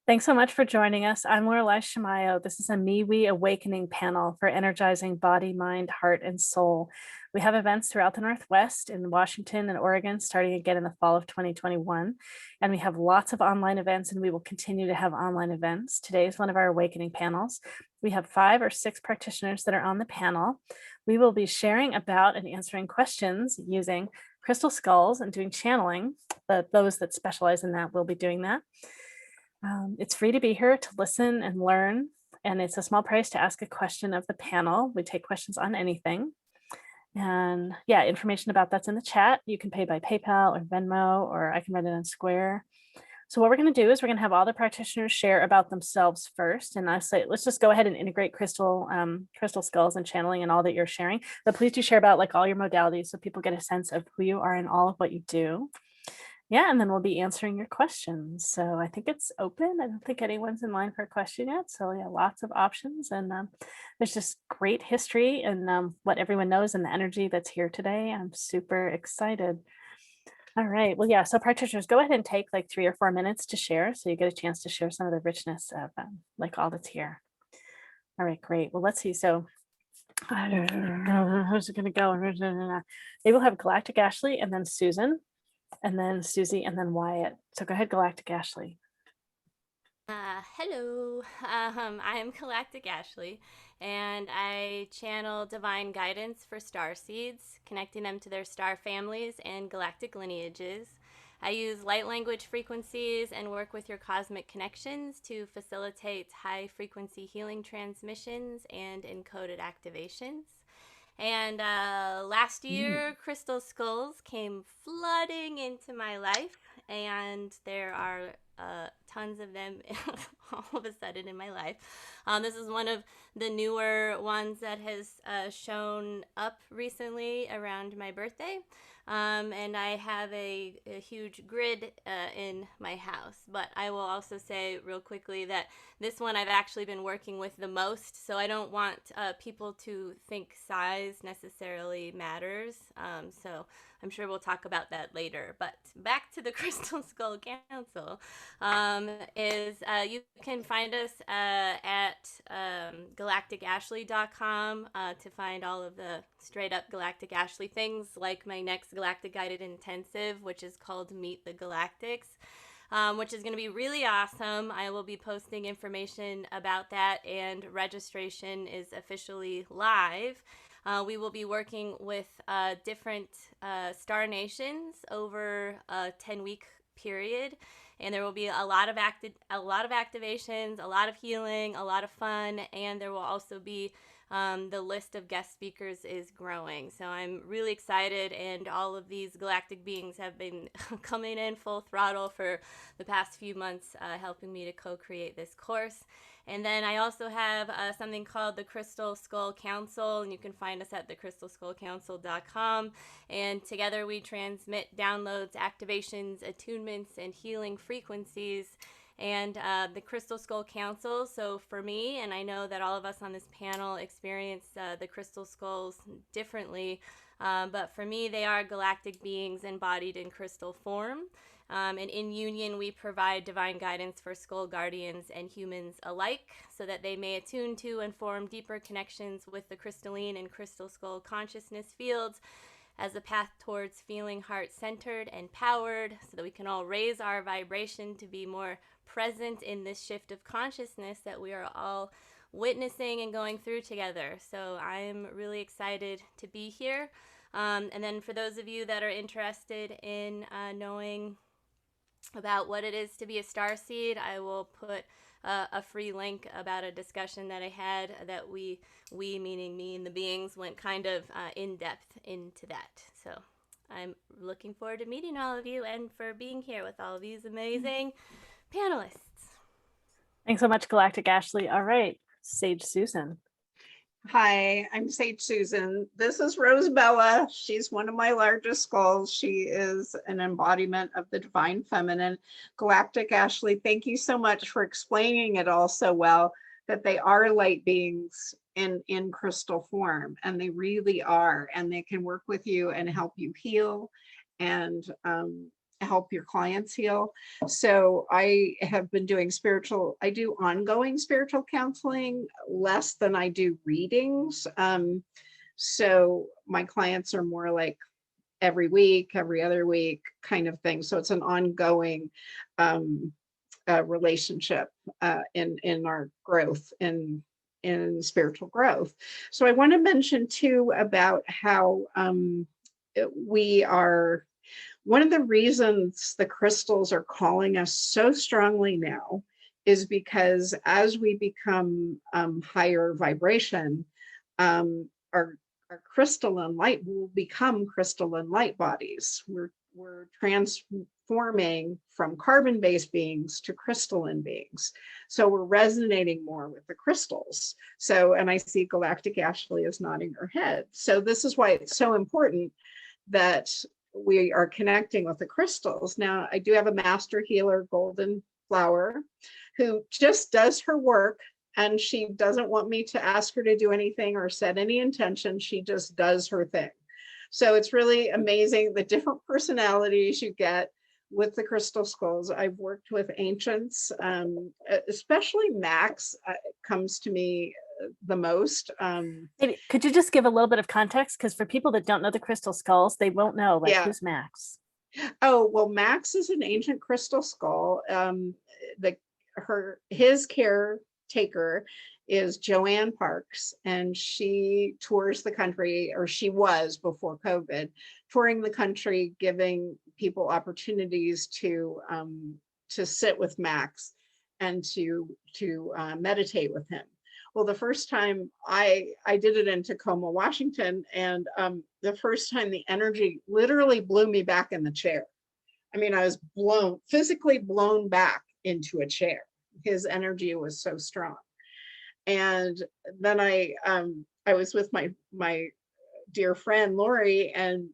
Thanks so much for joining us. I'm Laureli Shimayo. This is a MeWe Awakening panel for energizing body, mind, heart, and soul. We have events throughout the Northwest in Washington and Oregon, starting again in the fall of 2021. And we have lots of online events, and we will continue to have online events. Today is one of our Awakening panels. We have 5 or 6 practitioners that are on the panel. We will be sharing about and answering questions using crystal skulls and doing channeling. Those that specialize in that will be doing that. It's free to be here to listen and learn, and it's a small price to ask a question of the panel. We take questions on anything. And yeah, information about that's in the chat. You can pay by PayPal or Venmo, or I can write it on Square. So what we're going to do is we're going to have all the practitioners share about themselves first. And I say, let's just go ahead and integrate crystal skulls and channeling and all that you're sharing. But please do share about like all your modalities so people get a sense of who you are and all of what you do. Yeah, and then we'll be answering your questions. So I think it's open. I don't think anyone's in line for a question yet. So yeah, lots of options. And there's just great history and what everyone knows and the energy that's here today. I'm super excited. All right. Well, yeah. So practitioners, go ahead and take like 3 or 4 minutes to share. So you get a chance to share some of the richness of like all that's here. All right, great. Well, let's see. So I don't know, how's it going to go? Maybe we'll have Galactic Ashley and then Susan, and then Susy, and then Wyatt. So go ahead, Galactic Ashley. Hello, I'm Galactic Ashley, and I channel divine guidance for star seeds, connecting them to their star families and galactic lineages. I use light language frequencies and work with your cosmic connections to facilitate high frequency healing transmissions and encoded activations. And last year, crystal skulls came flooding into my life, and there are tons of them all of a sudden in my life. This is one of the newer ones that has shown up recently around my birthday. And I have a huge grid in my house. But I will also say real quickly that this one I've actually been working with the most. So I don't want people to think size necessarily matters. So I'm sure we'll talk about that later. But back to the Crystal Skull Council you can find us at galacticashley.com to find all of the straight up Galactic Ashley things, like my next Galactic Guided Intensive, which is called Meet the Galactics. Which is going to be really awesome. I will be posting information about that, and registration is officially live. We will be working with different star nations over a 10-week period, and there will be a lot of activations, a lot of healing, a lot of fun, and there will also be the list of guest speakers is growing. So I'm really excited, and all of these galactic beings have been coming in full throttle for the past few months, helping me to co-create this course. And then I also have something called the Crystal Skull Council, and you can find us at thecrystalskullcouncil.com. And together we transmit downloads, activations, attunements, and healing frequencies. And the Crystal Skull Council, so for me, and I know that all of us on this panel experience the crystal skulls differently, but for me, they are galactic beings embodied in crystal form. And in union, we provide divine guidance for skull guardians and humans alike, so that they may attune to and form deeper connections with the crystalline and crystal skull consciousness fields as a path towards feeling heart-centered and powered, so that we can all raise our vibration to be more present in this shift of consciousness that we are all witnessing and going through together. So I'm really excited to be here. And then for those of you that are interested in knowing about what it is to be a starseed, I will put a free link about a discussion that I had that we meaning me and the beings, went kind of in depth into that. So I'm looking forward to meeting all of you and for being here with all of these amazing panelists. Thanks so much, Galactic Ashley. All right, SageSusan. Hi, I'm SageSusan. This is Rosabella. She's one of my largest skulls. She is an embodiment of the divine feminine. Galactic Ashley, thank you so much for explaining it all so well, that they are light beings in crystal form, and they really are, and they can work with you and help you heal. And help your clients heal. So I have been doing I do ongoing spiritual counseling less than I do readings. So my clients are more like every week, every other week kind of thing. So it's an ongoing relationship in our growth in spiritual growth. So I want to mention too about how we are, one of the reasons the crystals are calling us so strongly now is because as we become higher vibration, our crystalline light will become crystalline light bodies. We're transforming from carbon-based beings to crystalline beings. So we're resonating more with the crystals. So, and I see Galactic Ashley is nodding her head. So this is why it's so important that we are connecting with the crystals. Now, I do have a master healer, Golden Flower, who just does her work, and she doesn't want me to ask her to do anything or set any intention. She just does her thing. So it's really amazing the different personalities you get with the crystal skulls. I've worked with ancients, especially Max comes to me the most. Maybe, could you just give a little bit of context? Because for people that don't know the crystal skulls, they won't know, like, Yeah. who's Max? Oh, well, Max is an ancient crystal skull. His caretaker is Joanne Parks, and she tours the country, or she was before COVID, touring the country, giving people opportunities to sit with Max and to meditate with him. Well, the first time I did it in Tacoma, Washington, and the first time the energy literally blew me back in the chair. I mean, I was physically blown back into a chair. His energy was so strong. And then I was with my dear friend Lori, and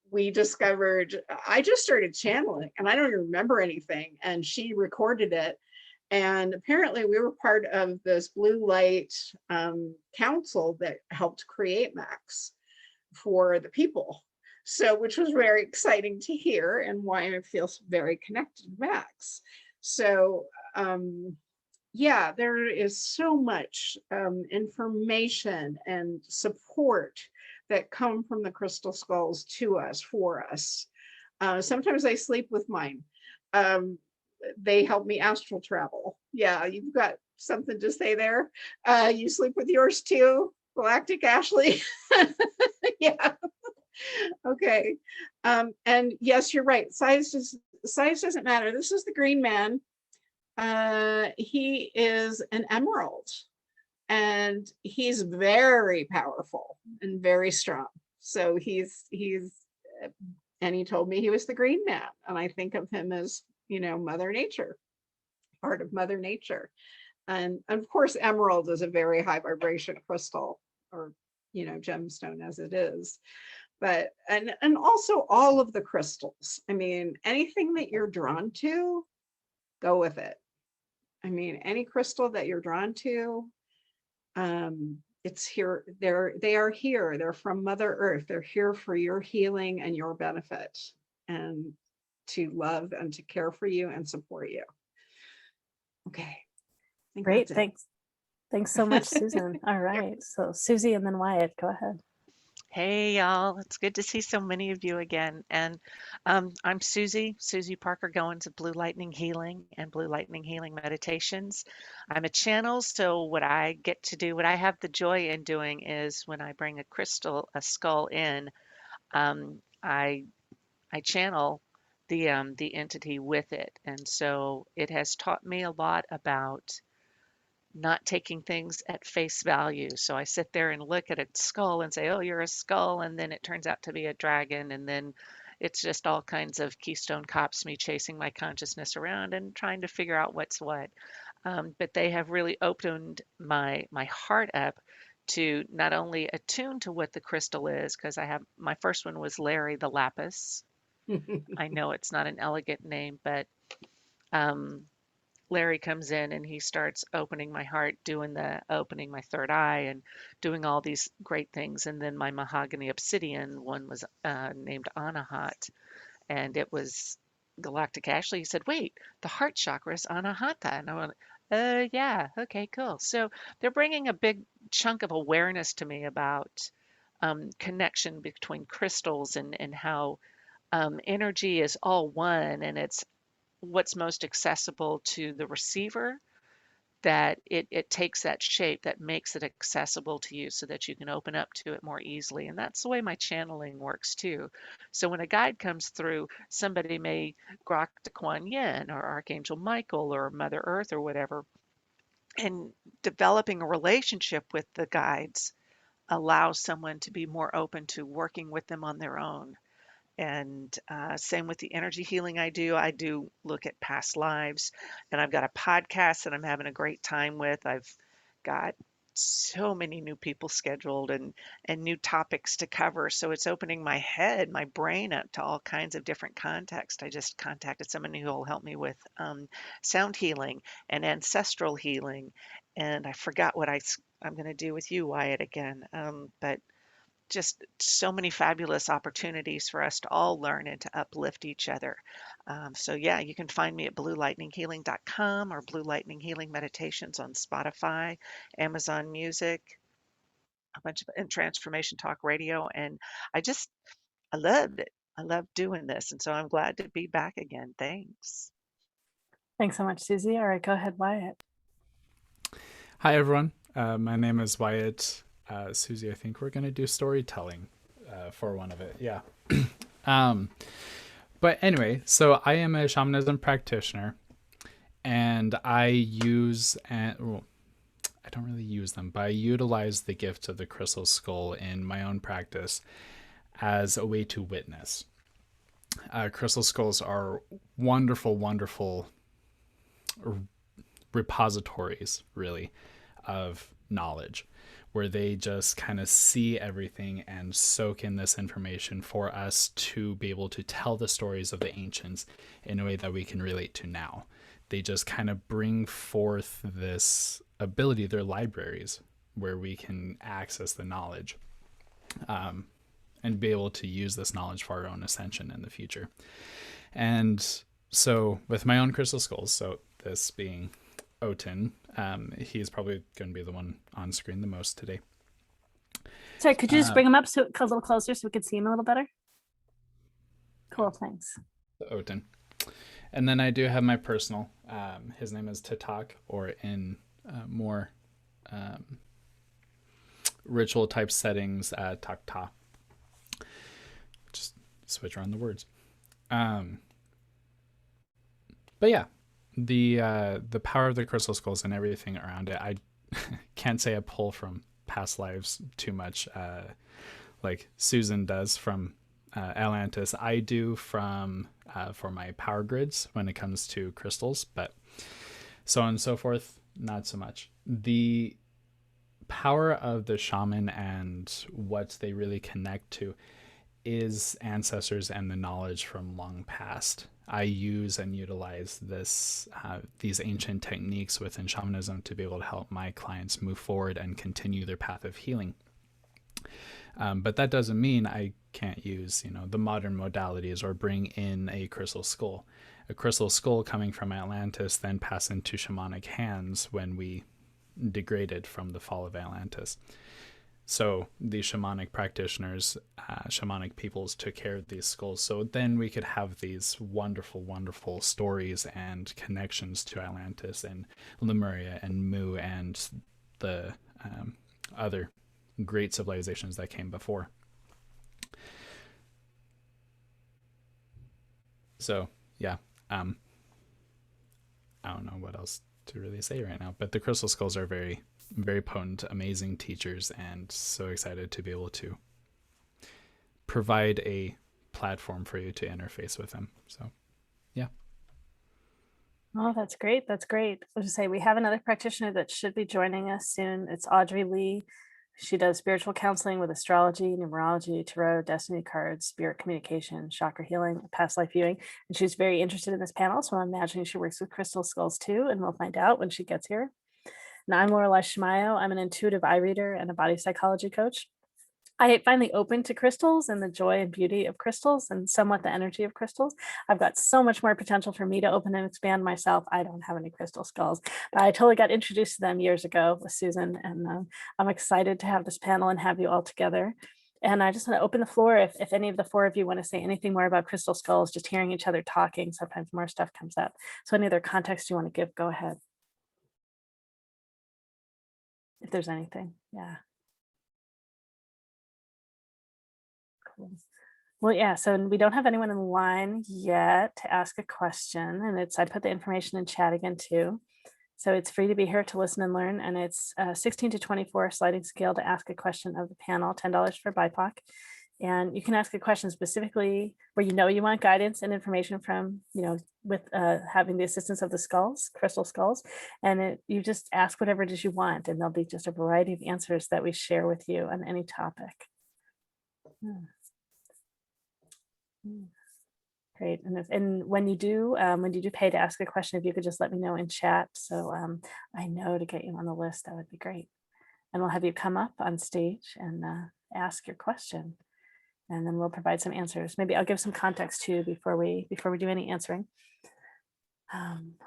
we discovered, I just started channeling, and I don't even remember anything, and she recorded it. And apparently we were part of this blue light council that helped create Max for the people. So, which was very exciting to hear, and why I feel very connected to Max. So, yeah, there is so much information and support that come from the crystal skulls to us, for us. Sometimes I sleep with mine. They help me astral travel. Yeah, you've got something to say there. You sleep with yours too, Galactic Ashley. Yeah. Okay. And yes, you're right. Size doesn't matter. This is the green man. He is an emerald, and he's very powerful and very strong. So he's and he told me he was the green man, and I think of him as, Mother Nature, part of Mother Nature. And of course, emerald is a very high vibration crystal, or gemstone as it is. But and also all of the crystals. I mean, anything that you're drawn to, go with it. I mean, any crystal that you're drawn to, it's here. They are here. They're from Mother Earth. They're here for your healing and your benefit, and to love and to care for you and support you. Okay. Great. Thanks. Thanks so much, Susan. All right. So Susy and then Wyatt, go ahead. Hey, y'all. It's good to see so many of you again. And I'm Susy Parker Goins of Blue Lightning Healing and Blue Lightning Healing Meditations. I'm a channel, so what I get to do, what I have the joy in doing is when I bring a skull in, I channel the entity with it. And so it has taught me a lot about not taking things at face value. So I sit there and look at a skull and say, oh, you're a skull. And then it turns out to be a dragon. And then it's just all kinds of Keystone Cops, me chasing my consciousness around and trying to figure out what's what. But they have really opened my heart up to not only attune to what the crystal is, because my first one was Larry the Lapis. I know it's not an elegant name, but Larry comes in and he starts opening my heart, opening my third eye and doing all these great things. And then my mahogany obsidian one was named Anahat. And it was Galactic Ashley, he said, wait, the heart chakra is anahata. And I went, yeah, okay, cool. So they're bringing a big chunk of awareness to me about connection between crystals and how energy is all one, and it's what's most accessible to the receiver, that it takes that shape that makes it accessible to you so that you can open up to it more easily. And that's the way my channeling works too. So when a guide comes through, somebody may grok to Kuan Yin or Archangel Michael or Mother Earth or whatever, and developing a relationship with the guides allows someone to be more open to working with them on their own. And same with the energy healing I do. I do look at past lives, and I've got a podcast that I'm having a great time with. I've got so many new people scheduled and new topics to cover. So it's opening my head, my brain up to all kinds of different contexts. I just contacted someone who will help me with sound healing and ancestral healing. And I forgot what I'm going to do with you, Wyatt, again. But just so many fabulous opportunities for us to all learn and to uplift each other. So yeah, you can find me at bluelightninghealing.com or Blue Lightning Healing Meditations on Spotify, Amazon Music, a bunch of and Transformation Talk Radio. And I just, I loved it. I love doing this. And so I'm glad to be back again. Thanks. Thanks so much, Susie. All right, go ahead, Wyatt. Hi, everyone. My name is Wyatt. Susie, I think we're going to do storytelling for one of it. Yeah. But anyway, so I am a shamanism practitioner, and I use, well, I don't really use them, but I utilize the gift of the crystal skull in my own practice as a way to witness. Crystal skulls are wonderful, wonderful repositories, really, of knowledge, where they just kind of see everything and soak in this information for us to be able to tell the stories of the ancients in a way that we can relate to now. They just kind of bring forth this ability, their libraries, where we can access the knowledge and be able to use this knowledge for our own ascension in the future. And so with my own crystal skulls, so this being Oten, he's probably going to be the one on screen the most today. Sorry, could you just bring him up a little closer so we could see him a little better? Cool, thanks. Oten. And then I do have my personal. His name is Tatak, or in more ritual type settings, Takta. Just switch around the words. But yeah, the power of the crystal skulls and everything around it, I can't say I pull from past lives too much, like Susan does from Atlantis. I do from for my power grids when it comes to crystals, but so on and so forth, not so much. The power of the shaman and what they really connect to is ancestors and the knowledge from long past. I use and utilize these ancient techniques within shamanism to be able to help my clients move forward and continue their path of healing. But that doesn't mean I can't use, the modern modalities or bring in a crystal skull. A crystal skull coming from Atlantis then passed into shamanic hands when we degraded from the fall of Atlantis. So the shamanic practitioners, shamanic peoples took care of these skulls. So then we could have these wonderful, wonderful stories and connections to Atlantis and Lemuria and Mu and the other great civilizations that came before. So yeah, I don't know what else to really say right now, but the crystal skulls are very, very potent, amazing teachers, and so excited to be able to provide a platform for you to interface with them. So yeah. Oh, that's great. That's great. I was just say we have another practitioner that should be joining us soon. It's Audrey Lee. She does spiritual counseling with astrology, numerology, tarot, destiny cards, spirit communication, chakra healing, past life viewing. And she's very interested in this panel. So I'm imagining she works with crystal skulls too. And we'll find out when she gets here. Now I'm Laureli Shimayo. I'm an intuitive eye reader and a body psychology coach. I finally opened to crystals and the joy and beauty of crystals and somewhat the energy of crystals. I've got so much more potential for me to open and expand myself. I don't have any crystal skulls, but I totally got introduced to them years ago with Susan, and I'm excited to have this panel and have you all together. And I just want to open the floor if any of the four of you want to say anything more about crystal skulls, just hearing each other talking, sometimes more stuff comes up. So any other context you want to give, go ahead. If there's anything, yeah. Cool. Well, yeah, so we don't have anyone in the line yet to ask a question, and I put the information in chat again too. So it's free to be here to listen and learn, and it's 16 to 24 sliding scale to ask a question of the panel, $10 for BIPOC. And you can ask a question specifically where you want guidance and information from, with having the assistance of the skulls, crystal skulls, and you just ask whatever it is you want, and there'll be just a variety of answers that we share with you on any topic. Great. And when you do pay to ask a question, if you could just let me know in chat, so I know to get you on the list, that would be great. And we'll have you come up on stage and ask your question, and then we'll provide some answers. Maybe I'll give some context too before we do any answering.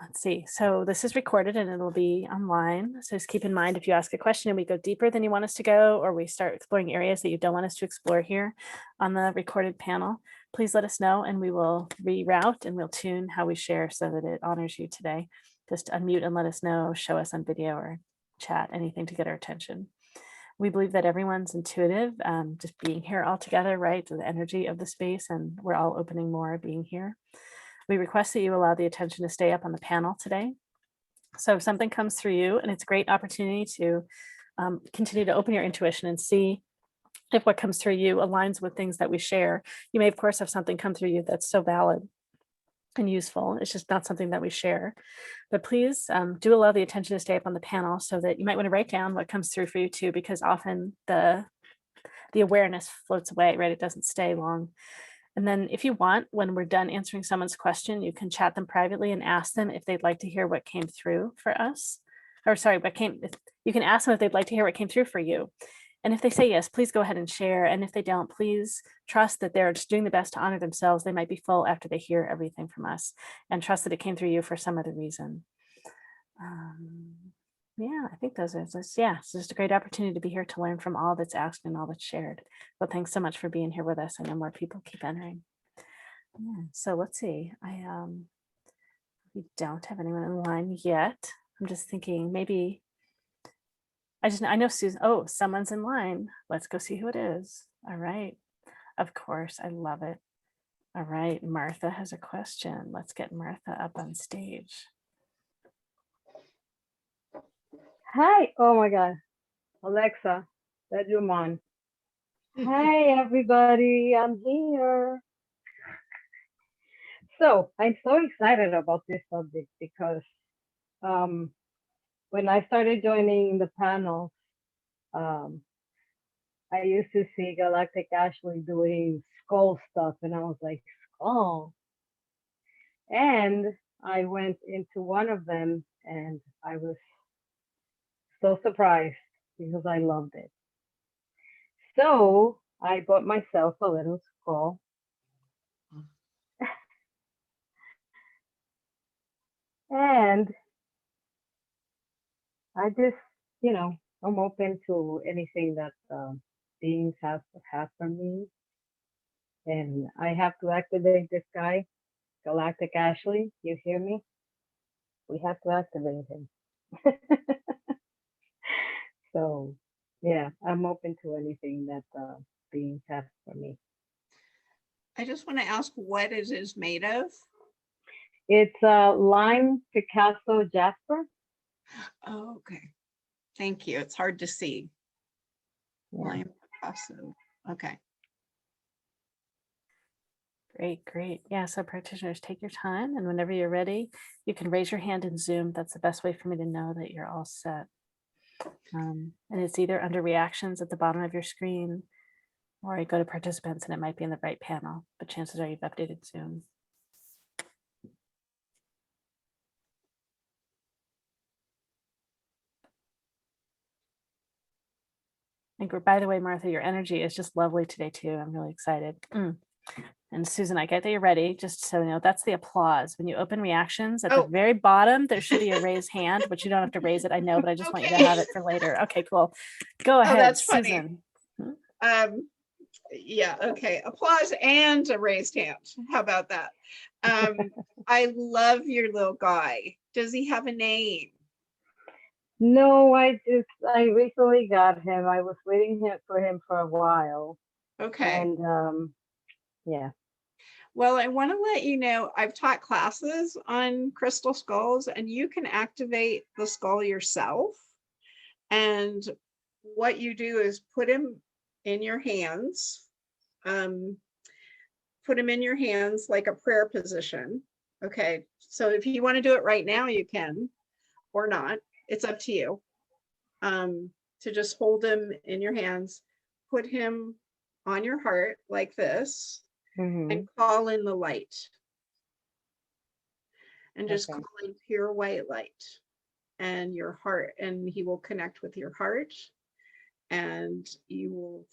Let's see. So this is recorded and it'll be online. So just keep in mind, if you ask a question and we go deeper than you want us to go, or we start exploring areas that you don't want us to explore here on the recorded panel, please let us know and we will reroute and we'll tune how we share so that it honors you today. Just unmute and let us know, show us on video or chat, anything to get our attention. We believe that everyone's intuitive, just being here all together, right? The energy of the space, and we're all opening more being here. We request that you allow the attention to stay up on the panel today. So if something comes through you, and it's a great opportunity to continue to open your intuition and see if what comes through you aligns with things that we share. You may, of course, have something come through you that's so valid and useful. It's just not something that we share. But please do allow the attention to stay up on the panel, so that you might want to write down what comes through for you too, because often the awareness floats away, right? It doesn't stay long. And then if you want, when we're done answering someone's question, you can chat them privately and ask them if they'd like to hear what came through for us. Or sorry, you can ask them if they'd like to hear what came through for you. And if they say yes, please go ahead and share. And if they don't, please trust that they're just doing the best to honor themselves. They might be full after they hear everything from us, and trust that it came through you for some other reason. Yeah, I think it's just a great opportunity to be here to learn from all that's asked and all that's shared. Well, thanks so much for being here with us. I know more people keep entering. Yeah, so let's see. We don't have anyone in line yet. I'm just thinking maybe, I know Susan. Oh, someone's in line. Let's go see who it is. All right. Of course, I love it. All right, Martha has a question. Let's get Martha up on stage. Hi. Oh my God. Alexa, bedroom on. Hi, everybody. I'm here. So I'm so excited about this subject because when I started joining the panel, I used to see Galactic Ashley doing skull stuff, and I was like, skull. And I went into one of them, and I was so surprised because I loved it. So I bought myself a little skull. And I just, I'm open to anything that beings have for me. And I have to activate this guy, Galactic Ashley. You hear me? We have to activate him. So, yeah, I'm open to anything that beings have for me. I just want to ask what it is made of. It's lime, Picasso, jasper. Oh, okay. Thank you. It's hard to see. Yeah. Lime, Picasso. Okay. Great. Yeah, so practitioners, take your time, and whenever you're ready, you can raise your hand in Zoom. That's the best way for me to know that you're all set. And it's either under reactions at the bottom of your screen, or you go to participants and it might be in the right panel, but chances are you've updated Zoom. And by the way, Martha, your energy is just lovely today too. I'm really excited. And Susan, I get that you're ready. Just so you know, that's the applause. When you open reactions at the very bottom, there should be a raise hand, but you don't have to raise it. I know, but I just want you to have it for later. Okay, cool. Go ahead, that's funny. Susan. Yeah, okay. Applause and a raised hand. How about that? I love your little guy. Does he have a name? No, I recently got him. I was waiting for him for a while. Okay. And yeah. Well, I want to let you know, I've taught classes on crystal skulls, and you can activate the skull yourself. And what you do is put him in your hands. Put him in your hands like a prayer position. Okay. So if you want to do it right now, you can, or not. It's up to you. To just hold him in your hands, put him on your heart like this, and call in the light. And just call in pure white light and your heart, and he will connect with your heart, and you will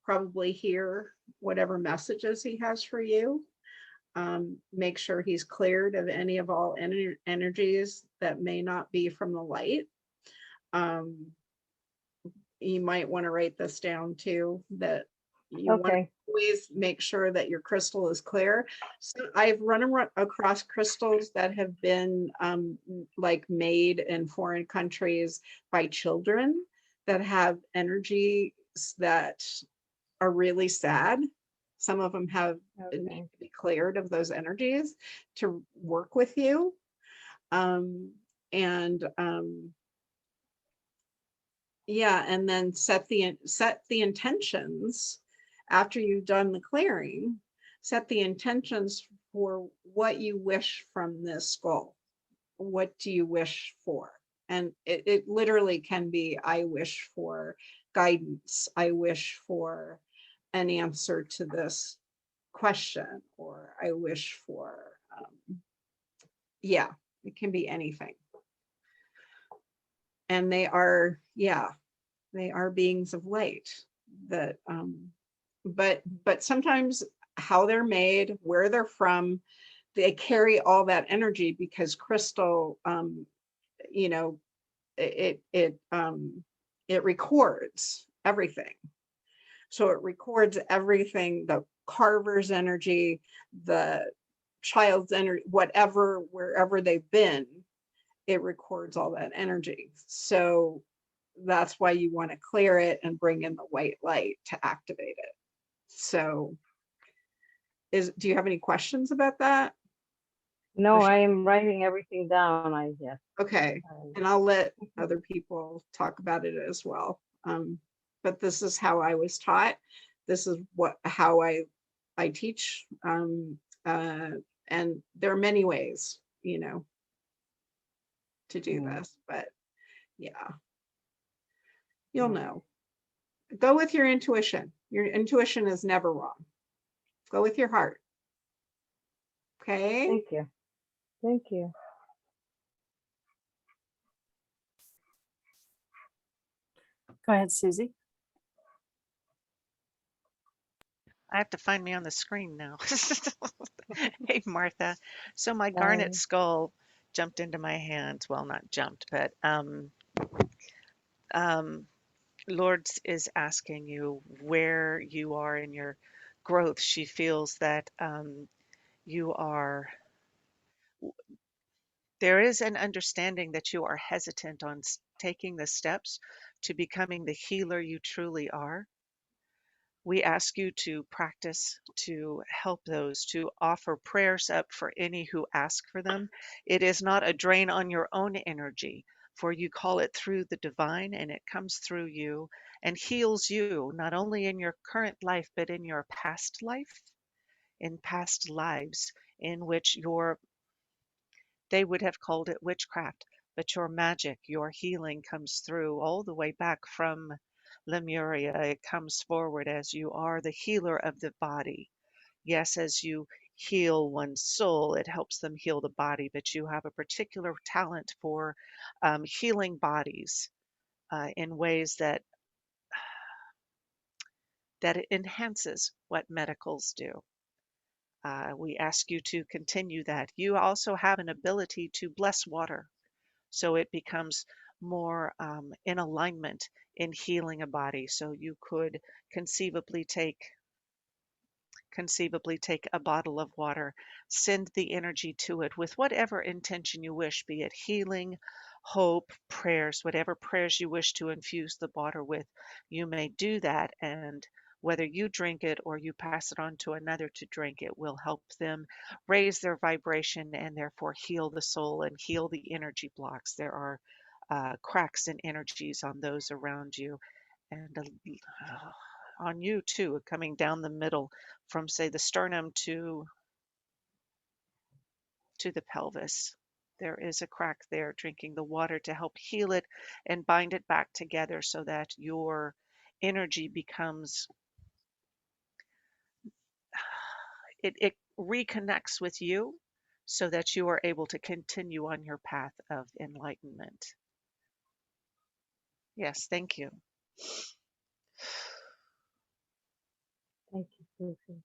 probably hear whatever messages he has for you. Make sure he's cleared of any of all energies that may not be from the light. You might want to write this down too, that you want to always make sure that your crystal is clear. So I've run across crystals that have been like made in foreign countries by children that have energies that are really sad. Some of them have need to be cleared of those energies to work with you. Yeah, and then set the intentions after you've done the clearing. Set the intentions for what you wish from this skull. What do you wish for? And it literally can be, I wish for guidance. I wish for an answer to this question, or I wish for, yeah, it can be anything. And they are, yeah, they are beings of light that, but sometimes how they're made, where they're from, they carry all that energy, because crystal, you know, it records everything. So it records everything, the carver's energy, the child's energy, whatever, wherever they've been, it records all that energy. So that's why you want to clear it and bring in the white light to activate it. So do you have any questions about that? No, I am writing everything down, yes. Okay, and I'll let other people talk about it as well. But this is how I was taught. This is how I teach. And there are many ways, you know, to do this, but yeah, you'll know. Go with your intuition. Your intuition is never wrong. Go with your heart. Okay. Thank you. Thank you. Go ahead, Susie. I have to find me on the screen now. Hey, Martha. So my garnet skull jumped into my hands. Well, not jumped, but Lourdes is asking you where you are in your growth. She feels that there is an understanding that you are hesitant on taking the steps to becoming the healer you truly are. We ask you to practice to help those, to offer prayers up for any who ask for them. It is not a drain on your own energy, for you call it through the divine, and it comes through you and heals you, not only in your current life, but in your past life, in past lives in which they would have called it witchcraft, but your magic, your healing comes through all the way back from Lemuria. It comes forward as you are the healer of the body. Yes, as you heal one's soul, it helps them heal the body, but you have a particular talent for healing bodies in ways that that it enhances what medicals do. We ask you to continue that. You also have an ability to bless water, so it becomes more in alignment in healing a body. So you could conceivably take a bottle of water, send the energy to it with whatever intention you wish, be it healing, hope, prayers, whatever prayers you wish to infuse the water with. You may do that, and whether you drink it or you pass it on to another to drink, it will help them raise their vibration and therefore heal the soul and heal the energy blocks. There are cracks in energies on those around you, and on you too, coming down the middle from, say, the sternum to the pelvis. There is a crack there. Drinking the water to help heal it and bind it back together so that your energy becomes, it reconnects with you so that you are able to continue on your path of enlightenment. Yes, thank you. Thank you, Susan.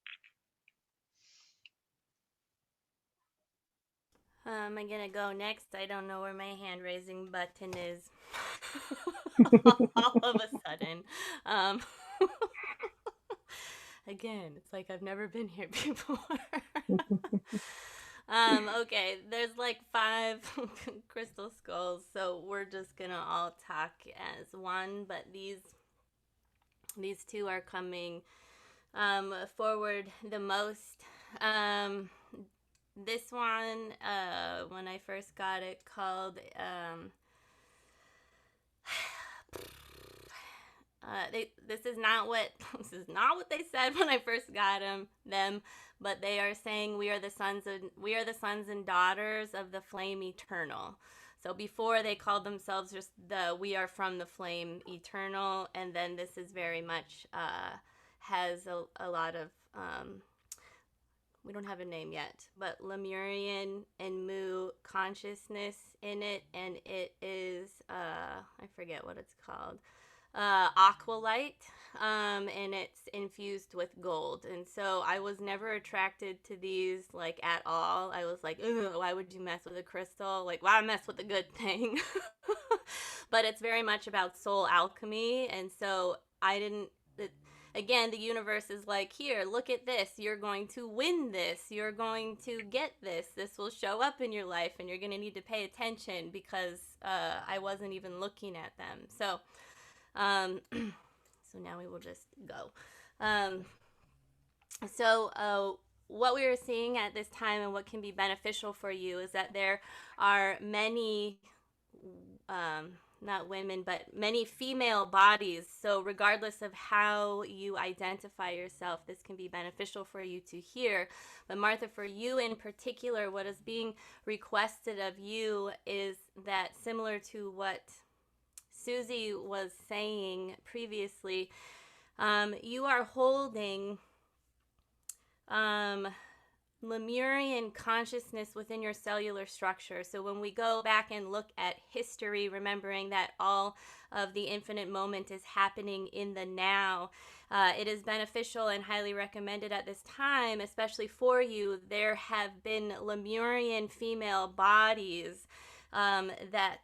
I'm gonna go next. I don't know where my hand raising button is. All of a sudden. Again, it's like I've never been here before. Okay, there's like 5 crystal skulls, so we're just gonna all talk as one, but these 2 are coming forward the most. This one, when I first got it, called this is not what they said when I first got them, but they are saying we are the sons and daughters of the flame eternal. So before they called themselves just we are from the flame eternal, and then this is very much has a lot of we don't have a name yet, but Lemurian and Mu consciousness in it, and it is I forget what it's called, aqualite, and it's infused with gold. And so I was never attracted to these like at all. I was like, why would you mess with a crystal? Like, why mess with a good thing? But it's very much about soul alchemy, and so I didn't. Again, the universe is like, here, look at this. You're going to win this. You're going to get this. This will show up in your life, and you're going to need to pay attention because I wasn't even looking at them. So, so now we will just go. What we are seeing at this time and what can be beneficial for you is that there are many not women, but many female bodies. So regardless of how you identify yourself, this can be beneficial for you to hear. But Martha, for you in particular, what is being requested of you is that, similar to what Susy was saying previously, you are holding Lemurian consciousness within your cellular structure. So when we go back and look at history, remembering that all of the infinite moment is happening in the now, it is beneficial and highly recommended at this time, especially for you. There have been Lemurian female bodies that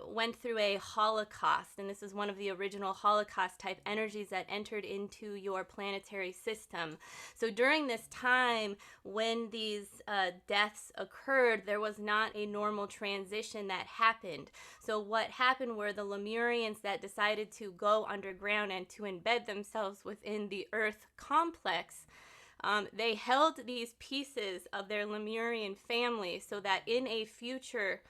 went through a Holocaust, and this is one of the original Holocaust type energies that entered into your planetary system. So during this time when these deaths occurred, there was not a normal transition that happened. So what happened were the Lemurians that decided to go underground and to embed themselves within the Earth complex, they held these pieces of their Lemurian family so that in a future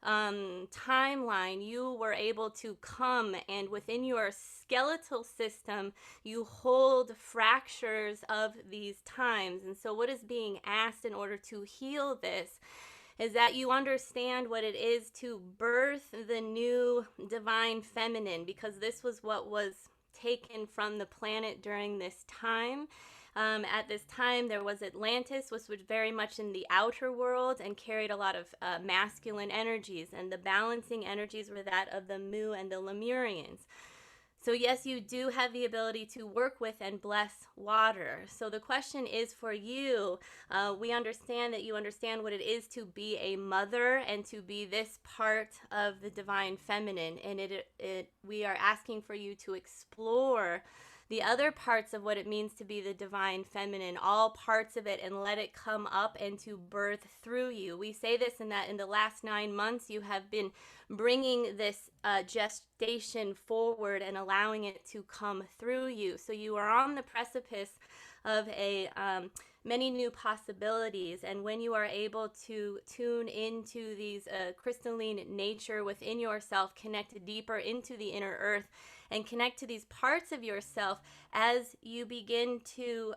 timeline, you were able to come and within your skeletal system, you hold fractures of these times. And so what is being asked in order to heal this is that you understand what it is to birth the new divine feminine, because this was what was taken from the planet during this time. At this time, there was Atlantis, which was very much in the outer world and carried a lot of masculine energies, and the balancing energies were that of the Mu and the Lemurians. So yes, you do have the ability to work with and bless water. So the question is for you, we understand that you understand what it is to be a mother and to be this part of the divine feminine. And we are asking for you to explore the other parts of what it means to be the divine feminine, all parts of it, and let it come up and to birth through you. We say this in that in the last 9 months, you have been bringing this gestation forward and allowing it to come through you. So you are on the precipice of many new possibilities. And when you are able to tune into these crystalline nature within yourself, connect deeper into the inner earth, and connect to these parts of yourself, as you begin to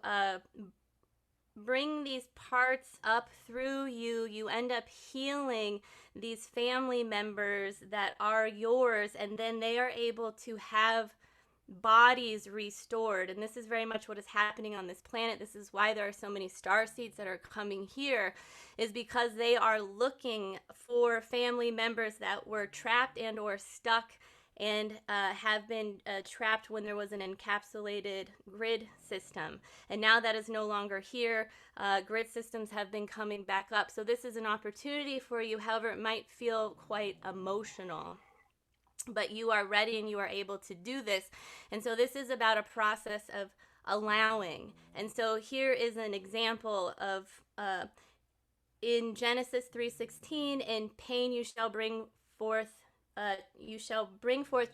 bring these parts up through you, you end up healing these family members that are yours, and then they are able to have bodies restored. And this is very much what is happening on this planet. This is why there are so many star seeds that are coming here, is because they are looking for family members that were trapped and or stuck and have been trapped when there was an encapsulated grid system. And now that is no longer here. Grid systems have been coming back up. So this is an opportunity for you. However, it might feel quite emotional, but you are ready and you are able to do this. And so this is about a process of allowing. And so here is an example of in Genesis 3:16, in pain you shall bring forth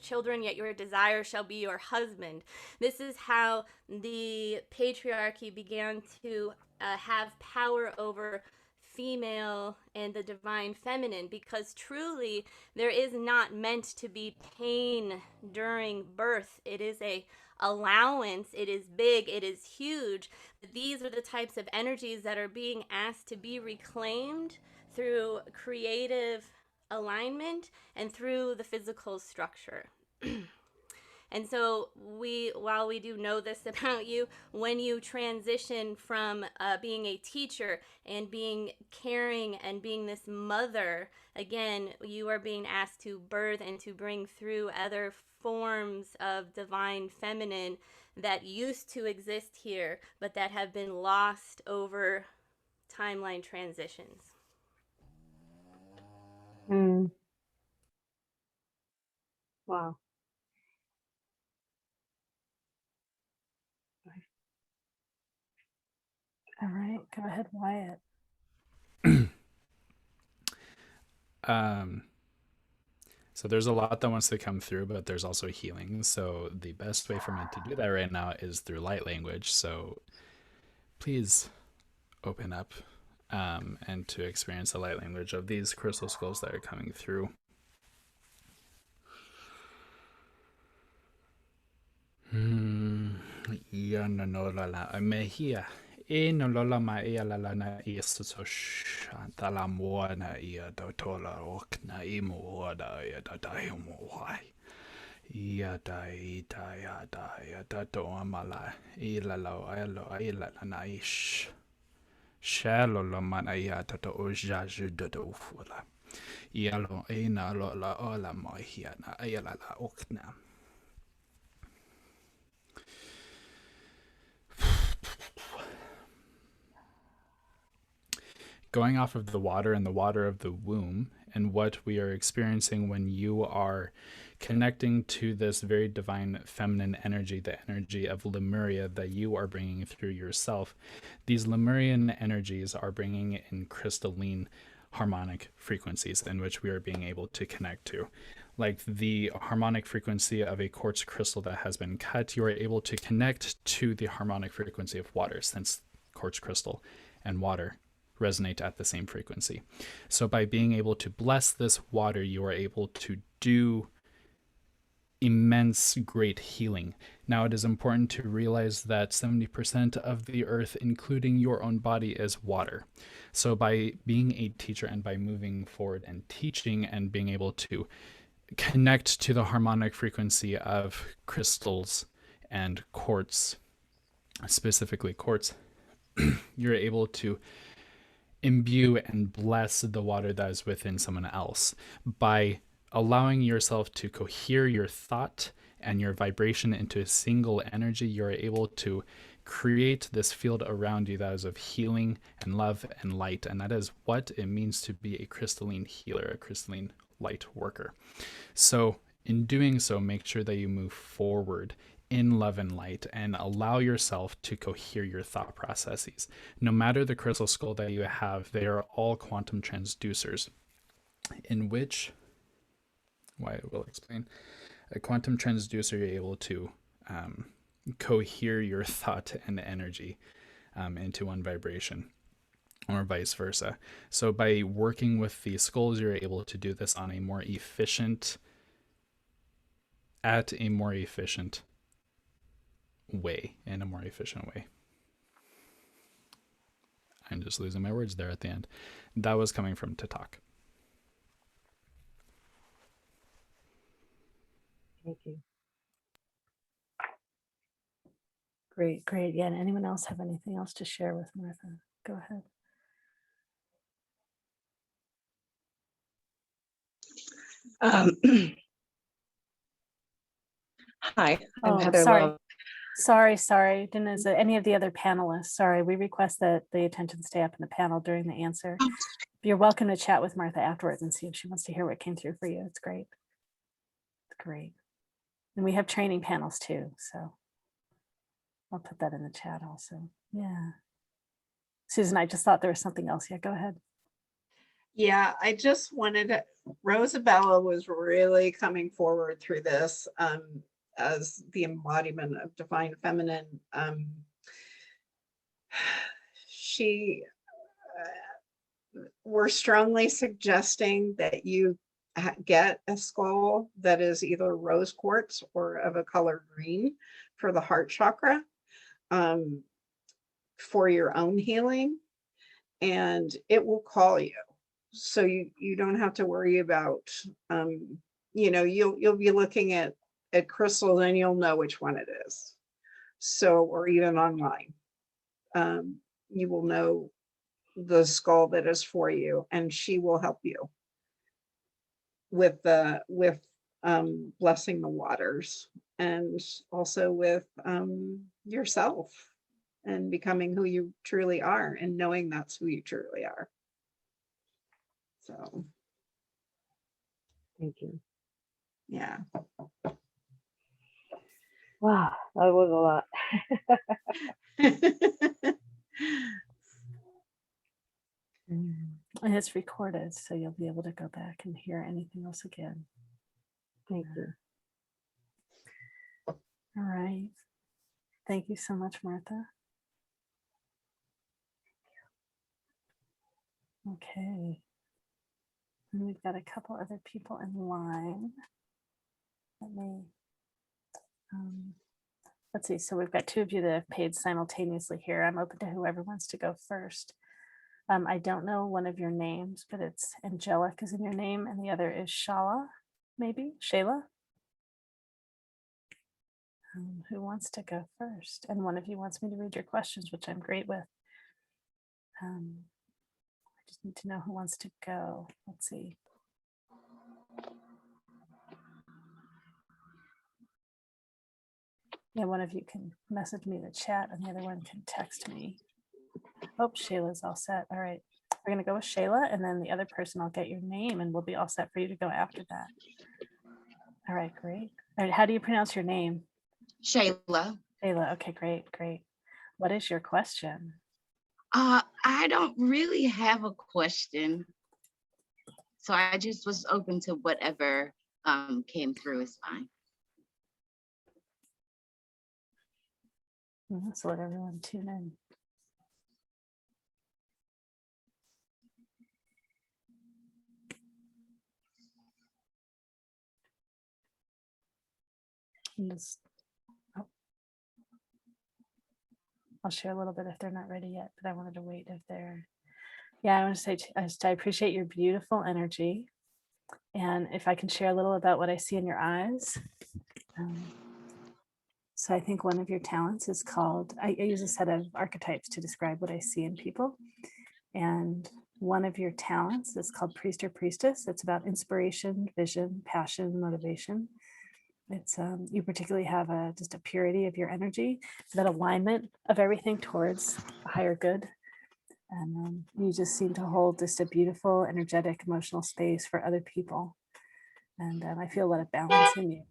children, yet your desire shall be your husband. This is how the patriarchy began to have power over female and the divine feminine, because truly there is not meant to be pain during birth. It is a allowance. It is big. It is huge. These are the types of energies that are being asked to be reclaimed through creative alignment and through the physical structure. And so while we do know this about you, when you transition from being a teacher and being caring and being this mother, again, you are being asked to birth and to bring through other forms of divine feminine that used to exist here, but that have been lost over timeline transitions. Wow. All right, go ahead, Wyatt. So there's a lot that wants to come through, but there's also healing. So the best way for me to do that right now is through light language. So please open up and to experience the light language of these crystal skulls that are coming through. Ya no no la la me here. E no lola ma e la la na e so shanta la mo na e do tola ok na e mo da e da da e mo wai. Ya da e da ya da to amala e la la e la na ish. Shalo lo mana ya da to o ja ju do fula. Ya lo e na lo la ola mo hia na e la la ok na. Going off of the water and the water of the womb and what we are experiencing when you are connecting to this very divine feminine energy, the energy of Lemuria that you are bringing through yourself. These Lemurian energies are bringing in crystalline harmonic frequencies in which we are being able to connect to. Like the harmonic frequency of a quartz crystal that has been cut, you are able to connect to the harmonic frequency of water, since quartz crystal and water resonate at the same frequency. So by being able to bless this water, you are able to do immense great healing. Now, it is important to realize that 70% of the earth, including your own body, is water. So by being a teacher and by moving forward and teaching and being able to connect to the harmonic frequency of crystals and quartz, specifically quartz, you're able to imbue and bless the water that is within someone else by allowing yourself to cohere your thought and your vibration into a single energy, you're able to create this field around you that is of healing and love and light. And that is what it means to be a crystalline healer, a crystalline light worker. So in doing so, make sure that you move forward in love and light and allow yourself to cohere your thought processes. No matter the crystal skull that you have, they are all quantum transducers, in which, Wyatt will explain, a quantum transducer, you're able to cohere your thought and energy into one vibration, or vice versa. So by working with the skulls, you're able to do this on a more efficient, in a more efficient way. I'm just losing my words there at the end. That was coming from Tatak. Thank you. Great, great. Yeah, and anyone else have anything else to share with Martha? Go ahead. Hi, I'm Oh, Heather sorry. Love. Sorry. Didn't is it any of the other panelists? Sorry, we request that the attention stay up in the panel during the answer. You're welcome to chat with Martha afterwards and see if she wants to hear what came through for you. It's great. It's great. And we have training panels too, so I'll put that in the chat also. Yeah. Susan, I just thought there was something else. Yeah, go ahead. Yeah, I just wanted to, Rosabella was really coming forward through this as the embodiment of divine feminine. We're strongly suggesting that you get a skull that is either rose quartz or of a color green for the heart chakra for your own healing, and it will call you. So you don't have to worry about, you'll be looking at crystals and you'll know which one it is. So, or even online, you will know the skull that is for you, and she will help you with blessing the waters, and also with yourself and becoming who you truly are and knowing that's who you truly are. So, Thank you. yeah. Wow, that was a lot. And it's recorded, so you'll be able to go back and hear anything else again. Thank you. All right. Thank you so much, Martha. Okay. And we've got a couple other people in line. Let me, let's see. So we've got two of you that have paid simultaneously here. I'm open to whoever wants to go first. I don't know one of your names, but it's Angelic is in your name, and the other is Shala, maybe Shayla. Who wants to go first? And one of you wants me to read your questions, which I'm great with. I just need to know who wants to go. Let's see. Yeah, one of you can message me in the chat, and the other one can text me. Oh, Shayla's all set. All right. We're going to go with Shayla, and then the other person, I'll get your name, and we'll be all set for you to go after that. All right, great. All right, how do you pronounce your name? Shayla. Shayla. Okay, great, great. What is your question? I don't really have a question. So I just was open to whatever came through is fine. So let everyone tune in. I'll share a little bit if they're not ready yet, but I wanted to wait if they're. Yeah, I want to say I appreciate your beautiful energy. And if I can share a little about what I see in your eyes. So I think one of your talents is called, I use a set of archetypes to describe what I see in people. And one of your talents is called Priest or Priestess. It's about inspiration, vision, passion, motivation. It's you particularly have just a purity of your energy, that alignment of everything towards a higher good. And you just seem to hold just a beautiful, energetic, emotional space for other people. And I feel a lot of balance in you.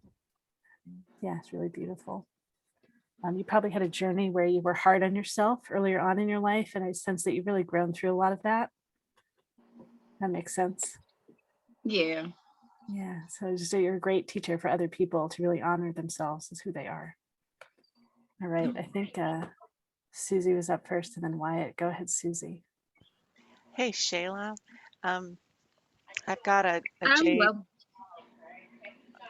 Yeah, it's really beautiful. You probably had a journey where you were hard on yourself earlier on in your life, and I sense that you've really grown through a lot of that. That makes sense. Yeah. Yeah, so just that you're a great teacher for other people to really honor themselves as who they are. All right, I think Susy was up first, and then Wyatt. Go ahead, Susy. Hey, Shayla. I've got a I'm jade, well.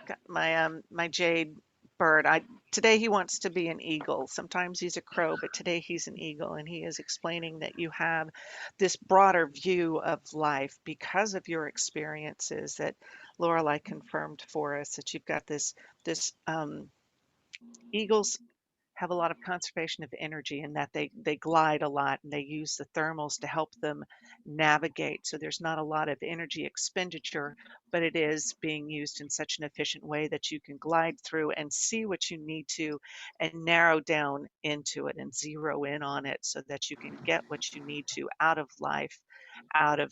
got my jade bird. Today he wants to be an eagle. Sometimes he's a crow, but today he's an eagle, and he is explaining that you have this broader view of life because of your experiences that Laureli confirmed for us, that you've got this eagles have a lot of conservation of energy, in that they glide a lot and they use the thermals to help them navigate. So there's not a lot of energy expenditure, but it is being used in such an efficient way that you can glide through and see what you need to and narrow down into it and zero in on it so that you can get what you need to out of life, out of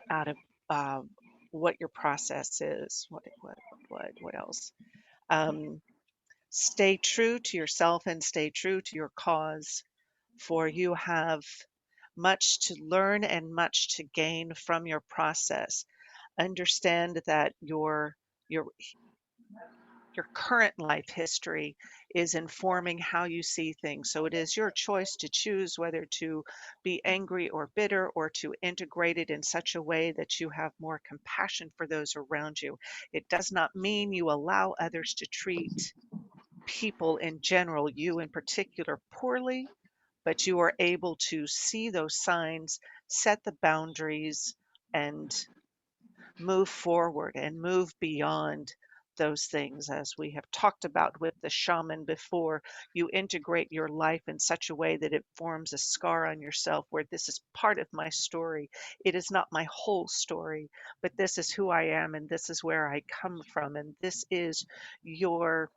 out of what your process is. What else? Stay true to yourself and stay true to your cause, for you have much to learn and much to gain from your process. Understand that your current life history is informing how you see things. So it is your choice to choose whether to be angry or bitter, or to integrate it in such a way that you have more compassion for those around you. It does not mean you allow others to treat people in general, you in particular, poorly, but you are able to see those signs, set the boundaries, and move forward and move beyond those things. As we have talked about with the shaman before, you integrate your life in such a way that it forms a scar on yourself, where this is part of my story. It is not my whole story, but this is who I am, and this is where I come from, and this is your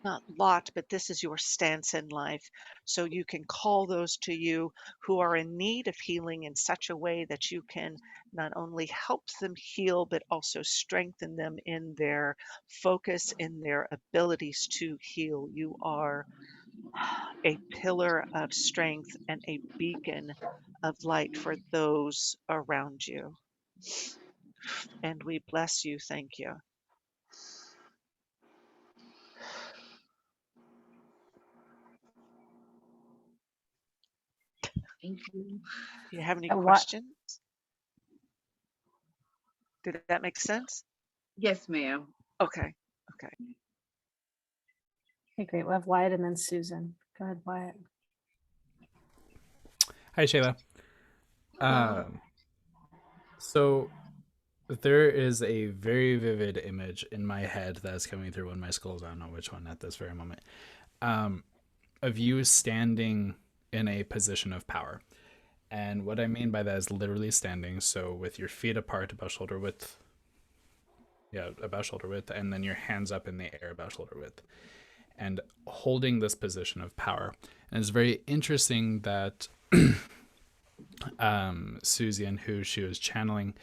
not lot, but this is your stance in life. So you can call those to you who are in need of healing in such a way that you can not only help them heal, but also strengthen them in their focus, in their abilities to heal. You are a pillar of strength and a beacon of light for those around you. And we bless you. Thank you. Thank you. Do you have any And what? questions? Did that make sense? Yes, ma'am. Okay. Okay. Okay, great. We'll have Wyatt and then Susan. Go ahead, Wyatt. Hi, Shayla. So there is a very vivid image in my head that's coming through when my skull's, I don't know which one at this very moment, of you standing in a position of power. And what I mean by that is literally standing, so with your feet apart about shoulder width, and then your hands up in the air about shoulder width, and holding this position of power. And it's very interesting that Susy, and who she was channeling,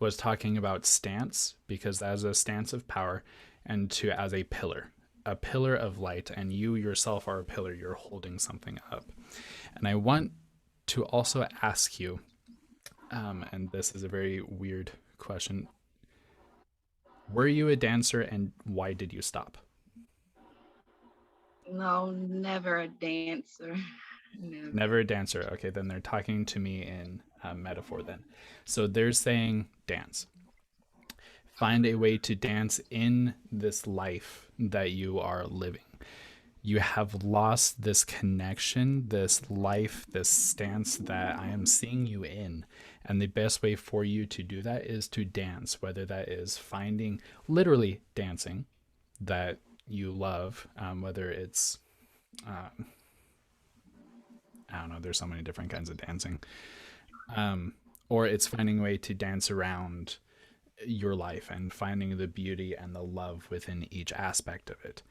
was talking about stance, because as a stance of power, and as a pillar of light, and you yourself are a pillar, you're holding something up. And I want to also ask you, and this is a very weird question, were you a dancer, and why did you stop? No, never a dancer. Never a dancer. Okay, then they're talking to me in metaphor then. So they're saying dance. Find a way to dance in this life that you are living. You have lost this connection, this life, this stance that I am seeing you in. And the best way for you to do that is to dance, whether that is finding, literally dancing, that you love, whether it's, I don't know, there's so many different kinds of dancing. Or it's finding a way to dance around your life and finding the beauty and the love within each aspect of it,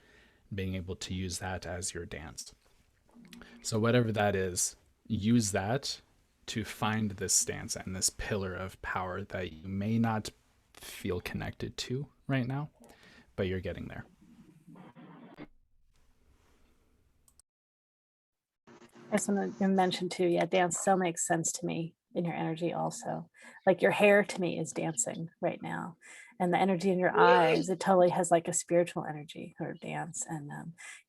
being able to use that as your dance. So whatever that is, use that to find this stance and this pillar of power that you may not feel connected to right now, but you're getting there. I just want to mention too, yeah, dance so makes sense to me in your energy also. Like your hair to me is dancing right now. And the energy in your eyes, it totally has like a spiritual energy or dance. And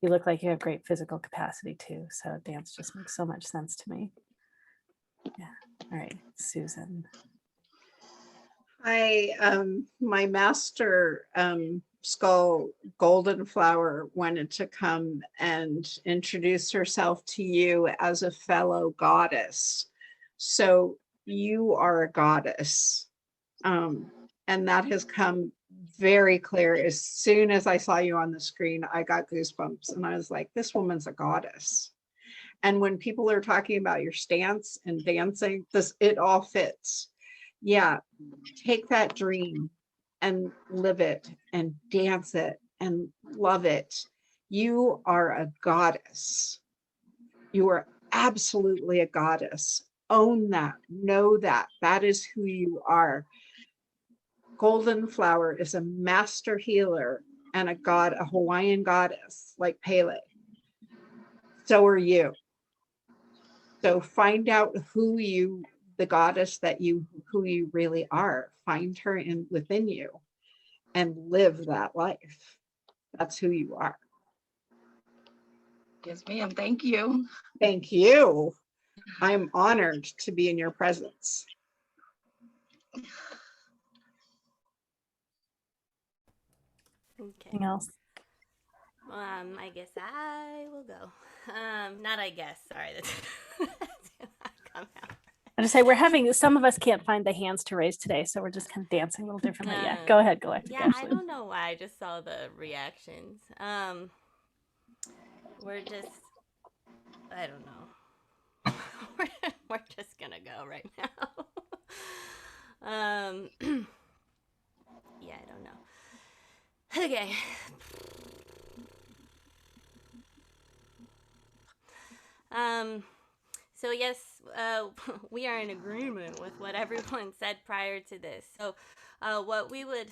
you look like you have great physical capacity too. So dance just makes so much sense to me. Yeah. All right, Susan. My master skull golden flower wanted to come and introduce herself to you as a fellow goddess. So you are a goddess. And that has come very clear. As soon as I saw you on the screen, I got goosebumps and I was like, this woman's a goddess. And when people are talking about your stance and dancing, it all fits. Yeah, take that dream and live it and dance it and love it. You are a goddess. You are absolutely a goddess. Own that, know that. That is who you are. Golden Flower is a master healer and a Hawaiian goddess like Pele. So are you. So find out the goddess who you really are. Find her within you and live that life. That's who you are. Yes, ma'am. Thank you. Thank you. I'm honored to be in your presence. Okay. Anything else? I guess I will go. Not I guess. Sorry, that did not come out. I just say some of us can't find the hands to raise today, so we're just kind of dancing a little differently. Yeah, go ahead, Galactic. Yeah, Ashley. I don't know why. I just saw the reactions. We're just, I don't know. we're just gonna go right now. Yeah, I don't know. Okay. So yes, we are in agreement with what everyone said prior to this. So what we would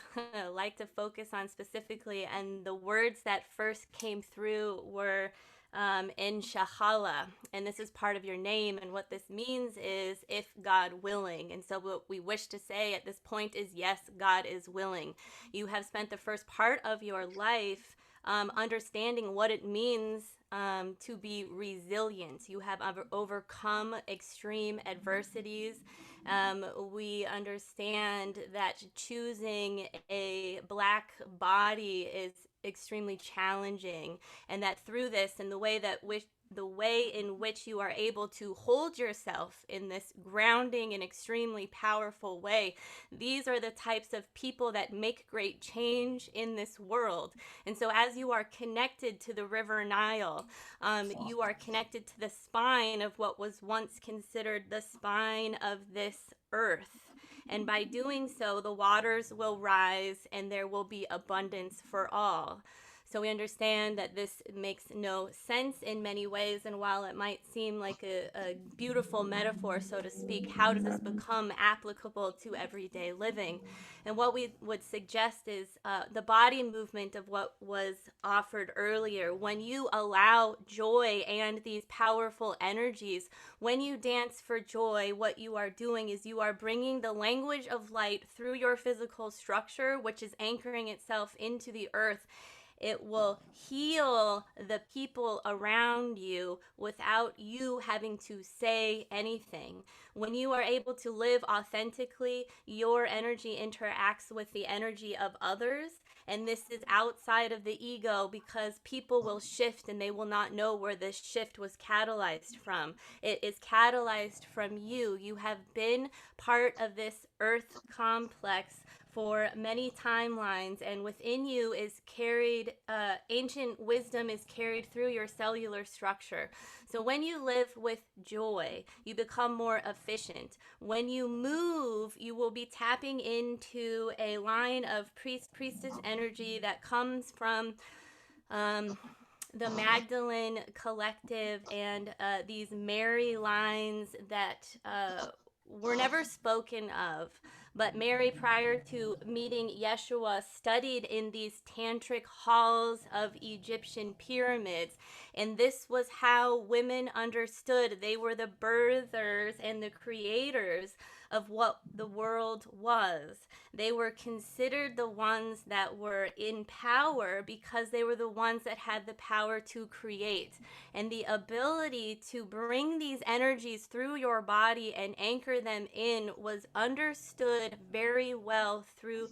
like to focus on specifically, and the words that first came through were in Shahala, and this is part of your name, and what this means is if God willing. And so what we wish to say at this point is yes, God is willing. You have spent the first part of your life understanding what it means to be resilient. You have overcome extreme adversities. We understand that choosing a black body is extremely challenging, and that through this and the way in which you are able to hold yourself in this grounding and extremely powerful way, these are the types of people that make great change in this world. And so as you are connected to the River Nile, you are connected to the spine of what was once considered the spine of this earth. And by doing so, the waters will rise and there will be abundance for all. So we understand that this makes no sense in many ways, and while it might seem like a beautiful metaphor, so to speak, how does this become applicable to everyday living? And what we would suggest is the body movement of what was offered earlier. When you allow joy and these powerful energies, when you dance for joy, what you are doing is you are bringing the language of light through your physical structure, which is anchoring itself into the earth. It will heal the people around you without you having to say anything. When you are able to live authentically, your energy interacts with the energy of others. And this is outside of the ego, because people will shift and they will not know where this shift was catalyzed from. It is catalyzed from you. You have been part of this earth complex for many timelines, and within you is carried, ancient wisdom is carried through your cellular structure. So when you live with joy, you become more efficient. When you move, you will be tapping into a line of priestess energy that comes from the Magdalene Collective and these Mary lines that were never spoken of. But Mary, prior to meeting Yeshua, studied in these tantric halls of Egyptian pyramids. And this was how women understood. They were the birthers and the creators of what the world was. They were considered the ones that were in power because they were the ones that had the power to create. And the ability to bring these energies through your body and anchor them in was understood very well through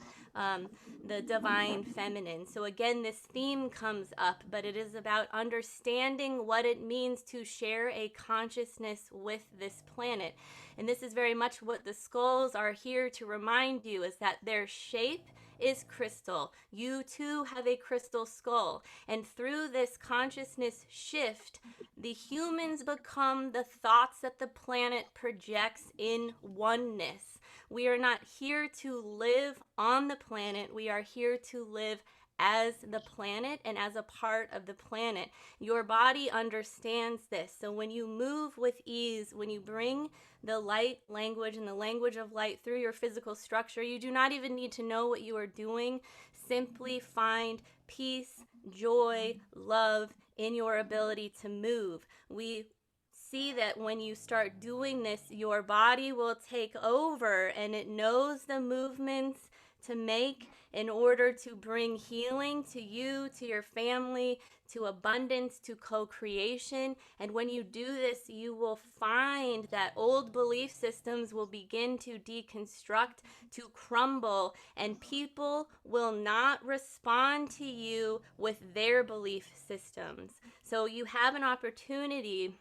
the divine feminine. So again, this theme comes up, but it is about understanding what it means to share a consciousness with this planet. And this is very much what the skulls are here to remind you, is that their shape is crystal. You too have a crystal skull. And through this consciousness shift, the humans become the thoughts that the planet projects in oneness. We are not here to live on the planet. We are here to live as the planet and as a part of the planet. Your body understands this. So when you move with ease, when you bring the light language and the language of light through your physical structure, you do not even need to know what you are doing. Simply find peace, joy, love in your ability to move. We see that when you start doing this, your body will take over, and it knows the movements to make in order to bring healing to you, to your family, to abundance, to co-creation. And when you do this, you will find that old belief systems will begin to deconstruct, to crumble, and people will not respond to you with their belief systems. So you have an opportunity,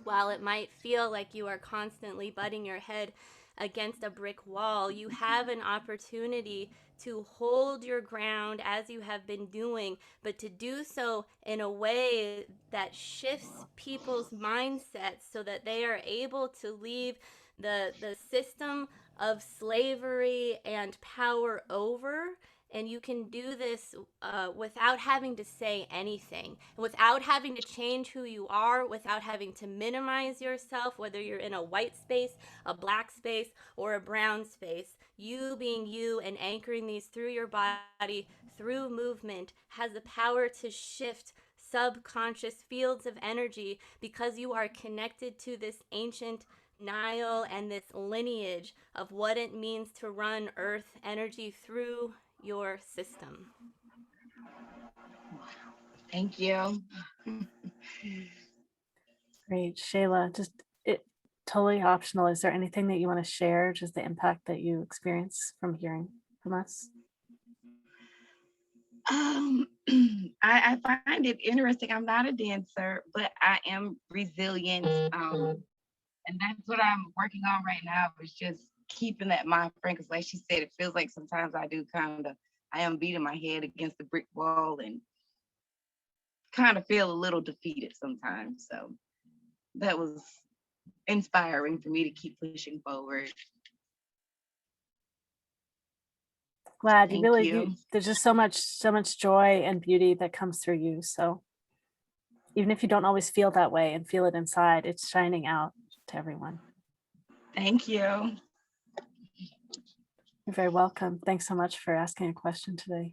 while it might feel like you are constantly butting your head against a brick wall, you have an opportunity to hold your ground as you have been doing, but to do so in a way that shifts people's mindsets so that they are able to leave the system of slavery and power over. And you can do this without having to say anything, without having to change who you are, without having to minimize yourself, whether you're in a white space, a black space, or a brown space. You being you and anchoring these through your body, through movement, has the power to shift subconscious fields of energy because you are connected to this ancient Nile and this lineage of what it means to run earth energy through your system. Thank you. Great. Shayla, just totally optional. Is there anything that you want to share, just the impact that you experience from hearing from us? I find it interesting. I'm not a dancer, but I am resilient. And that's what I'm working on right now, is just keeping that mind frame. Because like she said, it feels like sometimes I am beating my head against the brick wall and kind of feel a little defeated sometimes. So that was inspiring for me to keep pushing forward. Glad Thank you really you. do. There's just so much joy and beauty that comes through you. So even if you don't always feel that way and feel it inside, it's shining out to everyone. Thank you. You're very welcome. Thanks so much for asking a question today.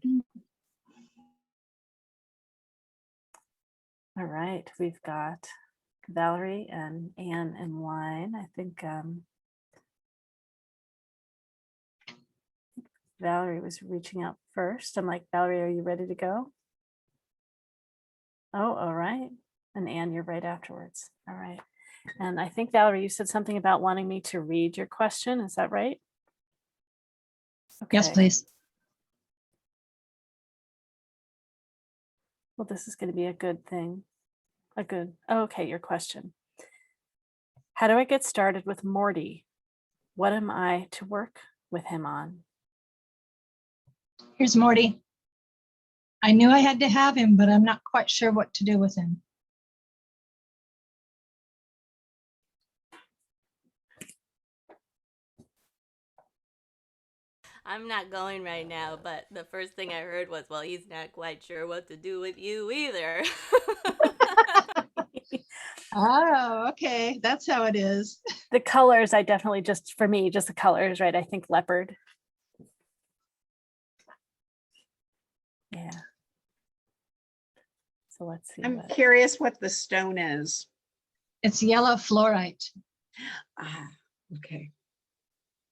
All right, we've got Valerie and Anne and Wine. I think Valerie was reaching out first. I'm like, Valerie, are you ready to go? Oh, all right. And Anne, you're right afterwards. All right. And I think, Valerie, you said something about wanting me to read your question. Is that right? Okay. Yes, please. Well, this is going to be a good thing. Okay, your question. How do I get started with Morty? What am I to work with him on? Here's Morty. I knew I had to have him, but I'm not quite sure what to do with him. I'm not going right now, but the first thing I heard was, well, he's not quite sure what to do with you either. Oh, okay. That's how it is. The colors, I definitely just, for me, just the colors, right? I think leopard. Yeah. So let's see. I'm curious what the stone is. It's yellow fluorite. Ah, okay.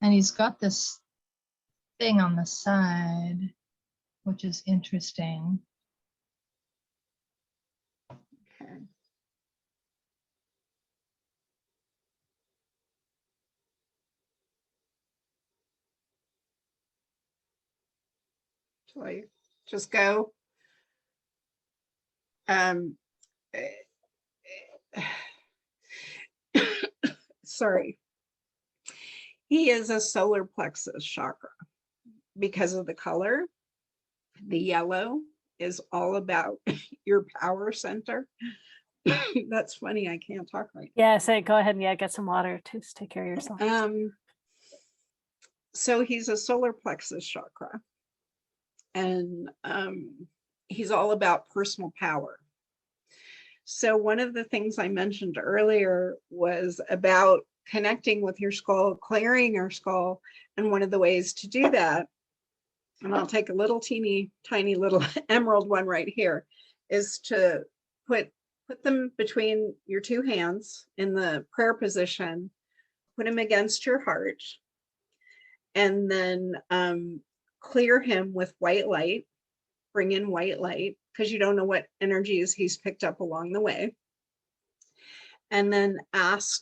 And he's got this thing on the side, which is interesting. Okay. Shall I just go? Sorry. He is a solar plexus chakra because of the color. The yellow is all about your power center. That's funny. I can't talk right Yeah, say go ahead and get some water to take care of yourself. now. So he's a solar plexus chakra, and he's all about personal power. So one of the things I mentioned earlier was about connecting with your skull, clearing your skull. And one of the ways to do that, and I'll take a little tiny little emerald one right here, is to put them between your two hands in the prayer position, put them against your heart, and then clear him with white light, bring in white light, because you don't know what energies he's picked up along the way. And then ask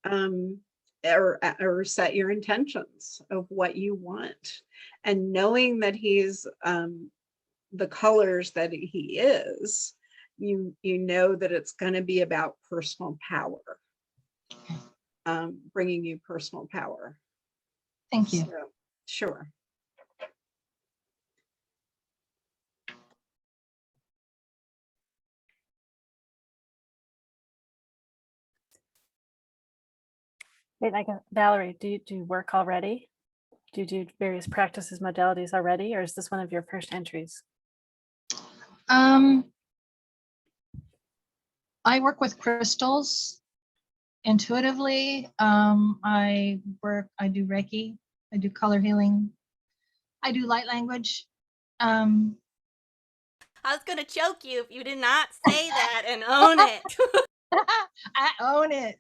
or set your intentions of what you want. And knowing that he's the colors that he is, you know that it's going to be about personal power, bringing you personal power. Thank you. So, sure. Wait, Valerie, do you work already? Do you do various practices, modalities already, or is this one of your first entries? I work with crystals intuitively. I do Reiki, I do color healing, I do light language. I was gonna choke you if you did not say that and own it. I own it.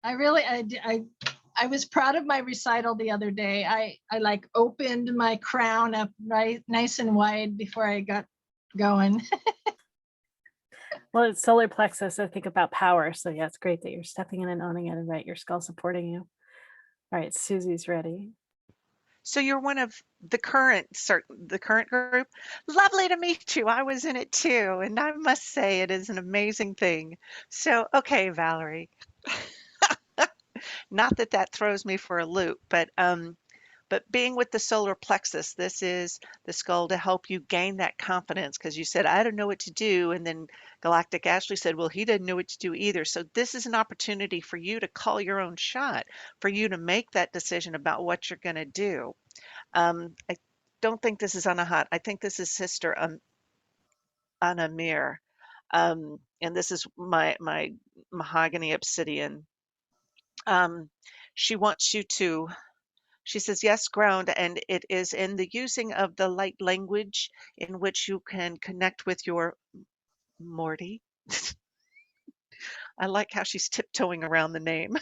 I was proud of my recital the other day. I like opened my crown up right nice and wide before I got going. Well, it's solar plexus. I think about power. So yeah, it's great that you're stepping in and owning it, and right, your skull supporting you. All right, Susie's ready. So you're one of the current group. Lovely to meet you. I was in it too, and I must say it is an amazing thing. So, okay, Valerie. Not that that throws me for a loop, but being with the solar plexus, this is the skull to help you gain that confidence, because you said, I don't know what to do. And then Galactic Ashley said, well, he didn't know what to do either. So this is an opportunity for you to call your own shot, for you to make that decision about what you're going to do. I don't think this is Anahat. I think this is Sister Anamir. And this is my mahogany obsidian. She wants you to, she says, yes, ground, and it is in the using of the light language in which you can connect with your Morty. I like how she's tiptoeing around the name.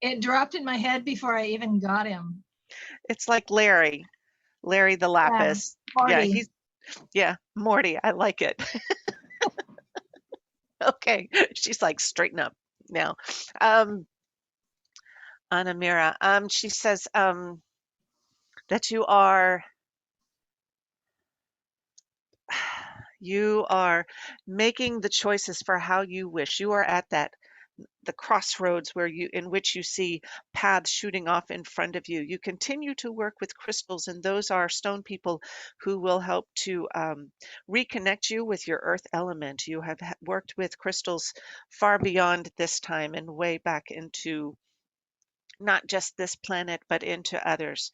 It dropped in my head before I even got him. It's like Larry the Lapis. Morty. Morty. I like it. Okay, she's like, straighten up now. Anamira, she says that you are making the choices for how you wish. You are at that the crossroads in which you see paths shooting off in front of you. You continue to work with crystals, and those are stone people who will help to reconnect you with your earth element. You have worked with crystals far beyond this time and way back into not just this planet, but into others,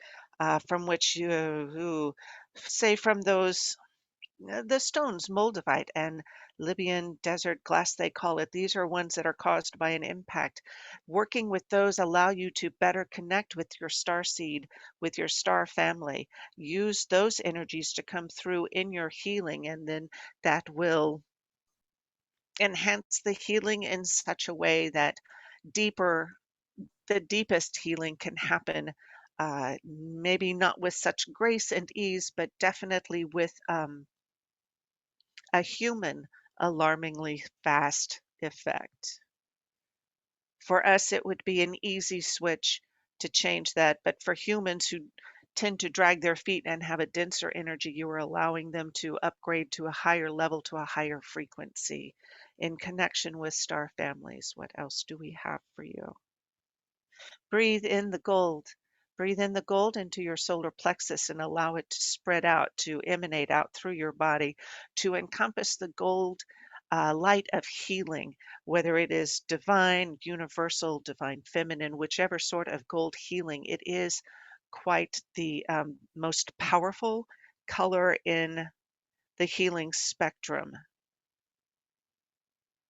from which you say from those the stones, moldavite and Libyan desert glass, they call it. These are ones that are caused by an impact. Working with those allow you to better connect with your star seed, with your star family. Use those energies to come through in your healing, and then that will enhance the healing in such a way that the deepest healing can happen. Maybe not with such grace and ease, but definitely with a human alarmingly fast effect. For us, it would be an easy switch to change that, but for humans who tend to drag their feet and have a denser energy, you are allowing them to upgrade to a higher level, to a higher frequency in connection with star families. What else do we have for you? Breathe in the gold. Breathe in the gold into your solar plexus and allow it to spread out, to emanate out through your body, to encompass the gold light of healing, whether it is divine, universal, divine feminine, whichever sort of gold healing. It is quite the most powerful color in the healing spectrum.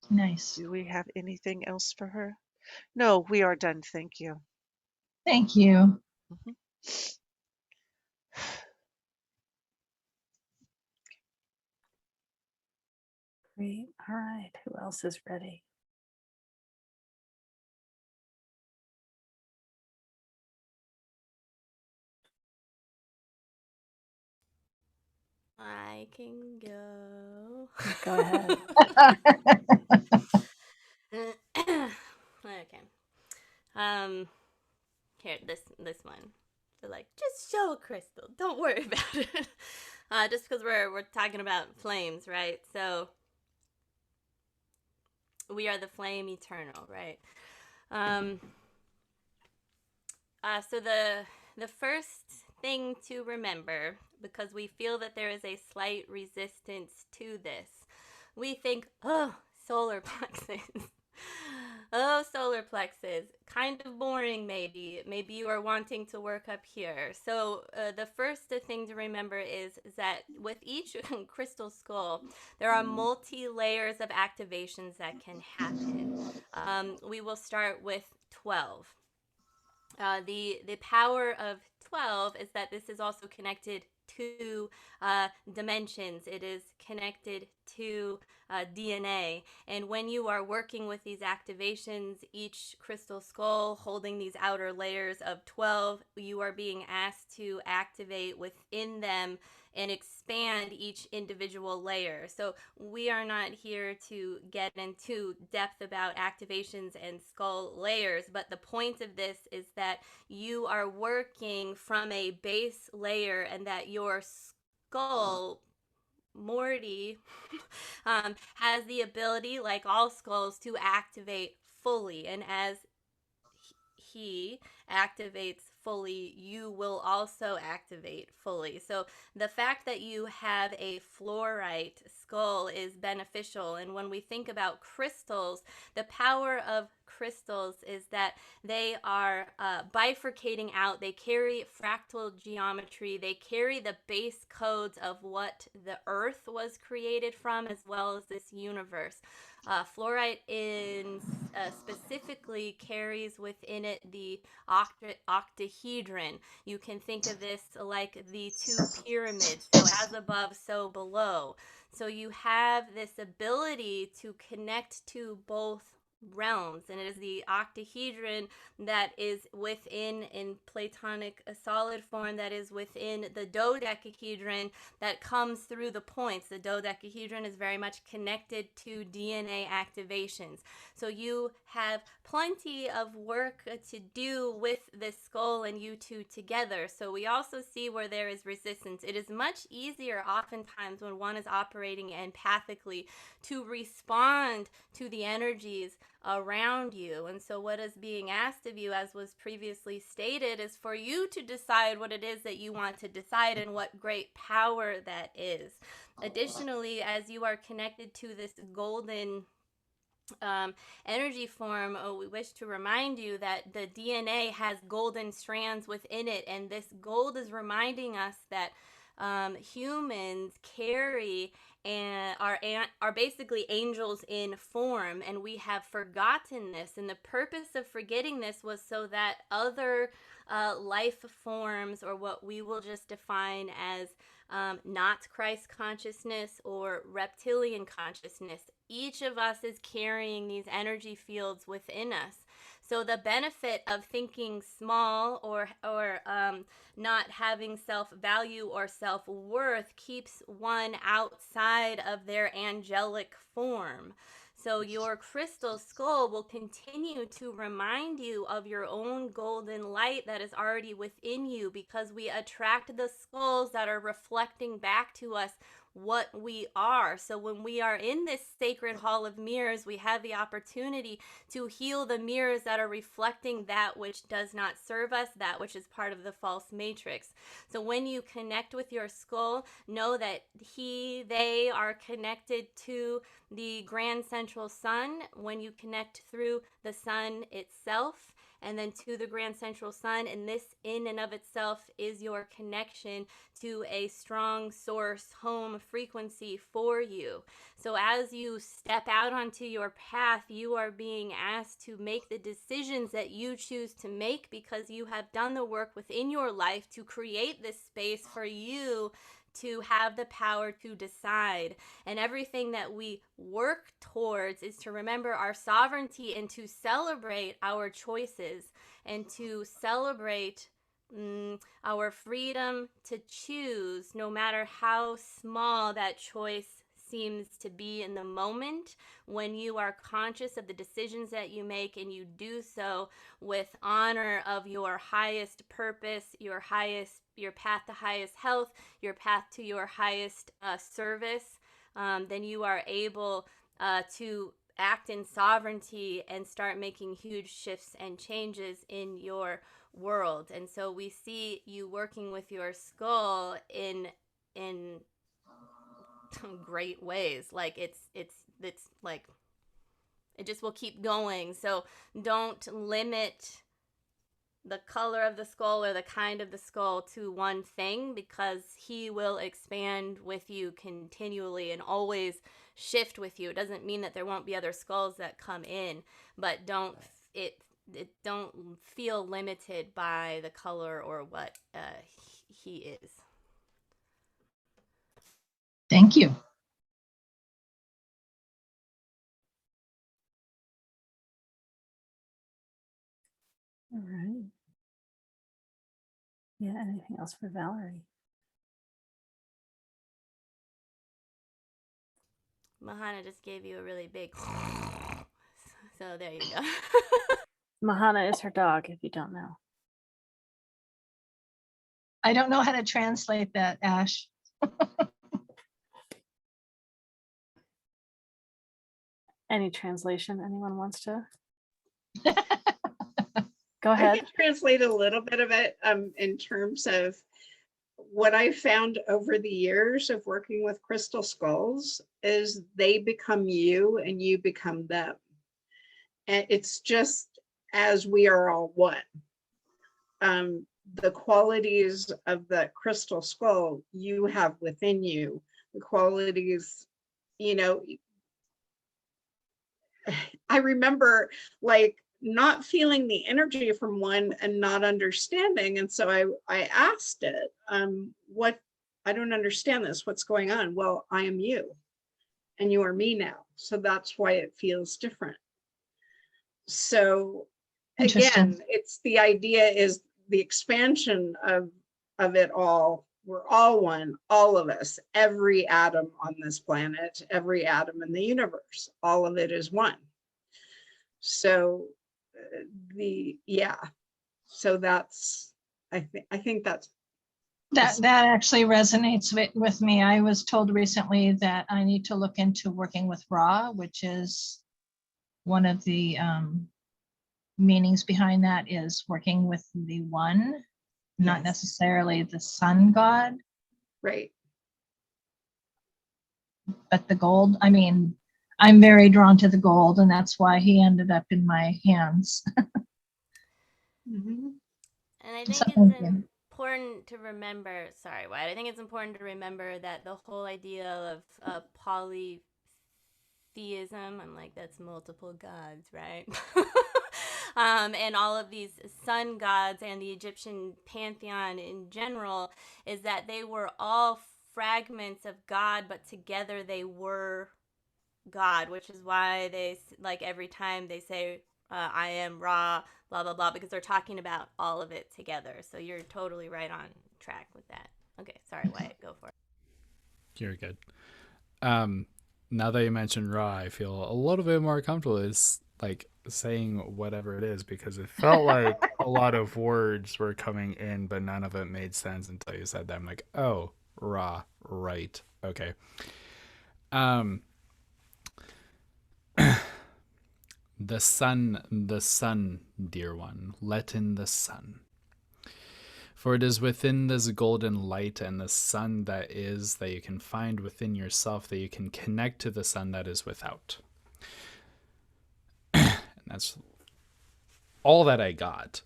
Nice. Do we have anything else for her? No, we are done. Thank you. Thank you. Mhm. Great. All right. Who else is ready? I can go. Go ahead. Okay. Here, this one. So like, just show a crystal. Don't worry about it. Just because we're talking about flames, right? So we are the flame eternal, right? So the first thing to remember, because we feel that there is a slight resistance to this, we think, oh, solar plexus. Oh, solar plexus. Kind of boring, maybe. Maybe you are wanting to work up here. So the first thing to remember is that with each crystal skull, there are multi-layers of activations that can happen. We will start with 12. The power of 12 is that this is also connected to dimensions. It is connected to DNA. And when you are working with these activations, each crystal skull holding these outer layers of 12, you are being asked to activate within them and expand each individual layer. So we are not here to get into depth about activations and skull layers, but the point of this is that you are working from a base layer and that your skull, Morty, has the ability, like all skulls, to activate fully. And as he activates fully, you will also activate fully. So the fact that you have a fluorite skull is beneficial. And when we think about crystals, the power of crystals is that they are bifurcating out. They carry fractal geometry. They carry the base codes of what the earth was created from, as well as this universe. Fluorite specifically carries within it the octahedron. You can think of this like the two pyramids, so as above, so below. So you have this ability to connect to both realms, and it is the octahedron that is within, in Platonic solid form, that is within the dodecahedron that comes through the points. The dodecahedron is very much connected to DNA activations. So you have plenty of work to do with this skull and you two together. So we also see where there is resistance. It is much easier oftentimes when one is operating empathically to respond to the energies around you. And so what is being asked of you, as was previously stated, is for you to decide what it is that you want to decide and what great power that is. Additionally, as you are connected to this golden energy form, we wish to remind you that the DNA has golden strands within it, and this gold is reminding us that humans carry and are basically angels in form, and we have forgotten this. And the purpose of forgetting this was so that other life forms, or what we will just define as not Christ consciousness or reptilian consciousness, each of us is carrying these energy fields within us. So the benefit of thinking small or not having self-value or self-worth keeps one outside of their angelic form. So your crystal skull will continue to remind you of your own golden light that is already within you, because we attract the skulls that are reflecting back to us what we are. So when we are in this sacred hall of mirrors, we have the opportunity to heal the mirrors that are reflecting that which does not serve us, that which is part of the false matrix. So when you connect with your skull, know that they are connected to the grand central sun. When you connect through the sun itself, and then to the grand central sun, and this in and of itself is your connection to a strong source home frequency for you. So as you step out onto your path, you are being asked to make the decisions that you choose to make, because you have done the work within your life to create this space for you to have the power to decide. And everything that we work towards is to remember our sovereignty and to celebrate our choices and to celebrate our freedom to choose, no matter how small that choice seems to be in the moment, when you are conscious of the decisions that you make and you do so with honor of your highest purpose, your path to highest health, your path to your highest service, then you are able to act in sovereignty and start making huge shifts and changes in your world. And so we see you working with your skull in great ways. Like it's like it just will keep going. So don't limit the color of the skull or the kind of the skull to one thing, because he will expand with you continually and always shift with you. It doesn't mean that there won't be other skulls that come in, but don't feel limited by the color or what he is. Thank you. All right. Yeah, anything else for Valerie? Mahana just gave you a really big so there you go. Mahana is her dog, if you don't know. I don't know how to translate that, Ash. Any translation anyone wants to? Go I ahead. can translate a little bit of it in terms of what I found over the years of working with crystal skulls is they become you and you become them. And it's just as we are all one. The qualities of the crystal skull you have within you, the qualities, you know, I remember like not feeling the energy from one and not understanding. And so I asked it, what, I don't understand this, what's going on? Well, I am you and you are me now. So that's why it feels different. So again, it's the idea is the expansion of it all. We're all one, all of us, every atom on this planet, every atom in the universe, all of it is one. So so that's, I think that's that actually resonates with me. I was told recently that I need to look into working with Ra, which is one of the meanings behind that is working with the one, not Yes. necessarily the sun god, Right. but the gold. I mean, I'm very drawn to the gold, and that's why he ended up in my hands. Mhm. And I think So, it's thank you. important to remember, sorry, Wyatt, I think it's important to remember that the whole idea of polytheism, I'm like, that's multiple gods, right? And all of these sun gods and the Egyptian pantheon in general is that they were all fragments of God, but together they were God, which is why they, like, every time they say, I am Ra, blah, blah, blah, because they're talking about all of it together. So you're totally right on track with that. Okay, sorry, Wyatt, go for it. You're good. Now that you mentioned Raw, I feel a little bit more comfortable. It's like saying whatever it is, because it felt like a lot of words were coming in, but none of it made sense until you said that. I'm like, oh, Raw, right. Okay. The sun, dear one, let in the sun. For it is within this golden light and the sun that you can find within yourself, that you can connect to the sun that is without. And that's all that I got.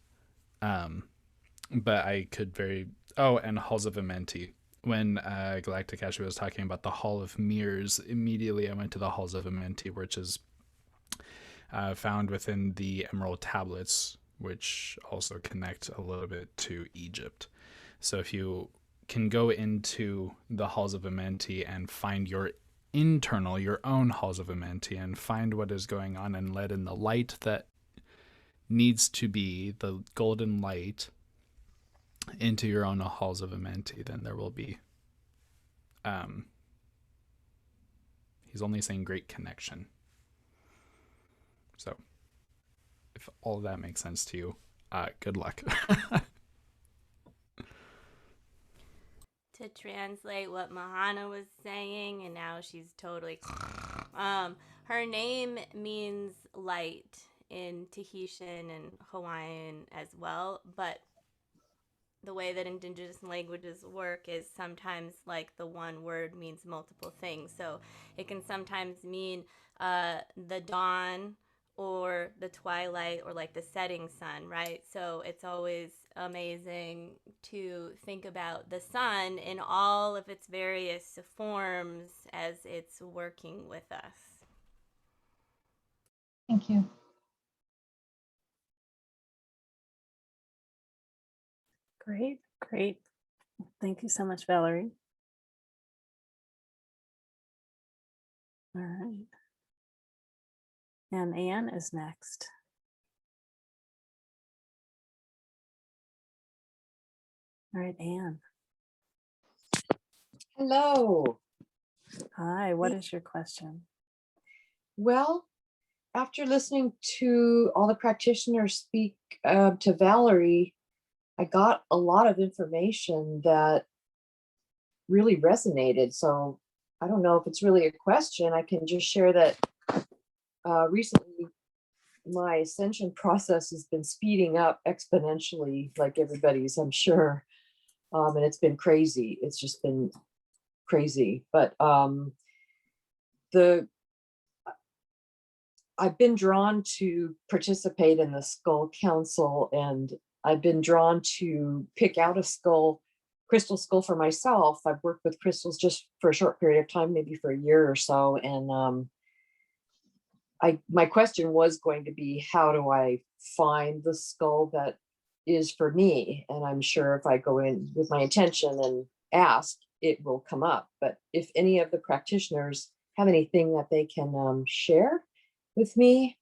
But I could and Halls of Amenti. When Galactic Ashley was talking about the Hall of Mirrors, immediately I went to the Halls of Amenti, which is found within the Emerald Tablets, which also connect a little bit to Egypt. So if you can go into the Halls of Amenti and find your own Halls of Amenti, and find what is going on and let in the light that needs to be, the golden light, into your own Halls of Amenti, then there will be, he's only saying great connection. So if all of that makes sense to you, good luck. To translate what Mahana was saying, and now she's totally her name means light in Tahitian and Hawaiian as well, but the way that indigenous languages work is sometimes, like, the one word means multiple things. So it can sometimes mean the dawn or the twilight, or like the setting sun, right? So it's always amazing to think about the sun in all of its various forms as it's working with us. Thank you. Great, great. Thank you so much, Valerie. All right. And Anne is next. All right, Anne. Hello. Hi, what is your question? Well, after listening to all the practitioners speak to Valerie, I got a lot of information that really resonated. So I don't know if it's really a question. I can just share that recently my ascension process has been speeding up exponentially, like everybody's, I'm sure. And it's been crazy. It's just been crazy. But I've been drawn to participate in the Skull Council, and I've been drawn to pick out a crystal skull for myself. I've worked with crystals just for a short period of time, maybe for a year or so. And my question was going to be, how do I find the skull that is for me? And I'm sure if I go in with my intention and ask, it will come up. But if any of the practitioners have anything that they can share with me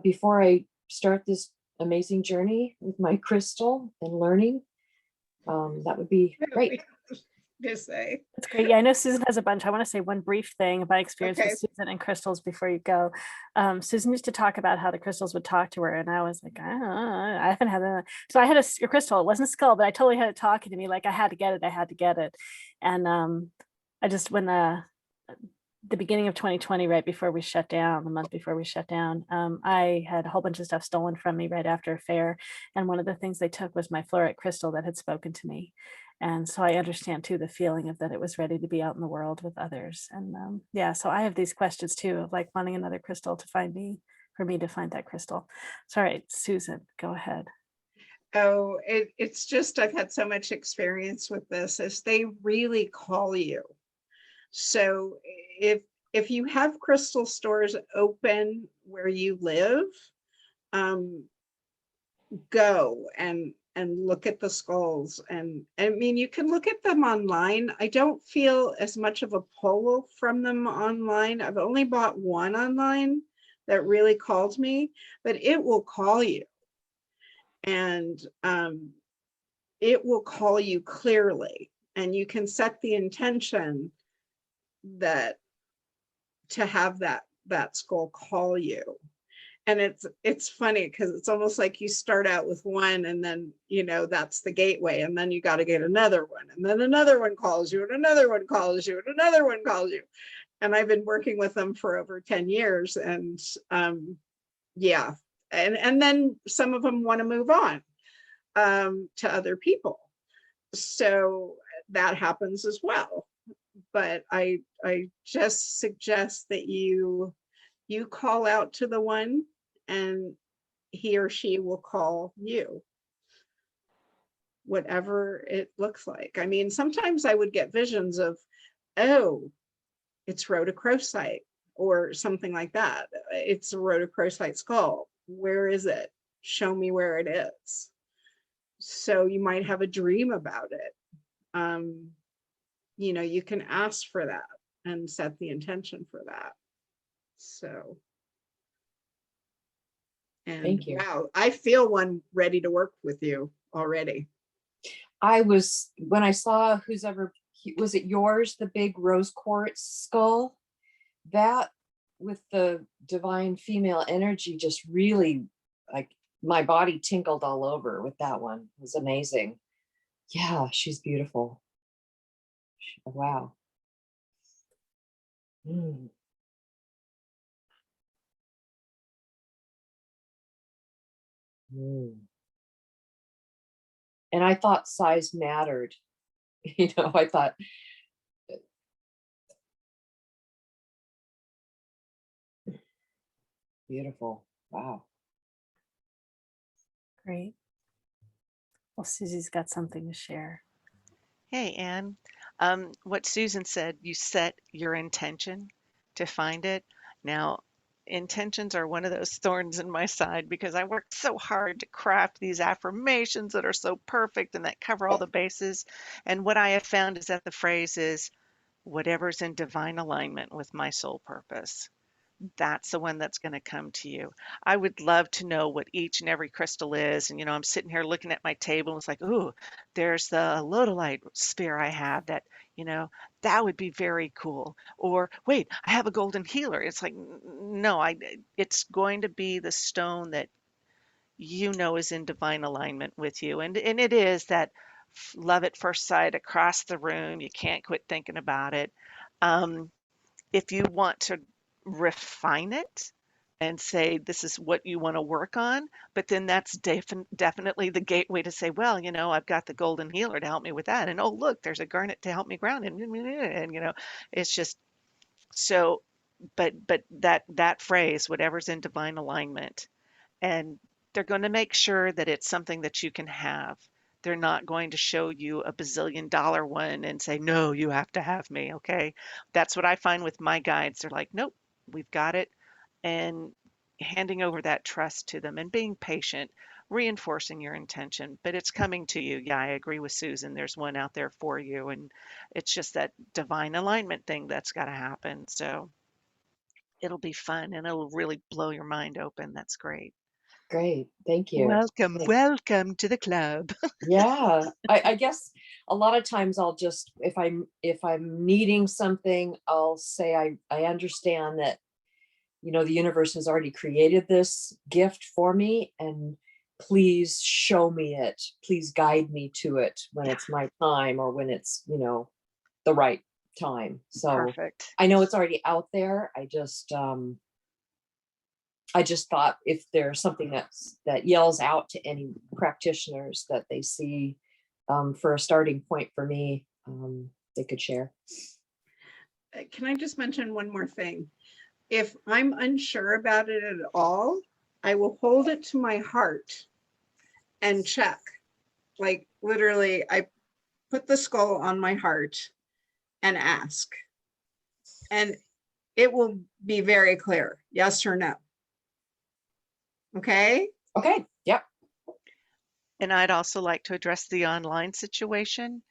before I start this amazing journey with my crystal and learning, that would be great. To say. That's great. Yeah, I know Susan has a bunch. I want to say one brief thing about experience Okay. with Susan and crystals before you go. Susan used to talk about how the crystals would talk to her, and I was like, I haven't had that. So I had a crystal. It wasn't a skull, but I totally had it talking to me like I had to get it. I had to get it. And I just, when the beginning of 2020, right before we shut down, the month before we shut down, I had a whole bunch of stuff stolen from me right after a fair. And one of the things they took was my fluorite crystal that had spoken to me. And so I understand too, the feeling of that it was ready to be out in the world with others. And yeah, so I have these questions too, of like wanting another crystal to find me, for me to find that crystal. So, all right, Susan, go ahead. Oh, it's just, I've had so much experience with this, is they really call you. So if you have crystal stores open where you live, go and look at the skulls. And I mean, you can look at them online. I don't feel as much of a pull from them online. I've only bought one online that really called me, but it will call you. And it will call you clearly, and you can set the intention that to have that skull call you. And it's funny because it's almost like you start out with one, and then, you know, that's the gateway, and then you got to get another one, and then another one calls you, and another one calls you, and another one calls you. And I've been working with them for over 10 years, and yeah, and then some of them want to move on to other people, so that happens as well. But I just suggest that you call out to the one, and he or she will call you, whatever it looks like. I mean, sometimes I would get visions of, oh, it's rhodochrosite or something like that. It's a rhodochrosite skull. Where is it? Show me where it is. So you might have a dream about it. You know, you can ask for that and set the intention for that. So, and Thank you. wow, I feel one ready to work with you already. When I saw was it yours, the big rose quartz skull? That with the divine female energy just really, like, my body tinkled all over with that one. It was amazing. Yeah, she's beautiful. Wow. Mm. Mm. And I thought size mattered. You know, I thought, beautiful. Wow. Great. Well, Susie's got something to share. Hey, Anne. What Susan said, you set your intention to find it. Now, intentions are one of those thorns in my side because I worked so hard to craft these affirmations that are so perfect and that cover all the bases. And what I have found is that the phrase is, whatever's in divine alignment with my soul purpose. That's the one that's going to come to you. I would love to know what each and every crystal is. And, you know, I'm sitting here looking at my table and it's like, ooh, there's the lodolite sphere I have that, you know, that would be very cool. Or wait, I have a golden healer. It's like, no, it's going to be the stone that you know is in divine alignment with you. And it is that love at first sight across the room. You can't quit thinking about it. If you want to refine it and say this is what you want to work on, but then that's definitely the gateway to say, well, you know, I've got the golden healer to help me with that, and oh look, there's a garnet to help me ground, and you know, it's just so. But that phrase, whatever's in divine alignment, and they're going to make sure that it's something that you can have. They're not going to show you a bazillion-dollar one and say, no, you have to have me. Okay. That's what I find with my guides. They're like, nope, we've got it. And handing over that trust to them and being patient, reinforcing your intention, but it's coming to you. Yeah, I agree with Susan. There's one out there for you. And it's just that divine alignment thing that's got to happen. So it'll be fun and it'll really blow your mind open. That's great. Great. Thank you. Welcome, Thanks. welcome to the club. Yeah, I guess a lot of times I'll just, if I'm needing something, I'll say I understand that, you know, the universe has already created this gift for me, and please show me it. Please guide me to it when it's my time, or when it's, you know, the right time. So Perfect. I know it's already out there. I just thought if there's something that yells out to any practitioners that they see for a starting point for me, they could share. Can I just mention one more thing? If I'm unsure about it at all, I will hold it to my heart and check. Like literally, I put the skull on my heart and ask. And it will be very clear, yes or no. Okay? Okay. Yep. And I'd also like to address the online situation.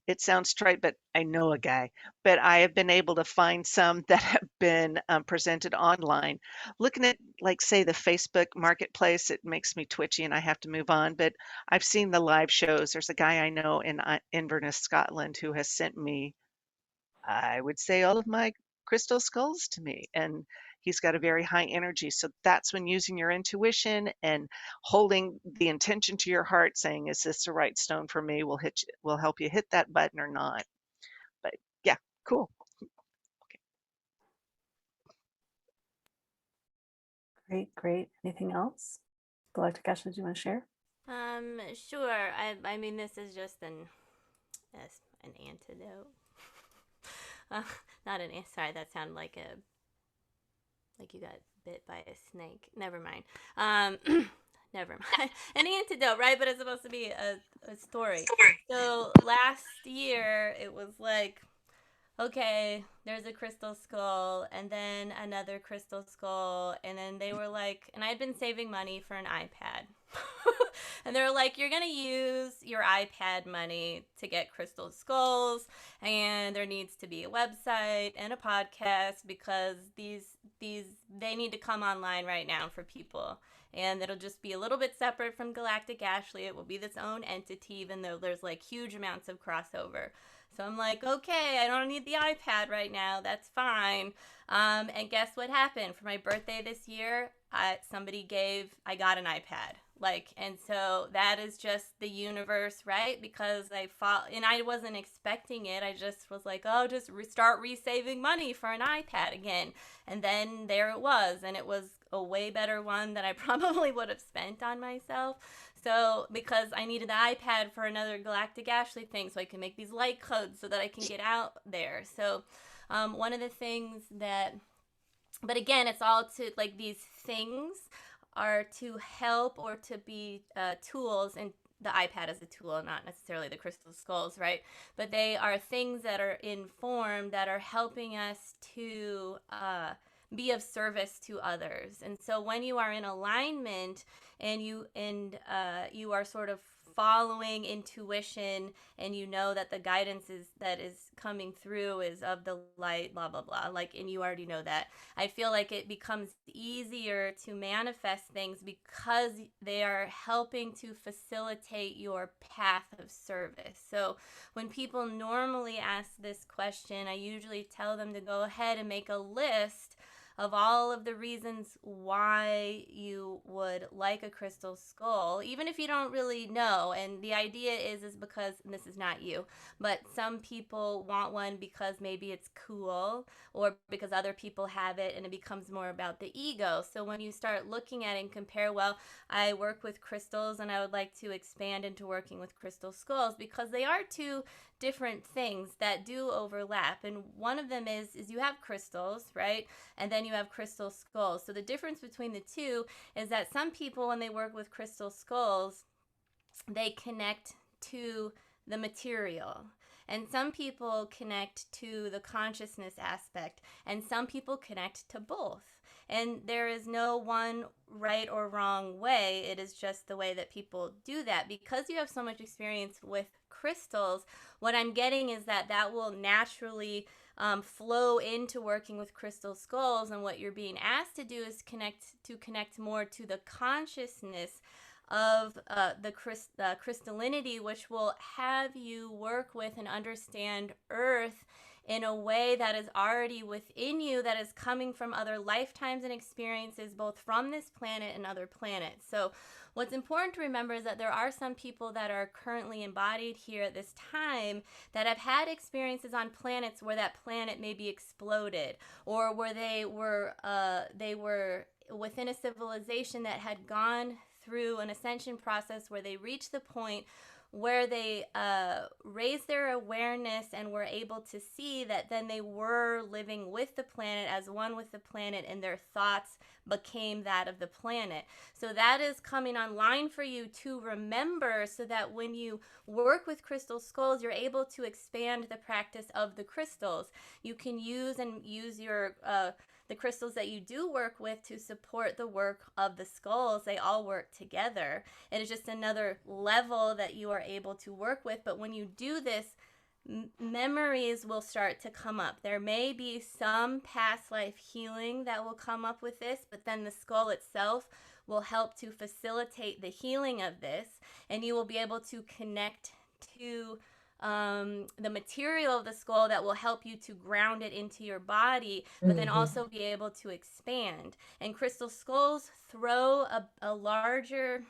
It sounds trite, but I know a guy. But I have been able to find some that have been presented online. Looking at, like, say, the Facebook marketplace, it makes me twitchy and I have to move on. But I've seen the live shows. There's a guy I know in Inverness, Scotland, who has sent me, I would say, all of my crystal skulls to me. And he's got a very high energy. So that's when using your intuition and holding the intention to your heart, saying, is this the right stone for me? Will help you hit that button or not. But yeah, cool. Great. Anything else? Galactic Ashley, do you want to share? Sure. I mean, this is just an antidote. Not an, sorry, that sounded like you got bit by a snake. Never mind. Never mind. An antidote, right? But it's supposed to be a story. So last year, it was like, okay, there's a crystal skull, and then another crystal skull, and then they were like, and I had been saving money for an iPad. And they were like, you're going to use your iPad money to get crystal skulls, and there needs to be a website and a podcast because they need to come online right now for people. And it'll just be a little bit separate from Galactic Ashley. It will be its own entity, even though there's like huge amounts of crossover. So I'm like, okay, I don't need the iPad right now. That's fine. And guess what happened? For my birthday this year, I got an iPad. And so that is just the universe, right? Because and I wasn't expecting it. I just was like, oh, just start resaving money for an iPad again. And then there it was. And it was a way better one than I probably would have spent on myself. So, because I needed the iPad for another Galactic Ashley thing, so I can make these light codes so that I can get out there. So, one of the things but again, it's all to, like, these things are to help or to be tools, and the iPad is a tool, not necessarily the crystal skulls, right? But they are things that are in form that are helping us to be of service to others. And so when you are in alignment and you are sort of following intuition, and you know that the guidance that is coming through is of the light, blah blah blah, and you already know that, I feel like it becomes easier to manifest things because they are helping to facilitate your path of service. So when people normally ask this question, I usually tell them to go ahead and make a list of all of the reasons why you would like a crystal skull, even if you don't really know. And the idea is because, and this is not you, but some people want one because maybe it's cool, or because other people have it, and it becomes more about the ego. So when you start looking at it and compare, well, I work with crystals and I would like to expand into working with crystal skulls, because they are two different things that do overlap. And one of them is you have crystals, right? And then you have crystal skulls. So the difference between the two is that some people, when they work with crystal skulls, they connect to the material. And some people connect to the consciousness aspect. And some people connect to both. And there is no one right or wrong way. It is just the way that people do that. Because you have so much experience with crystals, what I'm getting is that will naturally flow into working with crystal skulls. And what you're being asked to do is connect more to the consciousness of the crystallinity, which will have you work with and understand Earth in a way that is already within you, that is coming from other lifetimes and experiences, both from this planet and other planets. So what's important to remember is that there are some people that are currently embodied here at this time that have had experiences on planets where that planet maybe exploded, or where they were within a civilization that had gone through an ascension process where they reached the point where they raised their awareness and were able to see that then they were living with the planet, as one with the planet, and their thoughts became that of the planet. So that is coming online for you to remember, so that when you work with crystal skulls, you're able to expand the practice of the crystals. You can use your the crystals that you do work with to support the work of the skulls. They all work together. It is just another level that you are able to work with. But when you do this, memories will start to come up. There may be some past life healing that will come up with this, but then the skull itself will help to facilitate the healing of this, and you will be able to connect to the material of the skull that will help you to ground it into your body, but then also be able to expand. And crystal skulls throw a larger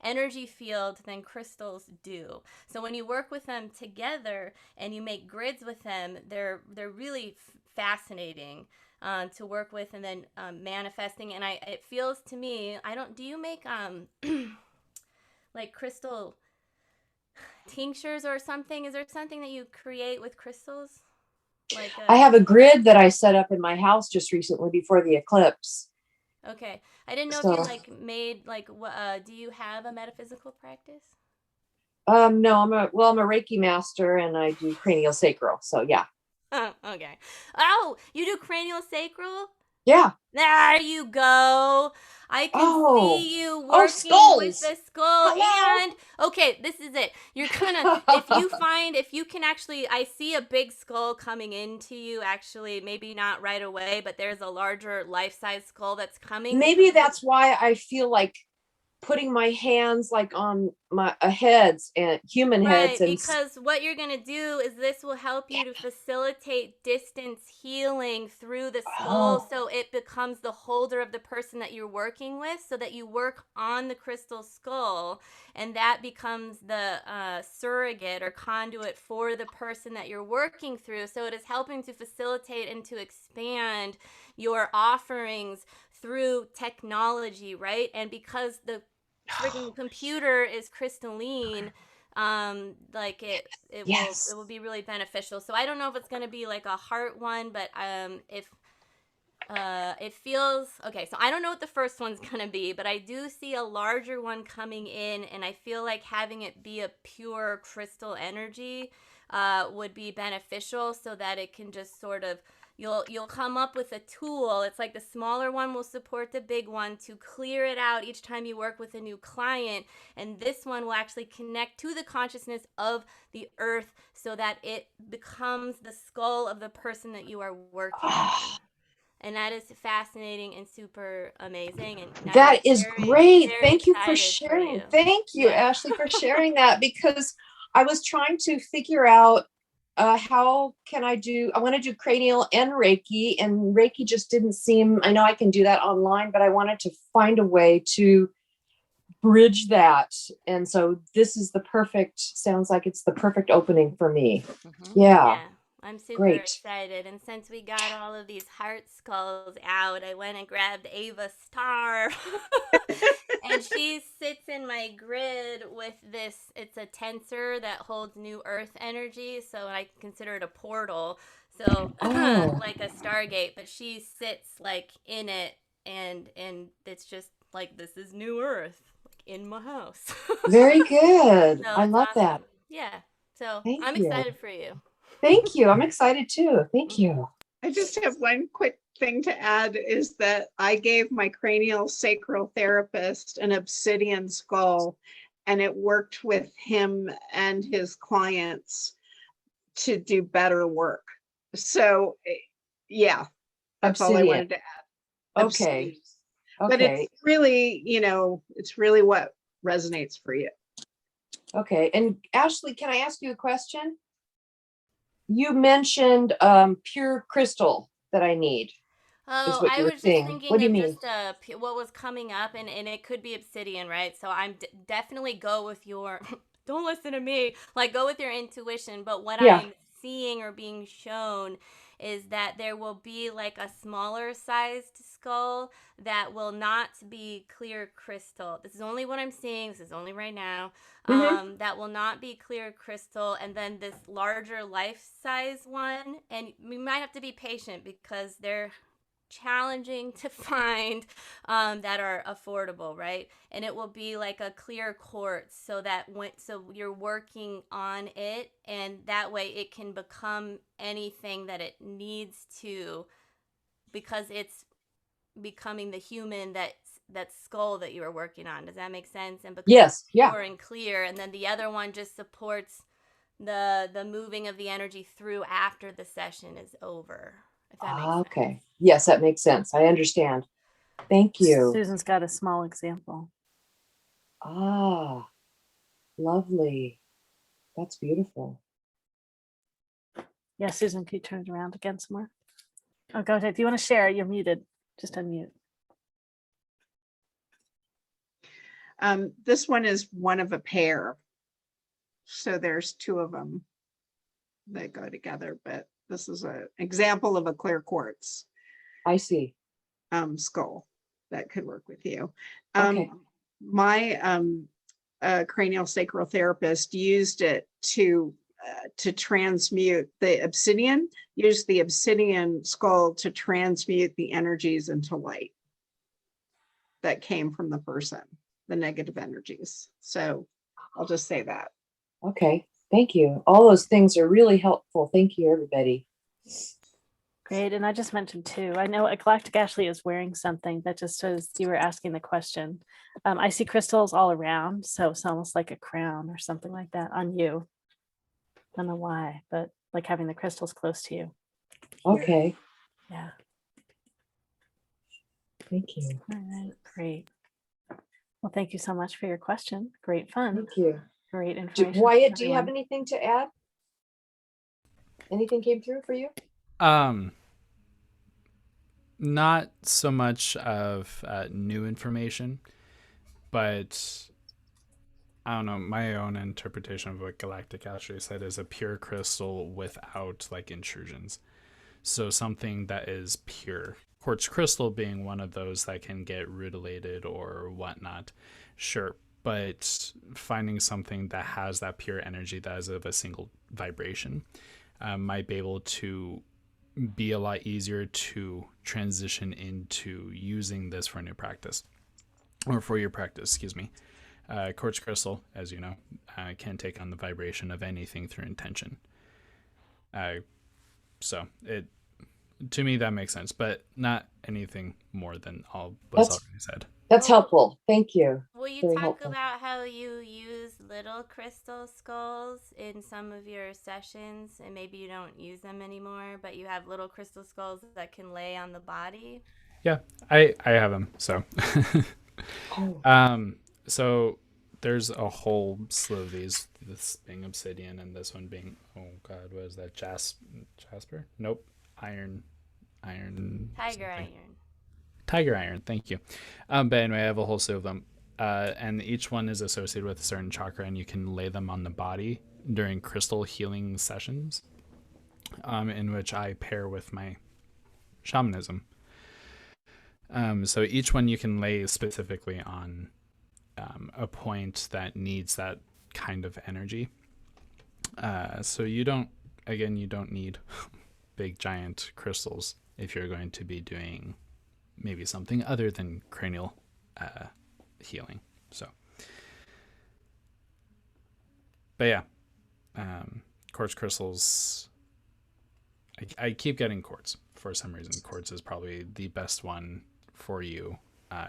energy field than crystals do. So when you work with them together and you make grids with them, they're really fascinating to work with, and then manifesting. And it feels to me, do you make like crystal tinctures or something? Is there something that you create with crystals? Like I have a grid that I set up in my house just recently before the eclipse. Okay, I didn't know So, if you like made like do you have a metaphysical practice? no, I'm a Reiki master, and I do cranial sacral. So yeah. Okay. Oh, you do cranial sacral? Yeah. There you go. I can see you Oh, working with skulls. the skull. Hello. And okay, this is it. You're gonna, if you can actually, I see a big skull coming into you, actually, maybe not right away, but there's a larger life-size skull that's coming. Maybe that's why I feel like putting my hands like on my heads and human heads, and because what you're going to do is this will help you to facilitate distance healing through the skull, so it becomes the holder of the person that you're working with, so that you work on the crystal skull, and that becomes the surrogate or conduit for the person that you're working through. So it is helping to facilitate and to expand your offerings through technology, right? And because the freaking computer is crystalline, like it will be really beneficial. So I don't know if it's going to be like a heart one, but if it feels okay. So I don't know what the first one's going to be, but I do see a larger one coming in, and I feel like having it be a pure crystal energy would be beneficial, so that it can just sort of, you'll come up with a tool. It's like the smaller one will support the big one to clear it out each time you work with a new client, and this one will actually connect to the consciousness of the earth, so that it becomes the skull of the person that you are working with. And that is fascinating and super amazing. And that is great. Thank you for excited sharing. you. Thank you, Ashley, for sharing that, because I was trying to figure out how can I want to do cranial and Reiki, and Reiki just didn't seem, I know I can do that online, but I wanted to find a way to bridge that. And so this is sounds like it's the perfect opening for me. Yeah. I'm super excited. And since we got all of these heart skulls out, I went and grabbed Ava Star. And she sits in my grid with this. It's a tensor that holds new earth energy. So I consider it a portal. So like a Stargate, but she sits like in it, and it's just like, this is new earth, like in my house. Very good. So I love that. Yeah. So Thank I'm you. excited for you. Thank you. I'm excited too. Thank you. I just have one quick thing to add, is that I gave my cranial sacral therapist an obsidian skull, and it worked with him and his clients to do better work. So yeah, that's all I wanted to add. Okay. But it's really, it's really what resonates for you. Okay. And Ashley, can I ask you a question? you mentioned pure crystal that I need. Oh, What I you were was just saying. What thinking do you of mean? just what was coming up, and it could be obsidian, right? So I'm definitely go with your, don't listen to me, like go with your intuition. But what Yeah. I'm seeing or being shown is that there will be like a smaller sized skull that will not be clear crystal. This is only what I'm seeing. This is only right now. That will not be clear crystal, and then this larger life size one. And we might have to be patient because they're challenging to find that are affordable, right? And it will be like a clear quartz, so that so you're working on it, and that way it can become anything that it needs to, because it's becoming the human that skull that you were working on. Does that make sense? And because Yes. it's Yeah. pure and clear, and then the other one just supports the moving of the energy through after the session is over. If that makes sense. Okay. Yes, that makes sense. I understand. Thank you. Susan's got a small example. Ah, lovely. That's beautiful. Yeah, Susan, can you turn it around again some more? Oh, go ahead. If you want to share, you're muted. Just unmute. This one is one of a pair. So there's two of them that go together, but this is an example of a clear quartz I see. skull that could work with you. Okay. My cranial sacral therapist used it to transmute the obsidian, used the obsidian skull to transmute the energies into light that came from the person, the negative energies. So I'll just say that. Okay. Thank you. All those things are really helpful. Thank you, everybody. Great. And I just mentioned too, I know Galactic Ashley is wearing something that just as you were asking the question. I see crystals all around. So it's almost like a crown or something like that on you. Don't know why, but like having the crystals close to you. Here. Okay. Yeah. Thank you. All right. Great. Well, thank you so much for your question. Great fun. Thank you. Great information. Wyatt, do you have anything to add? Anything came through for you? Not so much of new information, but I don't know, my own interpretation of what Galactic actually said is a pure crystal without like intrusions. So something that is pure. Quartz crystal being one of those that can get rutilated or whatnot. Sure. But finding something that has that pure energy that is of a single vibration might be able to be a lot easier to transition into using this for a new practice, or for your practice, excuse me. Quartz crystal, as you know, can take on the vibration of anything through intention. So it, to me, that makes sense, but not anything more than all was already said. That's helpful. Thank you. Will you Very talk helpful. about how you use little crystal skulls in some of your sessions, and maybe you don't use them anymore, but you have little crystal skulls that can lay on the body? Yeah, I have them. So, so there's a whole slew of these. This being obsidian, and this one being, oh God, what is that? Jasper? Nope. Iron. Tiger iron. Tiger iron, thank you. But anyway, I have a whole slew of them, and each one is associated with a certain chakra, and you can lay them on the body during crystal healing sessions, in which I pair with my shamanism. So each one you can lay specifically on a point that needs that kind of energy. So you don't need big giant crystals if you're going to be doing maybe something other than cranial healing. So, but yeah, quartz crystals, I keep getting quartz for some reason. Quartz is probably the best one for you,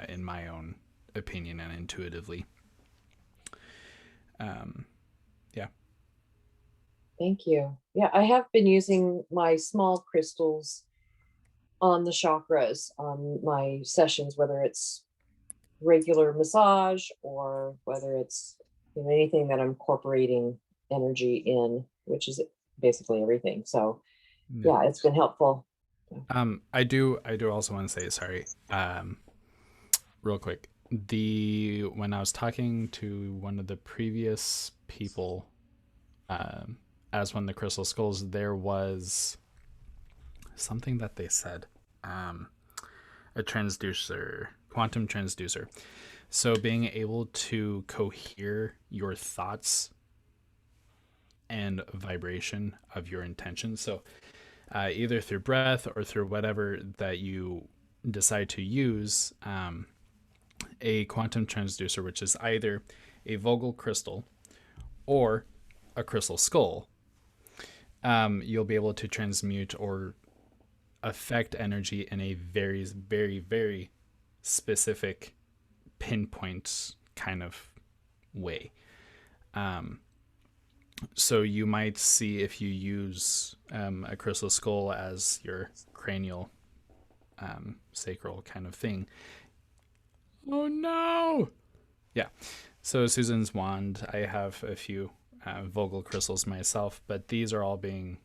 in my own opinion and intuitively. Yeah. Thank you. Yeah, I have been using my small crystals on the chakras on my sessions, whether it's regular massage or whether it's anything that I'm incorporating energy in, which is basically everything. So Yeah. yeah, it's been helpful. I do also want to say sorry. Real quick. When I was talking to one of the previous people, as one of the crystal skulls, there was something that they said. A transducer, quantum transducer. So being able to cohere your thoughts and vibration of your intentions. So either through breath or through whatever that you decide to use, a quantum transducer, which is either a Vogel crystal or a crystal skull, you'll be able to transmute or affect energy in a very, very, very specific pinpoint kind of way. So you might see, if you use a crystal skull as your cranial sacral kind of thing. Oh no! Yeah. So Susan's wand, I have a few Vogel crystals myself, but these are all being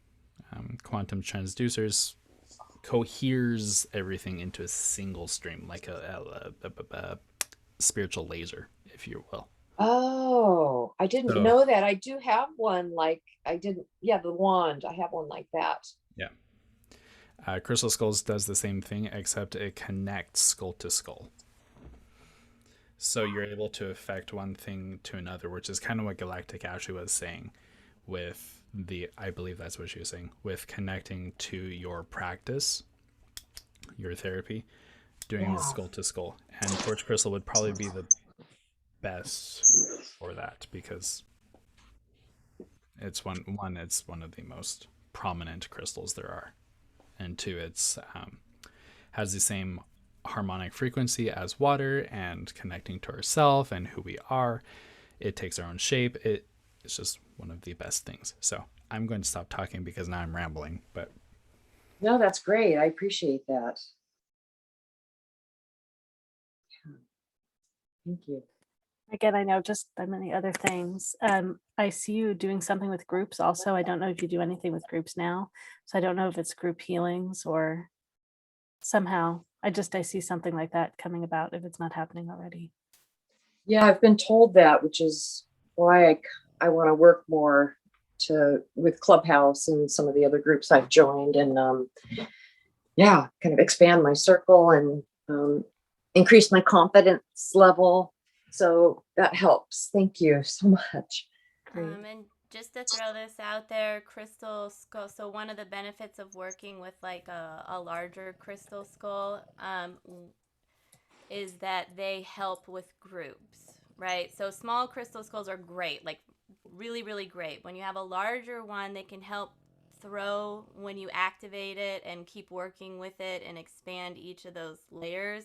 quantum transducers, coheres everything into a single stream, like a spiritual laser, if you will. Oh, I didn't know that. I do have one the wand. I have one like that. Yeah. Crystal Skulls does the same thing, except it connects skull to skull. So you're able to affect one thing to another, which is kind of what Galactic Ashley was saying with I believe that's what she was saying, with connecting to your practice, your therapy, doing the skull to skull. And Quartz Crystal would probably be the best for that, because it's one of the most prominent crystals there are, and two, it's has the same harmonic frequency as water, and connecting to ourself and who we are. It takes our own shape. It's just one of the best things. So I'm going to stop talking because now I'm rambling, but no, that's great. I appreciate that. Thank you. Again, I know just by many other things. I see you doing something with groups also. I don't know if you do anything with groups now. So I don't know if it's group healings or somehow. I see something like that coming about if it's not happening already. Yeah, I've been told that, which is why I want to work more with Clubhouse and some of the other groups I've joined, and kind of expand my circle and increase my confidence level. So that helps. Thank you so much. And just to throw this out there, crystal skull. So one of the benefits of working with like a larger crystal skull is that they help with groups, right? So small crystal skulls are great, like really, really great. When you have a larger one, they can help throw when you activate it and keep working with it and expand each of those layers.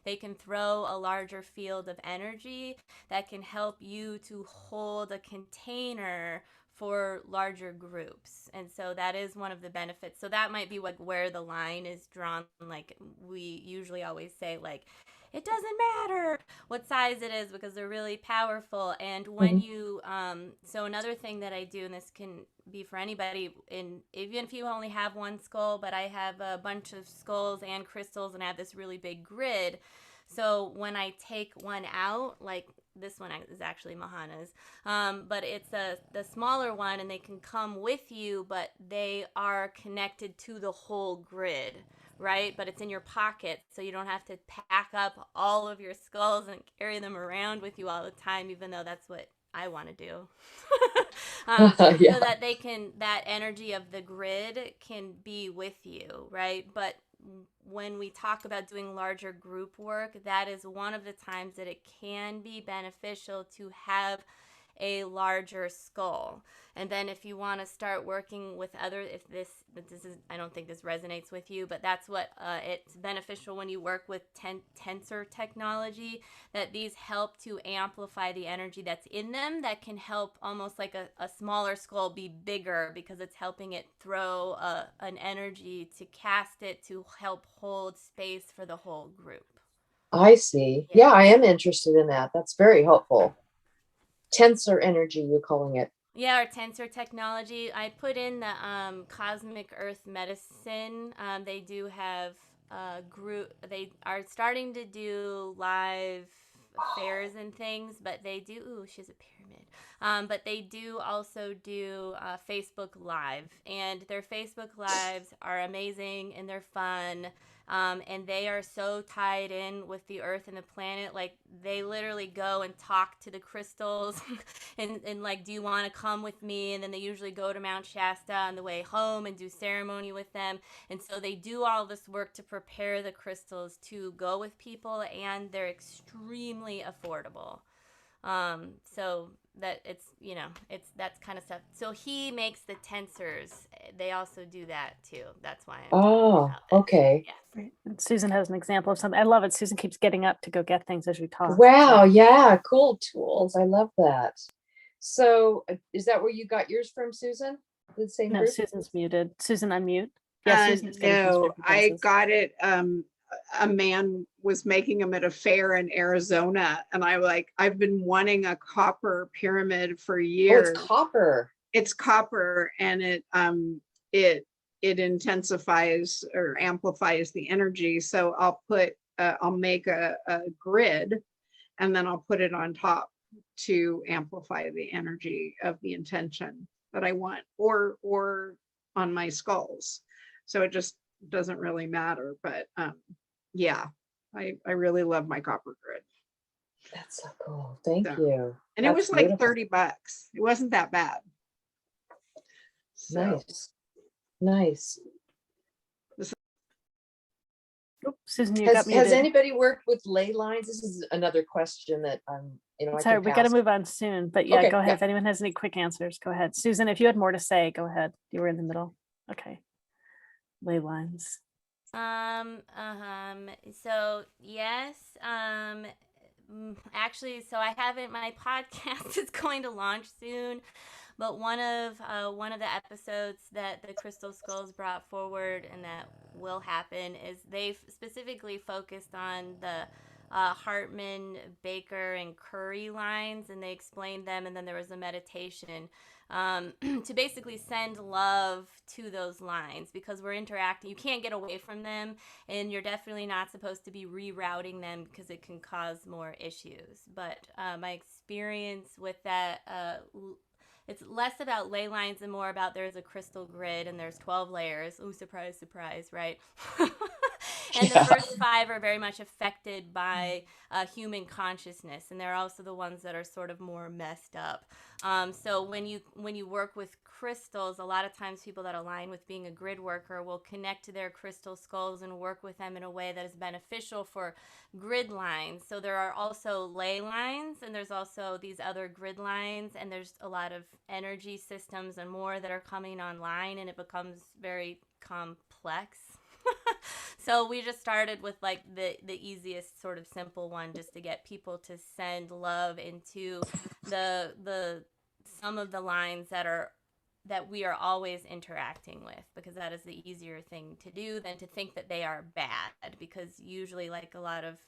They can throw a larger field of energy that can help you to hold a container for larger groups. And so that is one of the benefits. So that might be where the line is drawn. Like we usually always say, like, it doesn't matter what size it is because they're really powerful. And when you, so another thing that I do, and this can be for anybody, even if you only have one skull, but I have a bunch of skulls and crystals, and I have this really big grid. So when I take one out, like this one is actually Mahana's, but it's the smaller one, and they can come with you, but they are connected to the whole grid, right? But it's in your pocket, so you don't have to pack up all of your skulls and carry them around with you all the time, even though that's what I want to do. So that that energy of the grid can be with you, right? But when we talk about doing larger group work, that is one of the times that it can be beneficial to have a larger skull. And then if you want to start working with if this is, I don't think this resonates with you, but that's what it's beneficial when you work with tensor technology, that these help to amplify the energy that's in them, that can help almost like a smaller skull be bigger, because it's helping it throw an energy to cast it to help hold space for the whole group. I see. Yeah, I am interested in that. That's very helpful. Tensor energy, you're calling it. Yeah, our tensor technology. I put in the Cosmic Earth Medicine. They do have a group. They are starting to do live fairs and things, but they do. Ooh, she's a pyramid. But they do also do Facebook Live, and their Facebook Lives are amazing and they're fun. And they are so tied in with the earth and the planet. Like, they literally go and talk to the crystals and like, do you want to come with me? And then they usually go to Mount Shasta on the way home and do ceremony with them. And so they do all this work to prepare the crystals to go with people, and they're extremely affordable. So that it's, it's that's kind of stuff. So he makes the tensors. They also do that too. That's why I'm talking Oh, about it. okay. Yeah. Great. And Susan has an example of something. I love it. Susan keeps getting up to go get things as we talk. Wow, yeah, cool tools. I love that. So is that where you got yours from, Susan? The same No, group? Susan's muted. Susan, unmute. Yeah, Susan's getting things No, from I places. got it. A man was making them at a fair in Arizona, and I've been wanting a copper pyramid for Oh, years. it's copper. It's copper, and it intensifies or amplifies the energy. So I'll make a grid, and then I'll put it on top to amplify the energy of the intention that I want, or on my skulls. So it just doesn't really matter. But yeah, I really love my copper grid. That's so cool. Thank So- you. And it That's was like beautiful. $30. It wasn't that bad. So, Nice. Nice. Oop, Susan, you got Has muted. anybody worked with ley lines? This is another question that I Sorry, can we got to pass. move on soon. But yeah, Okay, go ahead. yeah. If anyone has any quick answers, go ahead. Susan, if you had more to say, go ahead. You were in the middle. Okay. Ley lines. So yes, actually, so I haven't. My podcast is going to launch soon, but one of the episodes that the Crystal Skulls brought forward and that will happen is they've specifically focused on the Hartman, Baker, and Curry lines, and they explained them, and then there was a meditation to basically send love to those lines, because we're interacting. You can't get away from them, and you're definitely not supposed to be rerouting them because it can cause more issues. But my experience with that, it's less about ley lines and more about there's a crystal grid and there's 12 layers. Oh, surprise, surprise, right? And the first 5 are very much affected by human consciousness, and they're also the ones that are sort of more messed up. So when you work with crystals, a lot of times people that align with being a grid worker will connect to their crystal skulls and work with them in a way that is beneficial for grid lines. So there are also ley lines, and there's also these other grid lines, and there's a lot of energy systems and more that are coming online, and it becomes very complex. So we just started with like the easiest sort of simple one, just to get people to send love into the some of the lines that we are always interacting with, because that is the easier thing to do than to think that they are bad, because usually, like, a lot of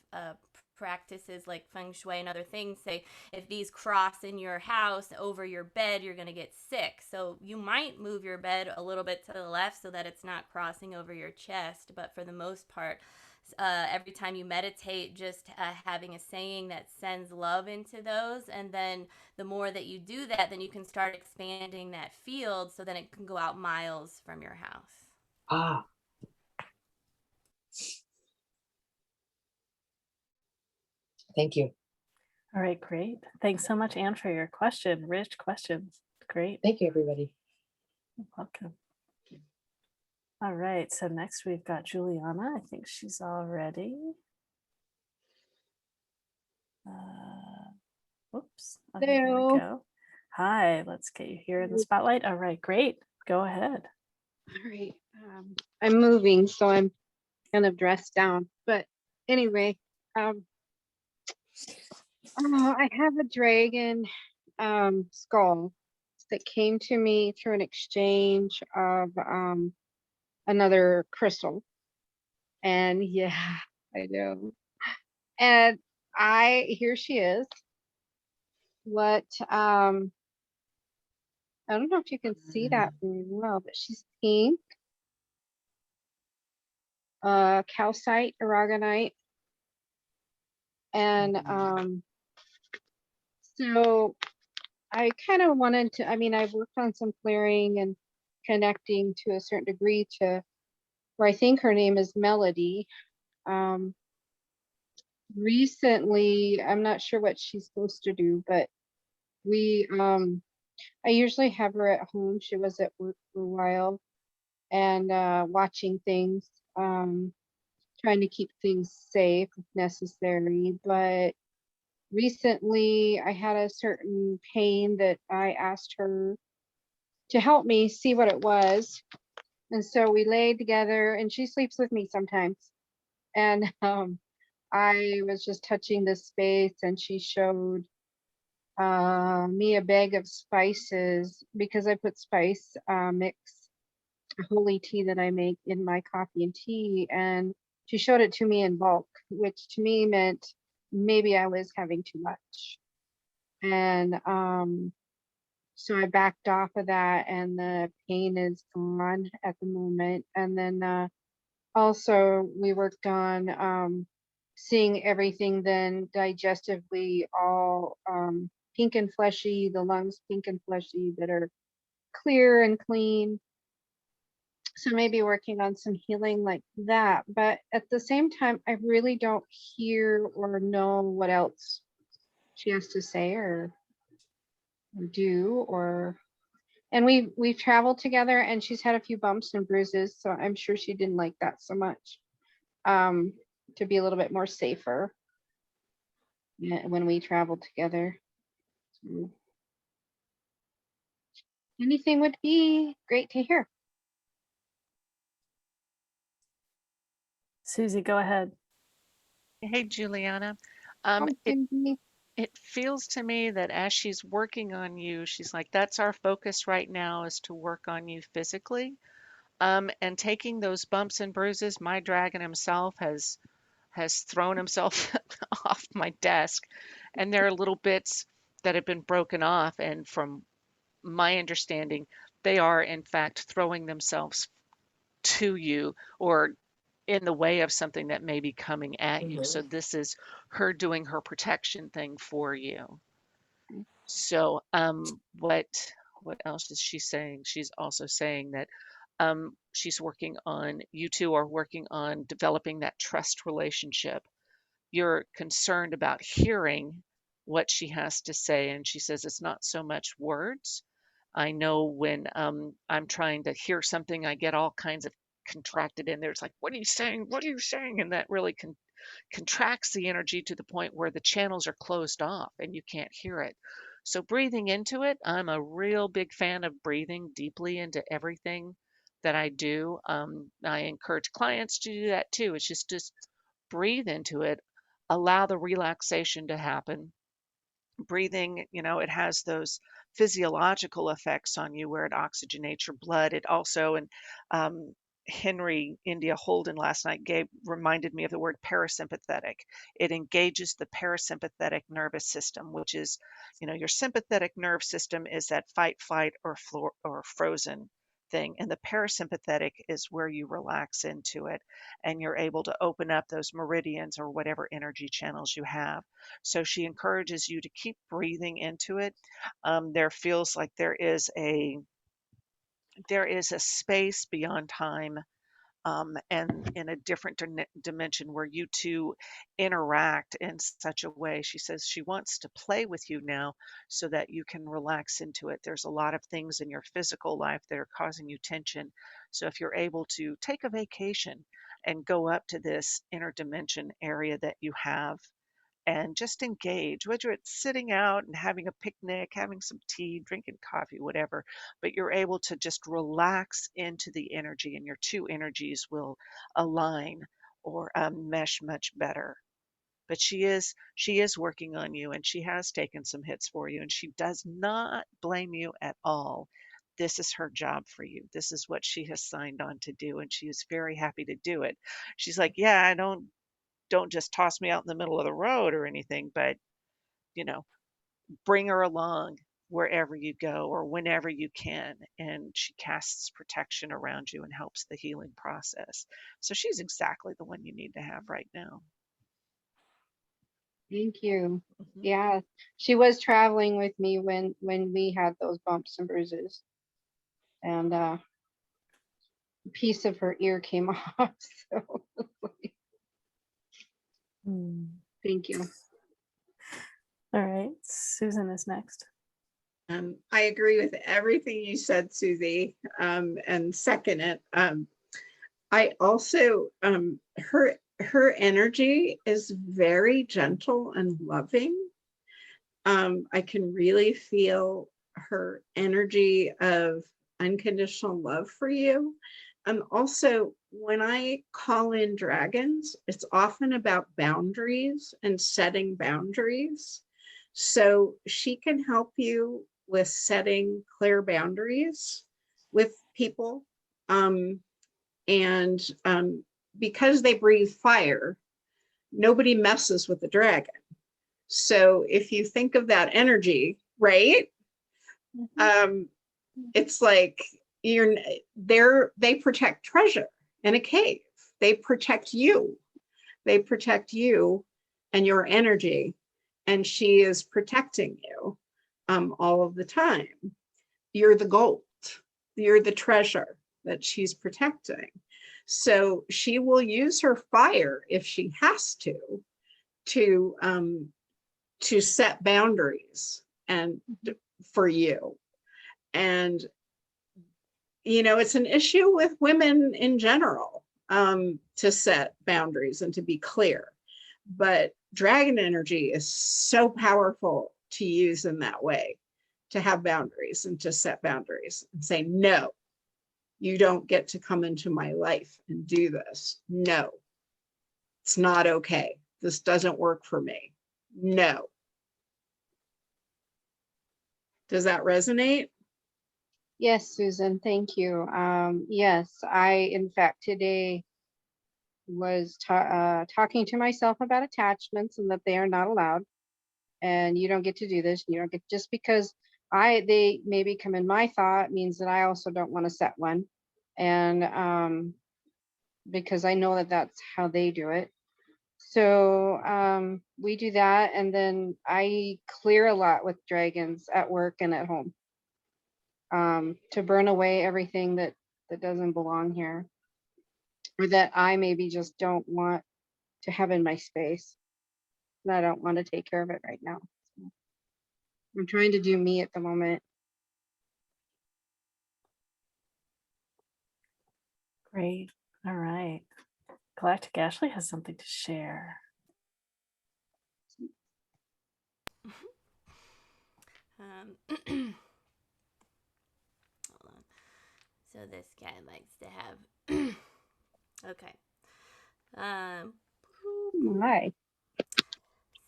practices like feng shui and other things say if these cross in your house over your bed, you're going to get sick. So you might move your bed a little bit to the left so that it's not crossing over your chest, but for the most part, every time you meditate, just having a saying that sends love into those, and then the more that you do that, then you can start expanding that field so then it can go out miles from your house. Ah, thank you. All right, great. Thanks so much, Anne, for your question. Rich questions. Great. Thank you, everybody. You're welcome. All right, so next we've got Juliana. I think she's all ready. Whoops. Okay, there we Hello. go. Hi, let's get you here in the spotlight. All right, great. Go ahead. All right. I'm moving, so I'm kind of dressed down. But anyway, I have a dragon skull that came to me through an exchange of another crystal. And yeah, I do. And here she is. What I don't know if you can see that very well, but she's pink, calcite, aragonite. And so I kind of wanted to, I mean, I've worked on some clearing and connecting to a certain degree to where I think her name is Melody. Recently, I'm not sure what she's supposed to do, but I usually have her at home. She was at work for a while and watching things, trying to keep things safe if necessary. But recently I had a certain pain that I asked her to help me see what it was. And so we laid together, and she sleeps with me sometimes. And I was just touching this space, and she showed me a bag of spices because I put spice mix, a holy tea that I make in my coffee and tea. And she showed it to me in bulk, which to me meant maybe I was having too much. And so I backed off of that, and the pain is gone at the moment. And then also we worked on seeing everything then digestively all pink and fleshy, the lungs pink and fleshy that are clear and clean. So maybe working on some healing like that. But at the same time, I really don't hear or know what else she has to say or do. Or and we've traveled together, and she's had a few bumps and bruises, so I'm sure she didn't like that so much. To be a little bit more safer when we travel together. So anything would be great to hear. Susy, go ahead. Hey, Juliana. Oh, It Cindy. it feels to me that as she's working on you, she's like, that's our focus right now is to work on you physically. And taking those bumps and bruises, my dragon himself has thrown himself off my desk, and there are little bits that have been broken off. And from my understanding, they are in fact throwing themselves to you or in the way of something that may be coming at you. So this is her doing her protection thing for you. So what else is she saying? She's also saying that she's working on, you two are working on developing that trust relationship. You're concerned about hearing what she has to say, and she says it's not so much words. I know when I'm trying to hear something, I get all kinds of contracted in there. It's like, what are you saying? What are you saying? And that really contracts the energy to the point where the channels are closed off and you can't hear it. So breathing into it, I'm a real big fan of breathing deeply into everything that I do. I encourage clients to do that too. It's just breathe into it, allow the relaxation to happen. Breathing, it has those physiological effects on you where it oxygenates your blood. It also, and Henry India Holden last night reminded me of the word parasympathetic. It engages the parasympathetic nervous system, which is, your sympathetic nerve system is that fight, flight, or frozen thing. And the parasympathetic is where you relax into it and you're able to open up those meridians or whatever energy channels you have. So she encourages you to keep breathing into it. There feels like there is a space beyond time, and in a different dimension where you two interact in such a way. She says she wants to play with you now so that you can relax into it. There's a lot of things in your physical life that are causing you tension. So if you're able to take a vacation and go up to this inner dimension area that you have and just engage, whether it's sitting out and having a picnic, having some tea, drinking coffee, whatever, but you're able to just relax into the energy and your two energies will align or mesh much better. But she is working on you, and she has taken some hits for you, and she does not blame you at all. This is her job for you. This is what she has signed on to do, and she is very happy to do it. She's like, yeah, I don't just toss me out in the middle of the road or anything, but bring her along. wherever you go or whenever you can. And she casts protection around you and helps the healing process. So she's exactly the one you need to have right now. Thank you. Mhm. Yeah, she was traveling with me when we had those bumps and bruises, and a piece of her ear came off. So thank you. All right, Susan is next. I agree with everything you said, Susie, and second it. I also, her energy is very gentle and loving. I can really feel her energy of unconditional love for you. And also, when I call in dragons, it's often about boundaries and setting boundaries. So she can help you with setting clear boundaries with people. Because they breathe fire, nobody messes with the dragon. So if you think of that energy, right? It's like they protect treasure in a cave. They protect you. They protect you and your energy. And she is protecting you all of the time. You're the gold. You're the treasure that she's protecting. So she will use her fire if she has to set boundaries and for you. And it's an issue with women in general to set boundaries and to be clear. But dragon energy is so powerful to use in that way, to have boundaries and to set boundaries and say, no, you don't get to come into my life and do this. No, it's not okay. This doesn't work for me. No. Does that resonate? Yes, Susan, thank you. Yes, I, in fact, today was talking to myself about attachments and that they are not allowed. And you don't get to do this. You don't get, just because they maybe come in my thought means that I also don't want to set one. And because I know that that's how they do it. So we do that. And then I clear a lot with dragons at work and at home. To burn away everything that doesn't belong here, or that I maybe just don't want to have in my space, and I don't want to take care of it right now. So I'm trying to do me at the moment. Great. All right. Galactic Ashley has something to share. Hold on. So this guy likes to have. Okay. Why?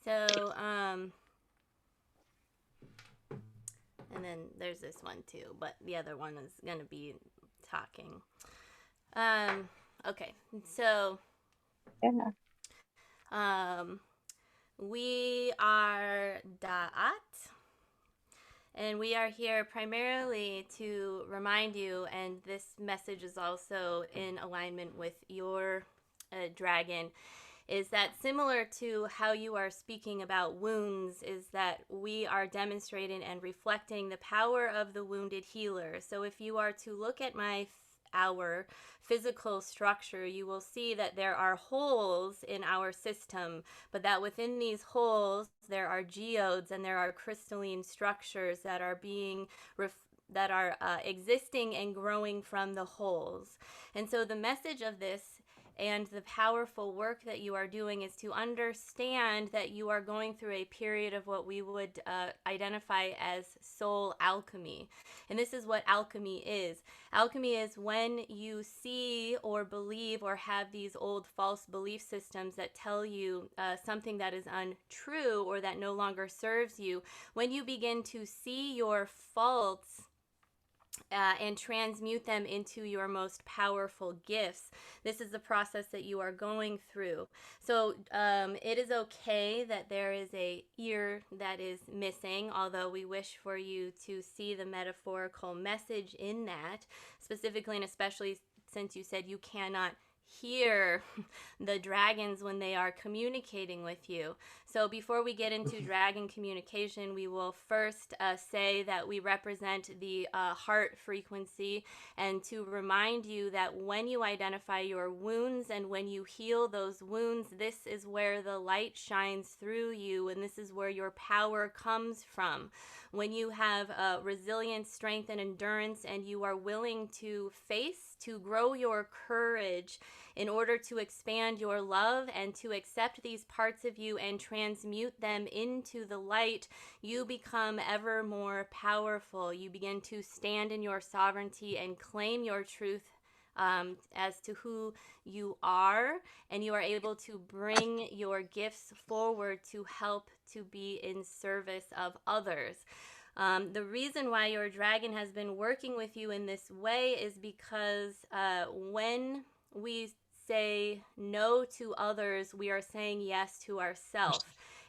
So and then there's this one too, but the other one is gonna be talking. Okay. So Yeah. We are Da'at, and we are here primarily to remind you, and this message is also in alignment with your dragon, is that similar to how you are speaking about wounds, is that we are demonstrating and reflecting the power of the wounded healer. So if you are to look at our physical structure, you will see that there are holes in our system, but that within these holes there are geodes and there are crystalline structures that are being existing and growing from the holes. And so the message of this and the powerful work that you are doing is to understand that you are going through a period of what we would identify as soul alchemy. And this is what alchemy is. Alchemy is when you see or believe or have these old false belief systems that tell you something that is untrue or that no longer serves you. When you begin to see your faults and transmute them into your most powerful gifts. This is the process that you are going through. So it is okay that there is a ear that is missing, although we wish for you to see the metaphorical message in that, specifically and especially since you said you cannot hear the dragons when they are communicating with you. So before we get into dragon communication, we will first say that we represent the heart frequency, and to remind you that when you identify your wounds and when you heal those wounds, this is where the light shines through you, and this is where your power comes from. When you have resilience, strength, and endurance, and you are willing to face, to grow your courage in order to expand your love and to accept these parts of you and transmute them into the light, you become ever more powerful. You begin to stand in your sovereignty and claim your truth as to who you are, and you are able to bring your gifts forward to help to be in service of others. The reason why your dragon has been working with you in this way is because when we say no to others, we are saying yes to ourselves.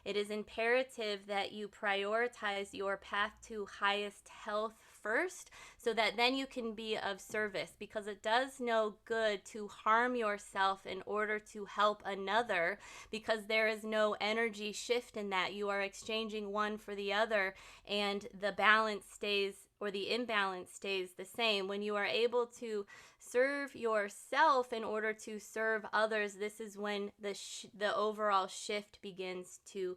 It is imperative that you prioritize your path to highest health first, so that then you can be of service, because it does no good to harm yourself in order to help another, because there is no energy shift in that. You are exchanging one for the other, and the balance stays, or the imbalance stays the same. When you are able to serve yourself in order to serve others, this is when the overall shift begins to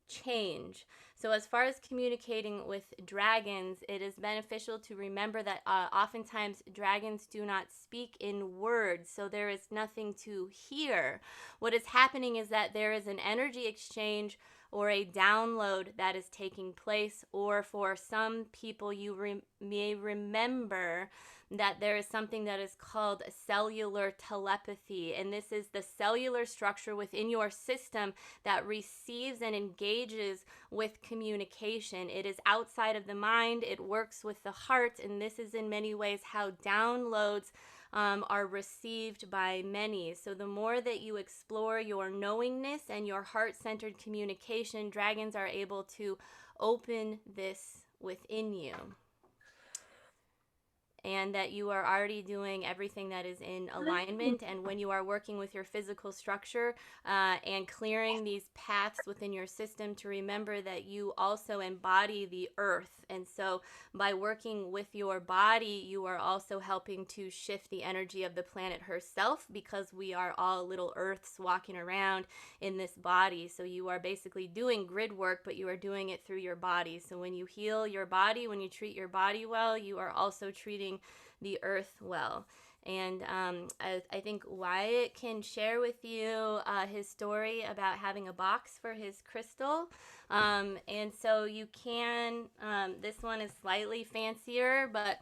change. So as far as communicating with dragons, it is beneficial to remember that oftentimes dragons do not speak in words, so there is nothing to hear. What is happening is that there is an energy exchange or a download that is taking place, or for some people you may remember that there is something that is called cellular telepathy, and this is the cellular structure within your system that receives and engages with communication. It is outside of the mind, it works with the heart, and this is in many ways how downloads are received by many. So the more that you explore your knowingness and your heart-centered communication, dragons are able to open this within you. And that you are already doing everything that is in alignment. And when you are working with your physical structure and clearing these paths within your system, to remember that you also embody the earth. And so by working with your body, you are also helping to shift the energy of the planet herself, because we are all little earths walking around in this body. So you are basically doing grid work, but you are doing it through your body. So when you heal your body, when you treat your body well, you are also treating the earth well. And I think Wyatt can share with you his story about having a box for his crystal. And so you can, this one is slightly fancier, but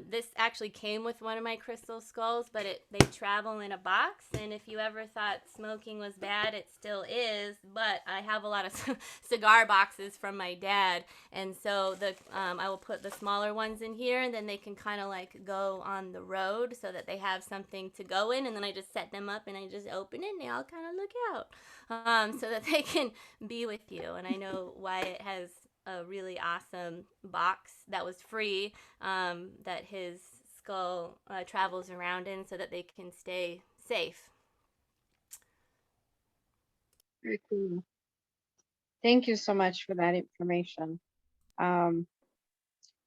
this actually came with one of my crystal skulls, but they travel in a box. And if you ever thought smoking was bad, it still is, but I have a lot of cigar boxes from my dad. And so I will put the smaller ones in here, and then they can kind of like go on the road so that they have something to go in. And then I just set them up and I just open it and they all kind of look out so that they can be with you. And I know Wyatt has a really awesome box that was free that his skull travels around in so that they can stay safe. Very cool. Thank you so much for that information.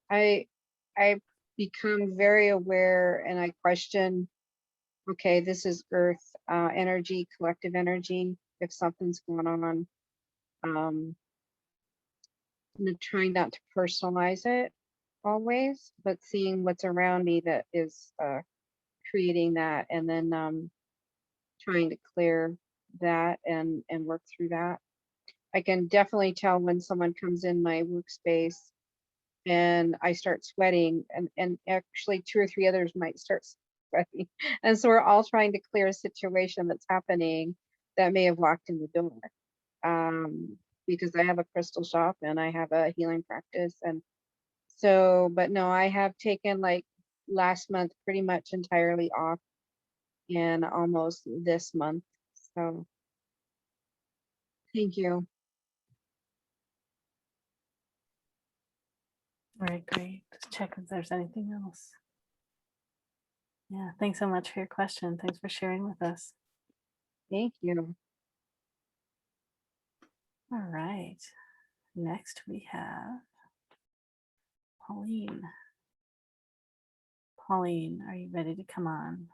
I become very aware, and I question, okay, this is earth energy, collective energy. If something's going on, I'm trying not to personalize it always, but seeing what's around me that is creating that, and then trying to clear that and work through that. I can definitely tell when someone comes in my workspace and I start sweating, and actually 2 or 3 others might start sweating. And so we're all trying to clear a situation that's happening that may have walked in the door. Because I have a crystal shop and I have a healing practice. And So, but no, I have taken like last month pretty much entirely off and almost this month. So thank you. All right, great. Just check if there's anything else. Yeah, thanks so much for your question. Thanks for sharing with us. Thank you. All right. Next we have Pauline. Pauline, are you ready to come on?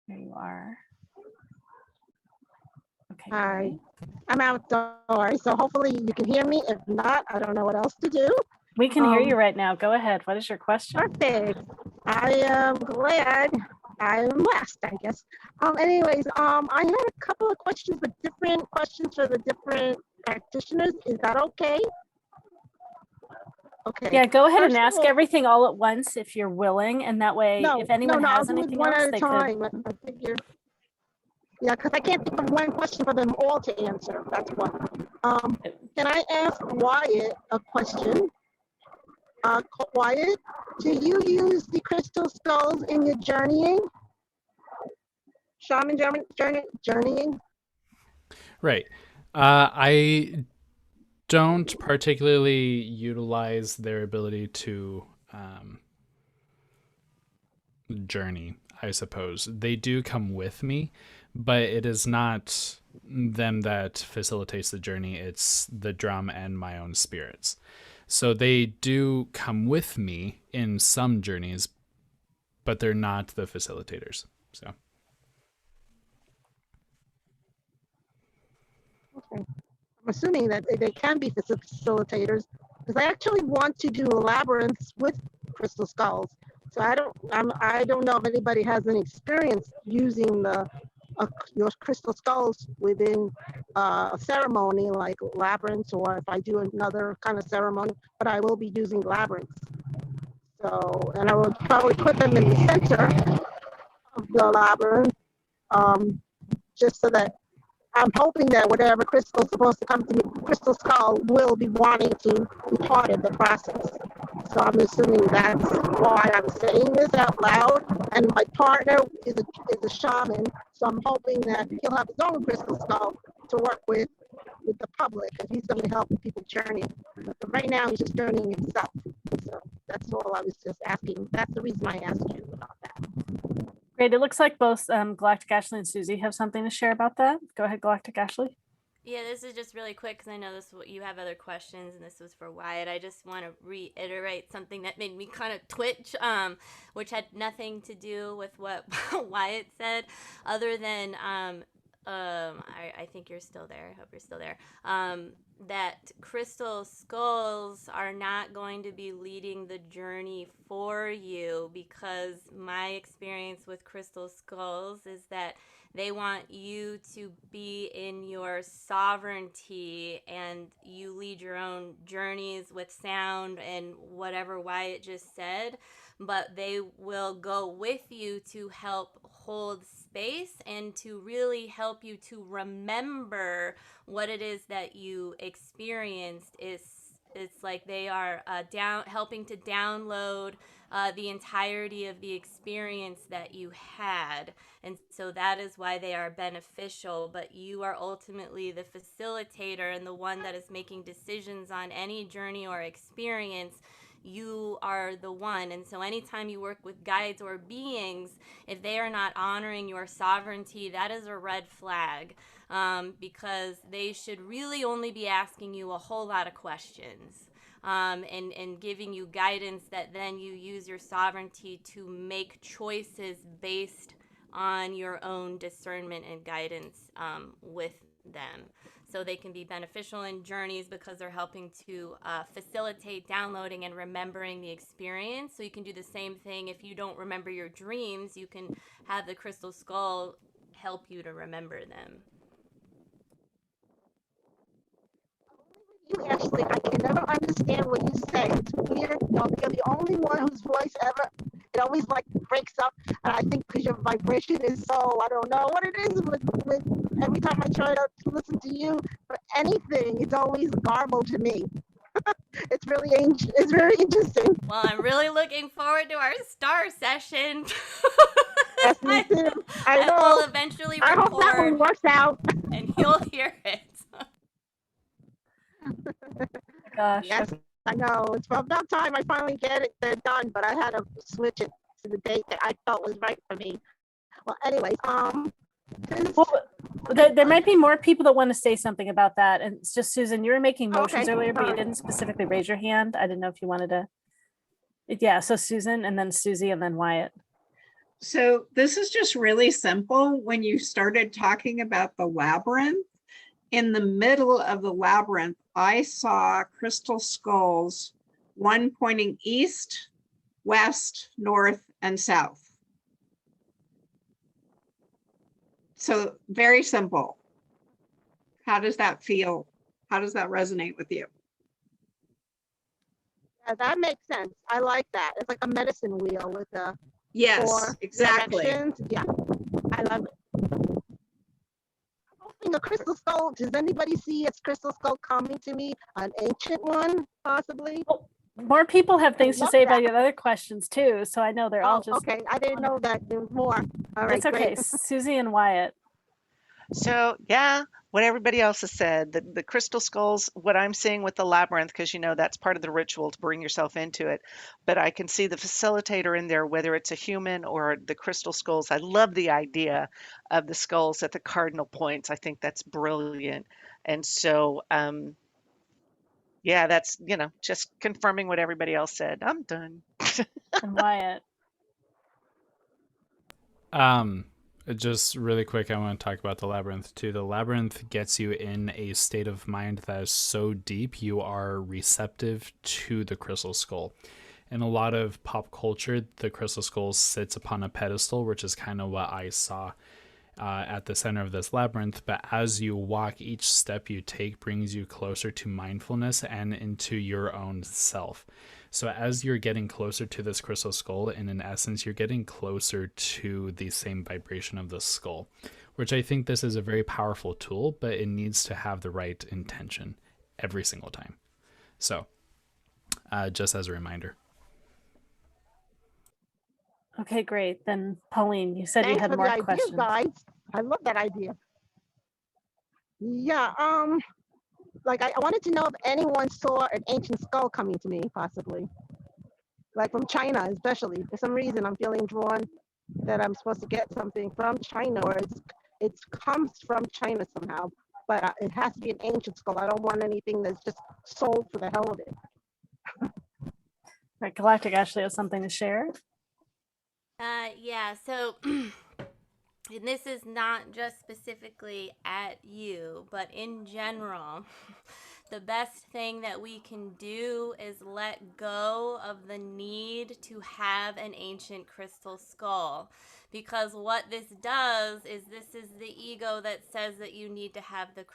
There you are. Okay, Hi, great. I'm outdoors, so hopefully you can hear me. If not, I don't know what else to do. We can hear you right now. Go ahead. What is your question? Perfect. I am glad I'm last, I guess. Anyways, I had a couple of questions, but different questions for the different practitioners. Is that okay? Okay. Yeah, go ahead and First of ask all- everything all at once if you're willing, and that way, No, if anyone I'll has do it anything one else, at a they time. could. I figure. Yeah, because I can't think of one question for them all to answer. That's what. Can I ask Wyatt a question? Wyatt, do you use the crystal skulls in your journeying? Shaman journeying? Right. I don't particularly utilize their ability to journey, I suppose. They do come with me, but it is not them that facilitates the journey. It's the drum and my own spirits. So they do come with me in some journeys, but they're not the facilitators. So. Okay. I'm assuming that they can be facilitators because I actually want to do labyrinths with crystal skulls. So I don't know if anybody has any experience using your crystal skulls within a ceremony like labyrinths, or if I do another kind of ceremony, but I will be using labyrinths. So, and I will probably put them in the center of the labyrinth, just so that I'm hoping that whatever crystal is supposed to come to me, crystal skull will be wanting to be part of the process. So I'm assuming that's why I'm saying this out loud. And my partner is a shaman, so I'm hoping that he'll have his own crystal skull to work with the public, and he's going to help people journey. But right now, he's just journeying himself. So that's all I was just asking. That's the reason I asked you about that. Great. It looks like both Galactic Ashley and Susy have something to share about that. Go ahead, Galactic Ashley. Yeah, this is just really quick because I know you have other questions, and this was for Wyatt. I just want to reiterate something that made me kind of twitch, which had nothing to do with what Wyatt said, other than I think you're still there. I hope you're still there. That crystal skulls are not going to be leading the journey for you, because my experience with crystal skulls is that they want you to be in your sovereignty, and you lead your own journeys with sound and whatever Wyatt just said, but they will go with you to help hold space and to really help you to remember what it is that you experienced. It's like they are helping to download the entirety of the experience that you had. And so that is why they are beneficial, but you are ultimately the facilitator and the one that is making decisions on any journey or experience. You are the one. And so anytime you work with guides or beings, if they are not honoring your sovereignty, that is a red flag, because they should really only be asking you a whole lot of questions. And giving you guidance that then you use your sovereignty to make choices based on your own discernment and guidance with them. So they can be beneficial in journeys because they're helping to facilitate downloading and remembering the experience. So you can do the same thing if you don't remember your dreams. You can have the crystal skull help you to remember them. You, Ashley, I can never understand what you say. It's weird. You're the only one whose voice ever, it always like breaks up. And I think because your vibration is so, I don't know what it is with every time I try to listen to you, but anything, it's always garbled to me. It's really ancient. It's very interesting. Well, I'm really looking forward to our star session. Yes, me too. I I will know. eventually I hope that one record works out. and you'll hear it. Gosh. Yes, I know. It's about time I finally get it done, but I had to switch it to the date that I felt was right for me. Well, anyways, Well, there might be more people that want to say something about that. And it's just, Susan, you were making motions Okay, earlier, but you alright. didn't specifically raise your hand. I didn't know if you wanted to. Yeah, so Susan and then Susie and then Wyatt. So this is just really simple. When you started talking about the labyrinth, in the middle of the labyrinth, I saw crystal skulls, one pointing east, west, north, and south. So very simple. How does that feel? How does that resonate with you? Yeah, that makes sense. I like that. It's like a medicine wheel with the Yes, four exactly. directions. Yeah, I love it. Hoping a crystal skull. Does anybody see a crystal skull coming to me? An ancient one, possibly? More people have things to love say about that. your other questions too. So I know they're all Oh, just. okay. I didn't know that there was more. All right, It's okay. great. Susie and Wyatt. So yeah, what everybody else has said, the crystal skulls, what I'm seeing with the labyrinth, because you know that's part of the ritual to bring yourself into it. But I can see the facilitator in there, whether it's a human or the crystal skulls. I love the idea of the skulls at the cardinal points. I think that's brilliant. And so yeah, that's, just confirming what everybody else said. I'm done. And Wyatt. Just really quick, I want to talk about the labyrinth too. The labyrinth gets you in a state of mind that is so deep you are receptive to the crystal skull. In a lot of pop culture, the crystal skull sits upon a pedestal, which is kind of what I saw at the center of this labyrinth. But as you walk, each step you take brings you closer to mindfulness and into your own self. So as you're getting closer to this crystal skull, and in essence, you're getting closer to the same vibration of the skull, which I think this is a very powerful tool, but it needs to have the right intention every single time. So just as a reminder. Okay, great. Then Pauline, you said you Thanks had for more the idea, questions. guys. I love that idea. Yeah, like I wanted to know if anyone saw an ancient skull coming to me, possibly. Like from China, especially. For some reason, I'm feeling drawn that I'm supposed to get something from China, or it comes from China somehow. But it has to be an ancient skull. I don't want anything that's just sold for the hell of it. Right, Galactic Ashley has something to share. Yeah, so and this is not just specifically at you, but in general, the best thing that we can do is let go of the need to have an ancient crystal skull. Because what this does is this is the ego that says that you need to have the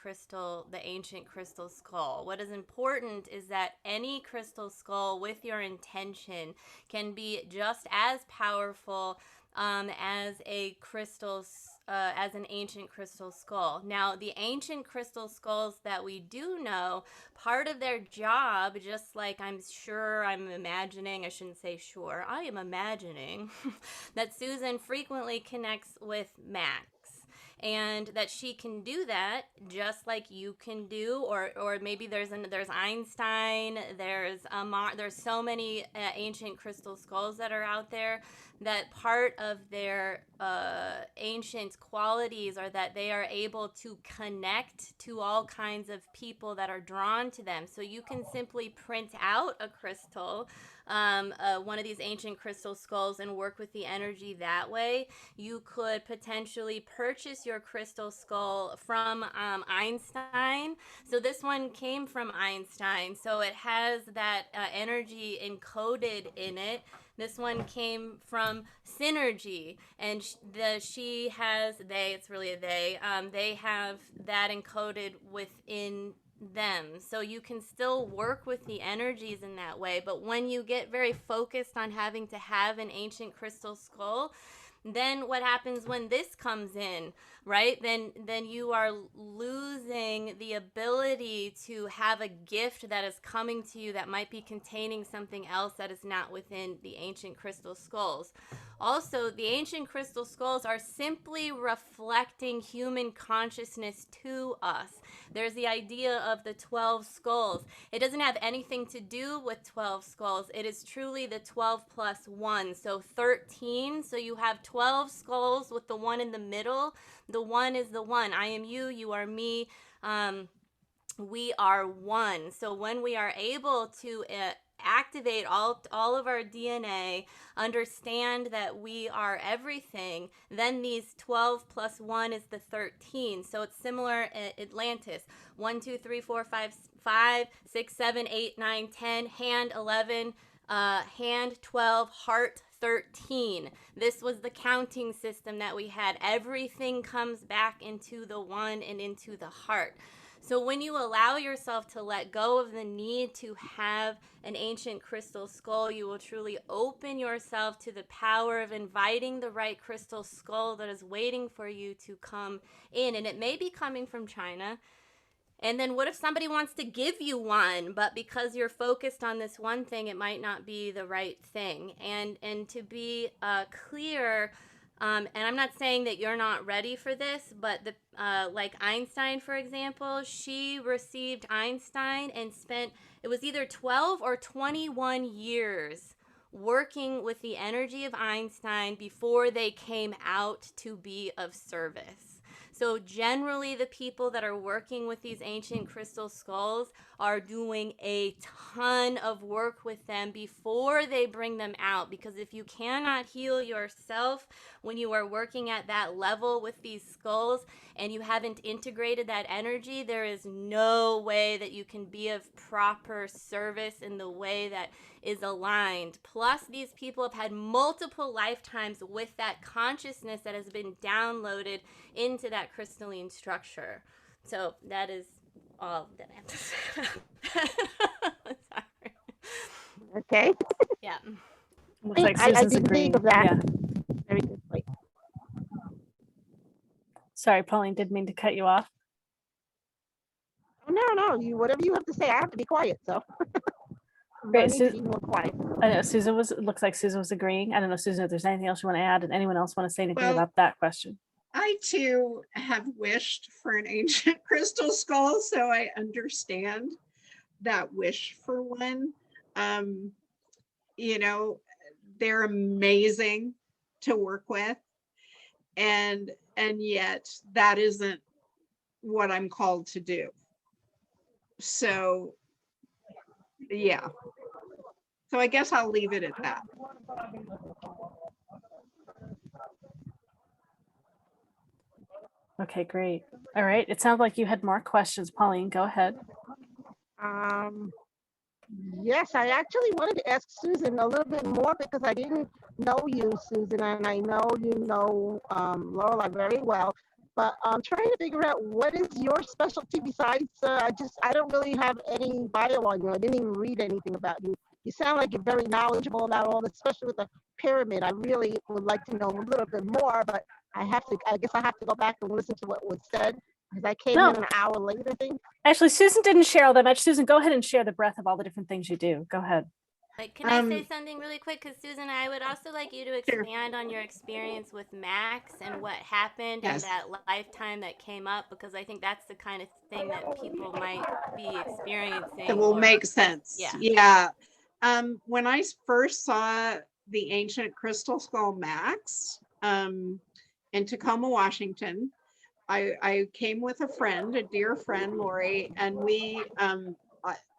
ancient crystal skull. What is important is that any crystal skull with your intention can be just as powerful as an ancient crystal skull. Now, the ancient crystal skulls that we do know, part of their job, just like I am imagining that Susan frequently connects with Max. And that she can do that just like you can do, or maybe there's Einstein, there's so many ancient crystal skulls that are out there, that part of their ancient qualities are that they are able to connect to all kinds of people that are drawn to them. So you can simply print out a crystal, one of these ancient crystal skulls, and work with the energy that way. You could potentially purchase your crystal skull from Einstein. So this one came from Einstein, so it has that energy encoded in it. This one came from Synergy, and they have that encoded within them. So you can still work with the energies in that way. But when you get very focused on having to have an ancient crystal skull, Then what happens when this comes in, right? Then you are losing the ability to have a gift that is coming to you that might be containing something else that is not within the ancient crystal skulls. Also, the ancient crystal skulls are simply reflecting human consciousness to us. There's the idea of the 12 skulls. It doesn't have anything to do with 12 skulls. It is truly the 12 plus 1, so 13. So you have 12 skulls with the one in the middle. The one is the one. I am you, you are me. We are one. So when we are able to activate all of our DNA, understand that we are everything, then these 12 plus 1 is the 13. So it's similar Atlantis. 1, 2, 3, 4, 5, 6, 7, 8, 9, 10, hand 11, hand 12, heart 13. This was the counting system that we had. Everything comes back into the one and into the heart. So when you allow yourself to let go of the need to have an ancient crystal skull, you will truly open yourself to the power of inviting the right crystal skull that is waiting for you to come in. And it may be coming from China. And then what if somebody wants to give you one, but because you're focused on this one thing, it might not be the right thing. And to be clear, and I'm not saying that you're not ready for this, but like Einstein, for example, she received Einstein and spent, it was either 12 or 21 years working with the energy of Einstein before they came out to be of service. So generally the people that are working with these ancient crystal skulls are doing a ton of work with them before they bring them out, because if you cannot heal yourself when you are working at that level with these skulls and you haven't integrated that energy, there is no way that you can be of proper service in the way that is aligned. Plus, these people have had multiple lifetimes with that consciousness that has been downloaded into that crystalline structure. So that is all that I have to say. Sorry. Okay. Yeah. Looks like I Susan's didn't agreeing. think of that. Yeah. Very good point. Sorry, Pauline, didn't mean to cut you off. No, you whatever you have to say, I have to be quiet. So I'm Great. learning to be more quiet. I know Susan was, it looks like Susan was agreeing. I don't know, Susan, if there's anything else you want to add, and anyone else want to say anything Well, about that question? I too have wished for an ancient crystal skull, so I understand that wish for one. You know, they're amazing to work with, and yet that isn't what I'm called to do. So yeah, so I guess I'll leave it at that. Okay, great. All right. It sounds like you had more questions. Pauline, go ahead. Yes, I actually wanted to ask Susan a little bit more because I didn't know you, Susan, and I know you know Laureli very well. But I'm trying to figure out what is your specialty besides, I don't really have any bio on you. I didn't even read anything about you. You sound like you're very knowledgeable about all this, especially with the pyramid. I really would like to know a little bit more, but I guess I have to go back and listen to what was said because I came in an hour later, I think. Actually, Susan didn't share all that much. Susan, go ahead and share the breadth of all the different things you do. Go ahead. Like, can I say something really quick? Because Susan, I would also like you to expand on your experience with Max and what happened and that lifetime that came up, because I think that's the kind of thing that people might be experiencing. It will make sense. Yeah. When I first saw the ancient crystal skull Max in Tacoma, Washington, I came with a friend, a dear friend, Lori, and we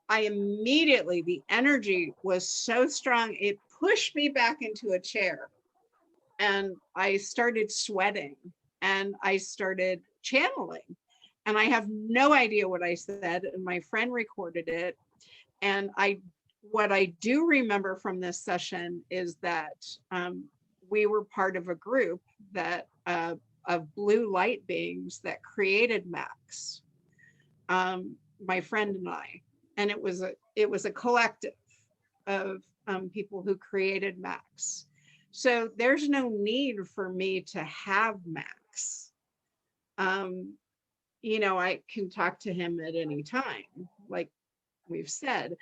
I immediately, the energy was so strong, it pushed me back into a chair and I started sweating and I started channeling, and I have no idea what I said, and my friend recorded it. And what I do remember from this session is that we were part of a group that of blue light beings that created Max, my friend and I. And it was a collective of people who created Max. So there's no need for me to have Max. You know, I can talk to him at any time, like we've said.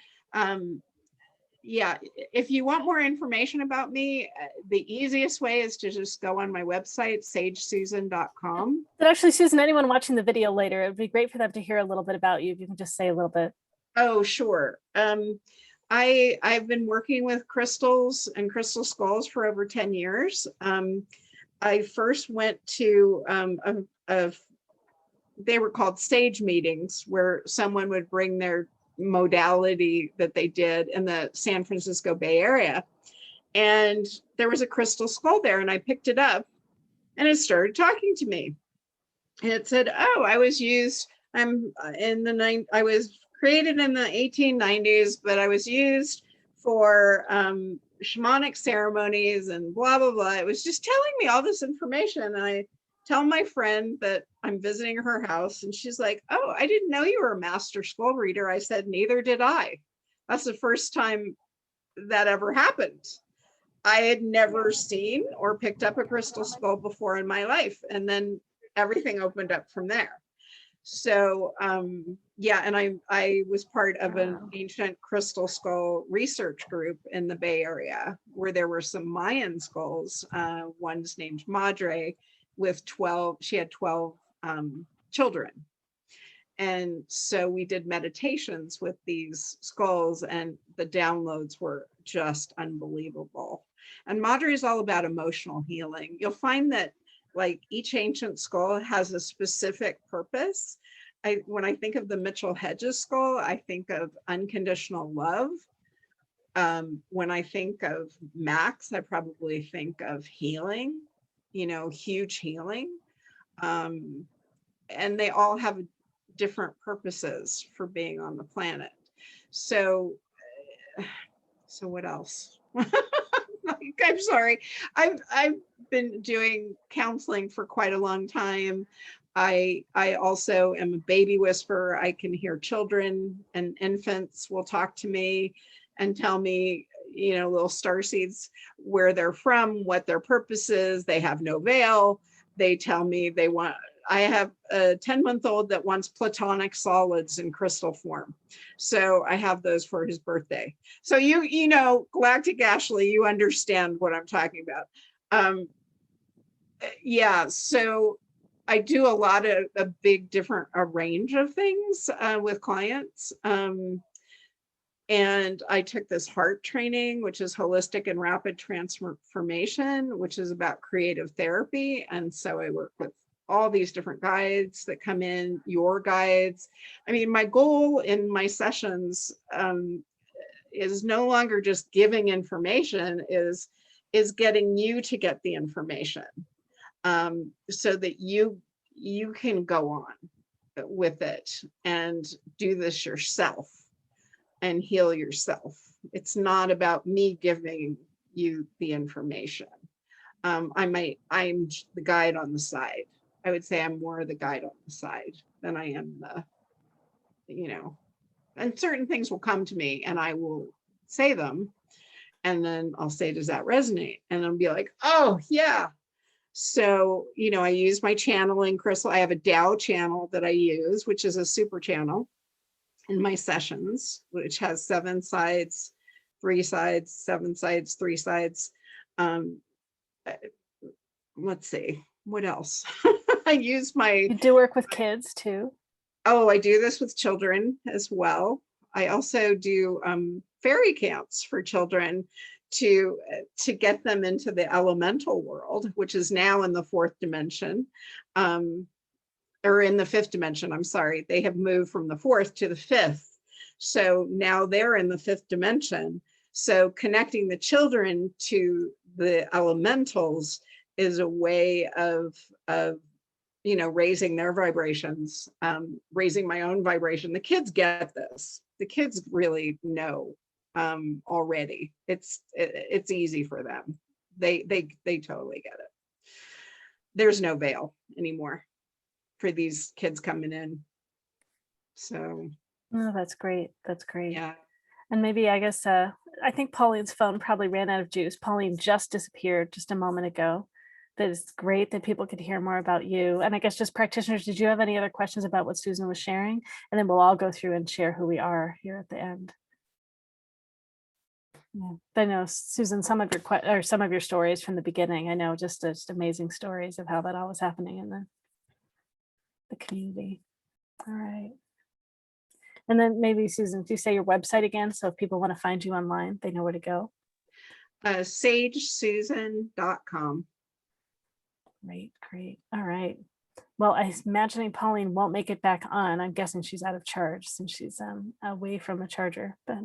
Yeah, if you want more information about me, the easiest way is to just go on my website, SageSusan.com. But actually, Susan, anyone watching the video later, it'd be great for them to hear a little bit about you. If you can just say a little bit. Oh, sure. I've been working with crystals and crystal skulls for over 10 years. I first went to they were called sage meetings, where someone would bring their modality that they did in the San Francisco Bay Area. And there was a crystal skull there, and I picked it up and it started talking to me. And it said, oh, I was created in the 1890s, but I was used for shamanic ceremonies and blah, blah, blah. It was just telling me all this information. And I tell my friend that I'm visiting her house, and she's like, oh, I didn't know you were a master skull reader. I said, neither did I. That's the first time that ever happened. I had never seen or picked up a crystal skull before in my life. And then everything opened up from there. So yeah, and I was part of an ancient crystal skull research group in the Bay Area, where there were some Mayan skulls. One's named Madre, with 12, she had 12 children. And so we did meditations with these skulls, and the downloads were just unbelievable. And Madre is all about emotional healing. You'll find that like each ancient skull has a specific purpose. When I think of the Mitchell Hedges skull, I think of unconditional love. When I think of Max, I probably think of healing, you know, huge healing. And they all have different purposes for being on the planet. So what else? I'm sorry. I've been doing counseling for quite a long time. I also am a baby whisperer. I can hear children and infants will talk to me and tell me, you know, little starseeds, where they're from, what their purpose is. They have no veil. They tell me I have a 10-month-old that wants platonic solids in crystal form. So I have those for his birthday. So you know, Galactic Ashley, you understand what I'm talking about. Yeah, so I do a lot of a big different range of things with clients. And I took this heart training, which is holistic and rapid transformation, which is about creative therapy. And so I work with all these different guides that come in, your guides. I mean, my goal in my sessions is no longer just giving information, is getting you to get the information so that you can go on with it and do this yourself and heal yourself. It's not about me giving you the information. I'm the guide on the side. I would say I'm more the guide on the side than I am the, you know, and certain things will come to me and I will say them. And then I'll say, does that resonate? And I'll be like, oh yeah. So, you know, I use my channeling crystal. I have a Tao channel that I use, which is a super channel in my sessions, which has 7 sides, 3 sides, 7 sides, 3 sides. Let's see, what else? I use my... You do work with kids too? Oh, I do this with children as well. I also do fairy camps for children to get them into the elemental world, which is now in the 4th dimension, or in the 5th dimension, I'm sorry. They have moved from the 4th to the 5th. So now they're in the 5th dimension. So connecting the children to the elementals is a way of you know, raising their vibrations, raising my own vibration. The kids get this. The kids really know already. It's easy for them. They totally get it. There's no veil anymore for these kids coming in. So. Oh, that's great. That's great. Yeah. And maybe, I guess, I think Pauline's phone probably ran out of juice. Pauline just disappeared just a moment ago. That is great that people could hear more about you. And I guess just practitioners, did you have any other questions about what Susan was sharing? And then we'll all go through and share who we are here at the end. Yeah. I know, Susan, some of your stories from the beginning, I know just amazing stories of how that all was happening in the community. All right. And then maybe, Susan, do you say your website again? So if people want to find you online, they know where to go. SageSusan.com. Great. All right. Well, I'm imagining Pauline won't make it back on. I'm guessing she's out of charge since she's away from the charger. But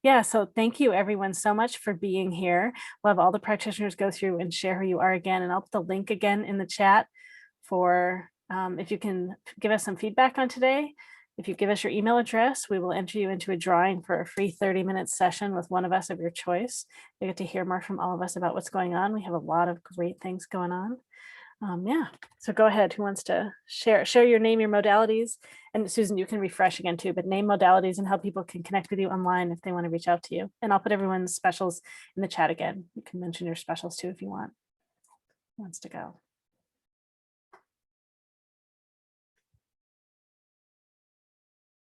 yeah, so thank you everyone so much for being here. We'll have all the practitioners go through and share who you are again, and I'll put the link again in the chat for if you can give us some feedback on today. If you give us your email address, we will enter you into a drawing for a free 30-minute session with one of us of your choice. You get to hear more from all of us about what's going on. We have a lot of great things going on. Yeah, so go ahead. Who wants to share your name, your modalities? And Susan, you can refresh again too, but name, modalities, and how people can connect with you online if they want to reach out to you. And I'll put everyone's specials in the chat again. You can mention your specials too if you want. Who wants to go?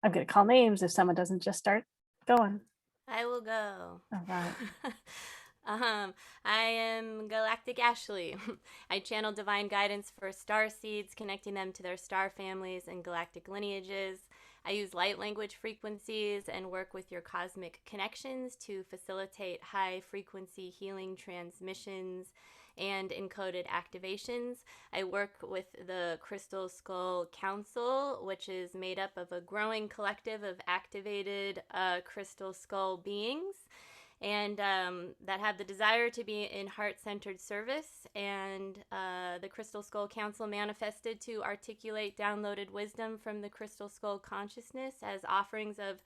I'm going to call names if someone doesn't just start going. I will go. All right. I am Galactic Ashley. I channel divine guidance for star seeds, connecting them to their star families and galactic lineages. I use light language frequencies and work with your cosmic connections to facilitate high frequency healing transmissions and encoded activations. I work with the Crystal Skull Council, which is made up of a growing collective of activated crystal skull beings, and that have the desire to be in heart-centered service. And the Crystal Skull Council manifested to articulate downloaded wisdom from the Crystal Skull consciousness as offerings of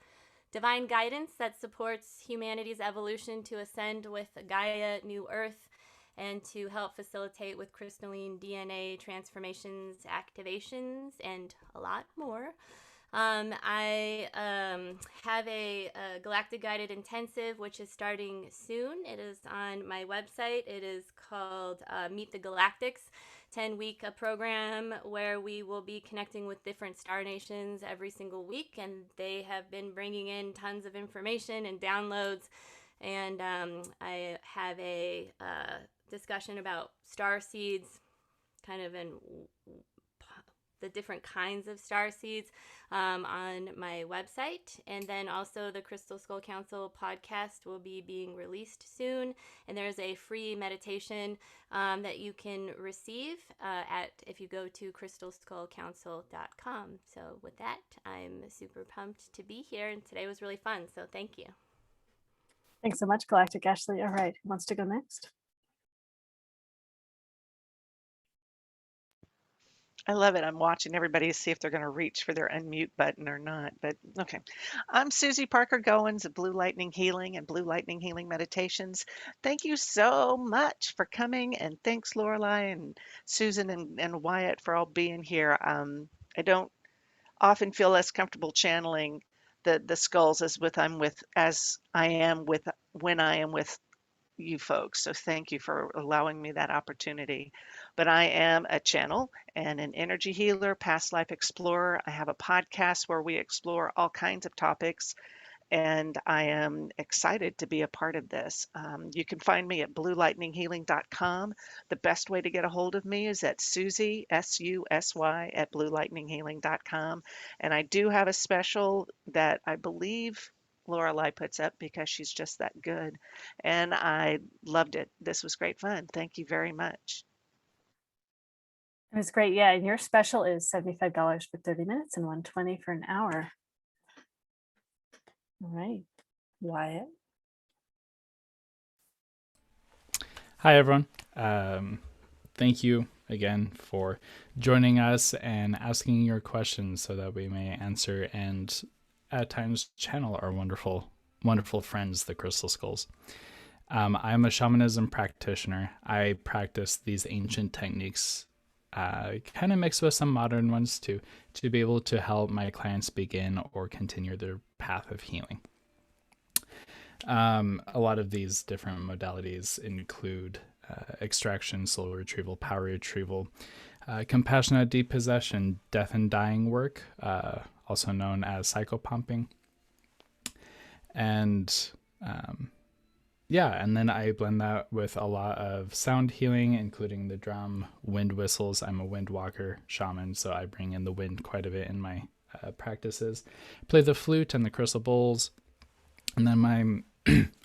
divine guidance that supports humanity's evolution to ascend with Gaia, New Earth, and to help facilitate with crystalline DNA transformations, activations, and a lot more. I have a Galactic Guided Intensive, which is starting soon. It is on my website. It is called Meet the Galactics, 10-week program where we will be connecting with different star nations every single week, and they have been bringing in tons of information and downloads. And I have a discussion about star seeds, kind of in the different kinds of star seeds on my website. And then also the Crystal Skull Council podcast will be being released soon. And there's a free meditation that you can receive if you go to crystalskullcouncil.com. So with that, I'm super pumped to be here. And today was really fun. So thank you. Thanks so much, Galactic Ashley. All right, who wants to go next? I love it. I'm watching everybody see if they're going to reach for their unmute button or not. But okay. I'm Susy Parker Goins of Blue Lightning Healing and Blue Lightning Healing Meditations. Thank you so much for coming. And thanks, Laureli and Susan and Wyatt for all being here. I don't often feel as comfortable channeling the skulls as I am with when I am with you folks. So thank you for allowing me that opportunity. But I am a channel and an energy healer, past life explorer. I have a podcast where we explore all kinds of topics, and I am excited to be a part of this. You can find me at bluelightninghealing.com. The best way to get a hold of me is at Susy, SUSY, at bluelightninghealing.com. And I do have a special that I believe Laureli puts up because she's just that good. And I loved it. This was great fun. Thank you very much. It was great. Yeah, and your special is $75 for 30 minutes and $120 for an hour. All right, Wyatt. Hi, everyone. Thank you again for joining us and asking your questions so that we may answer and at times channel our wonderful, wonderful friends, the Crystal Skulls. I'm a shamanism practitioner. I practice these ancient techniques, kind of mixed with some modern ones to be able to help my clients begin or continue their path of healing. A lot of these different modalities include extraction, soul retrieval, power retrieval, compassionate depossession, death and dying work, also known as psychopumping. And and then I blend that with a lot of sound healing, including the drum, wind whistles. I'm a wind walker shaman, so I bring in the wind quite a bit in my practices. Play the flute and the crystal bowls. And then my,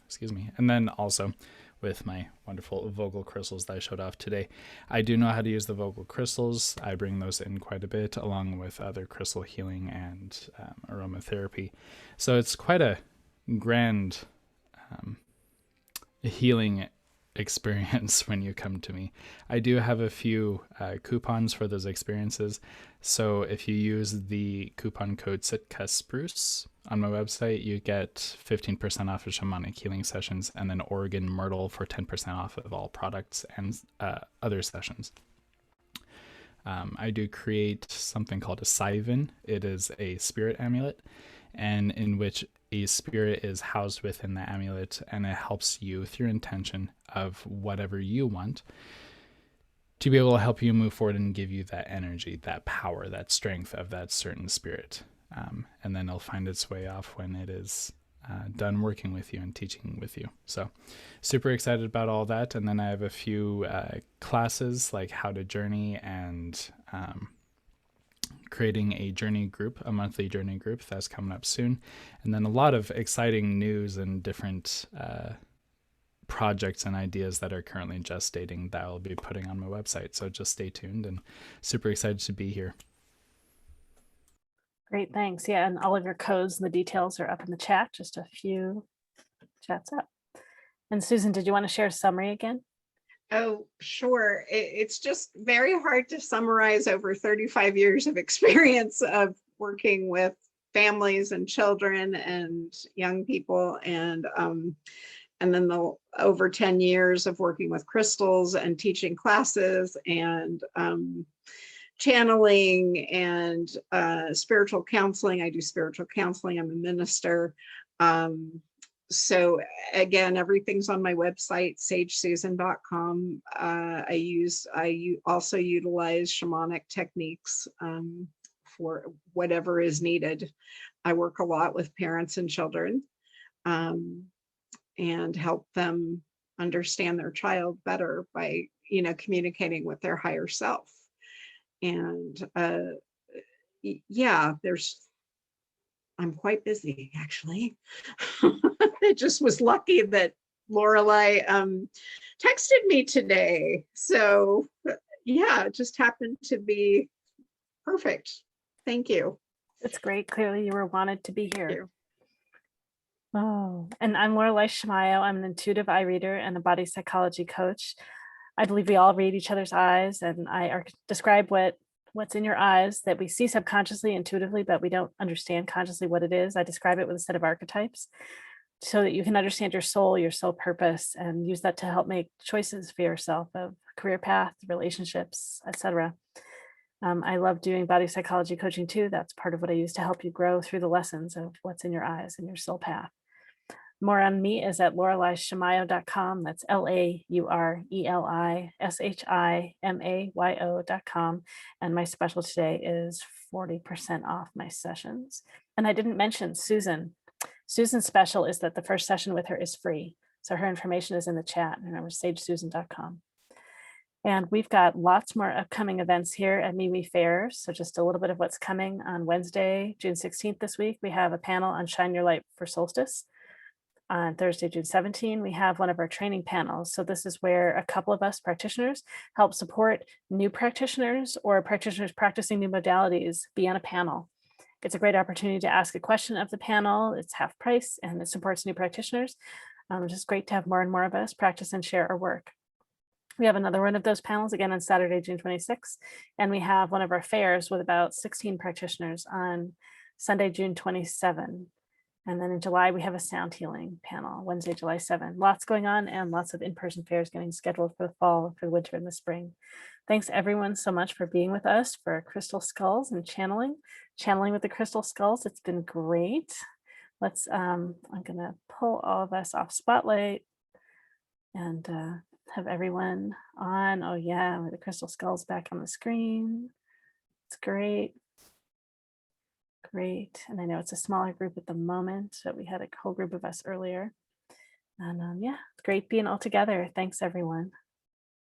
excuse me, and then also with my wonderful vocal crystals that I showed off today. I do know how to use the vocal crystals. I bring those in quite a bit, along with other crystal healing and aromatherapy. So it's quite a grand healing experience when you come to me. I do have a few coupons for those experiences. So if you use the coupon code Sitka Spruce on my website, you get 15% off of shamanic healing sessions, and then Oregon Myrtle for 10% off of all products and other sessions. I do create something called a Siven. It is a spirit amulet, and in which a spirit is housed within the amulet, and it helps you through intention of whatever you want to be able to help you move forward and give you that energy, that power, that strength of that certain spirit. And then it'll find its way off when it is done working with you and teaching with you. So super excited about all that. And then I have a few classes like how to journey and creating a journey group, a monthly journey group that's coming up soon. And then a lot of exciting news and different projects and ideas that are currently gestating that I'll be putting on my website. So just stay tuned, and super excited to be here. Great, thanks. Yeah, and all of your codes and the details are up in the chat, just a few chats up. And Susan, did you want to share a summary again? Oh, sure. It's just very hard to summarize over 35 years of experience of working with families and children and young people, and then the over 10 years of working with crystals and teaching classes and channeling and spiritual counseling. I do spiritual counseling. I'm a minister. So again, everything's on my website, SageSusan.com. I also utilize shamanic techniques for whatever is needed. I work a lot with parents and children and help them understand their child better by, communicating with their higher self. And I'm quite busy, actually. It just was lucky that Laureli texted me today. So yeah, it just happened to be perfect. Thank you. It's great. Clearly you were wanted to be here. Oh, and I'm Laureli Shimayo. I'm an intuitive eye reader and a body psychology coach. I believe we all read each other's eyes, and I describe what's in your eyes that we see subconsciously, intuitively, but we don't understand consciously what it is. I describe it with a set of archetypes so that you can understand your soul purpose, and use that to help make choices for yourself of career path, relationships, etc. I love doing body psychology coaching too. That's part of what I use to help you grow through the lessons of what's in your eyes and your soul path. More on me is at LaureliShimayo.com. That's LaureliShimayo.com. And my special today is 40% off my sessions. And I didn't mention Susan. Susan's special is that the first session with her is free. So her information is in the chat. Remember, SageSusan.com. And we've got lots more upcoming events here at MeWe Fairs. So just a little bit of what's coming on Wednesday, June 16th this week. We have a panel on Shine Your Light for Solstice. On Thursday, June 17, we have one of our training panels. So this is where a couple of us practitioners help support new practitioners or practitioners practicing new modalities be on a panel. It's a great opportunity to ask a question of the panel. It's half price and it supports new practitioners. It's just great to have more and more of us practice and share our work. We have another one of those panels again on Saturday, June 26th, and we have one of our fairs with about 16 practitioners on Sunday, June 27. And then in July, we have a sound healing panel, Wednesday, July 7. Lots going on and lots of in-person fairs getting scheduled for the fall, for the winter and the spring. Thanks everyone so much for being with us for Crystal Skulls and channeling with the Crystal Skulls. It's been great. let's, I'm gonna pull all of us off spotlight and have everyone on. Oh yeah, with the crystal skulls back on the screen. It's great. Great. And I know it's a smaller group at the moment, but we had a whole group of us earlier. And yeah, it's great being all together. Thanks everyone.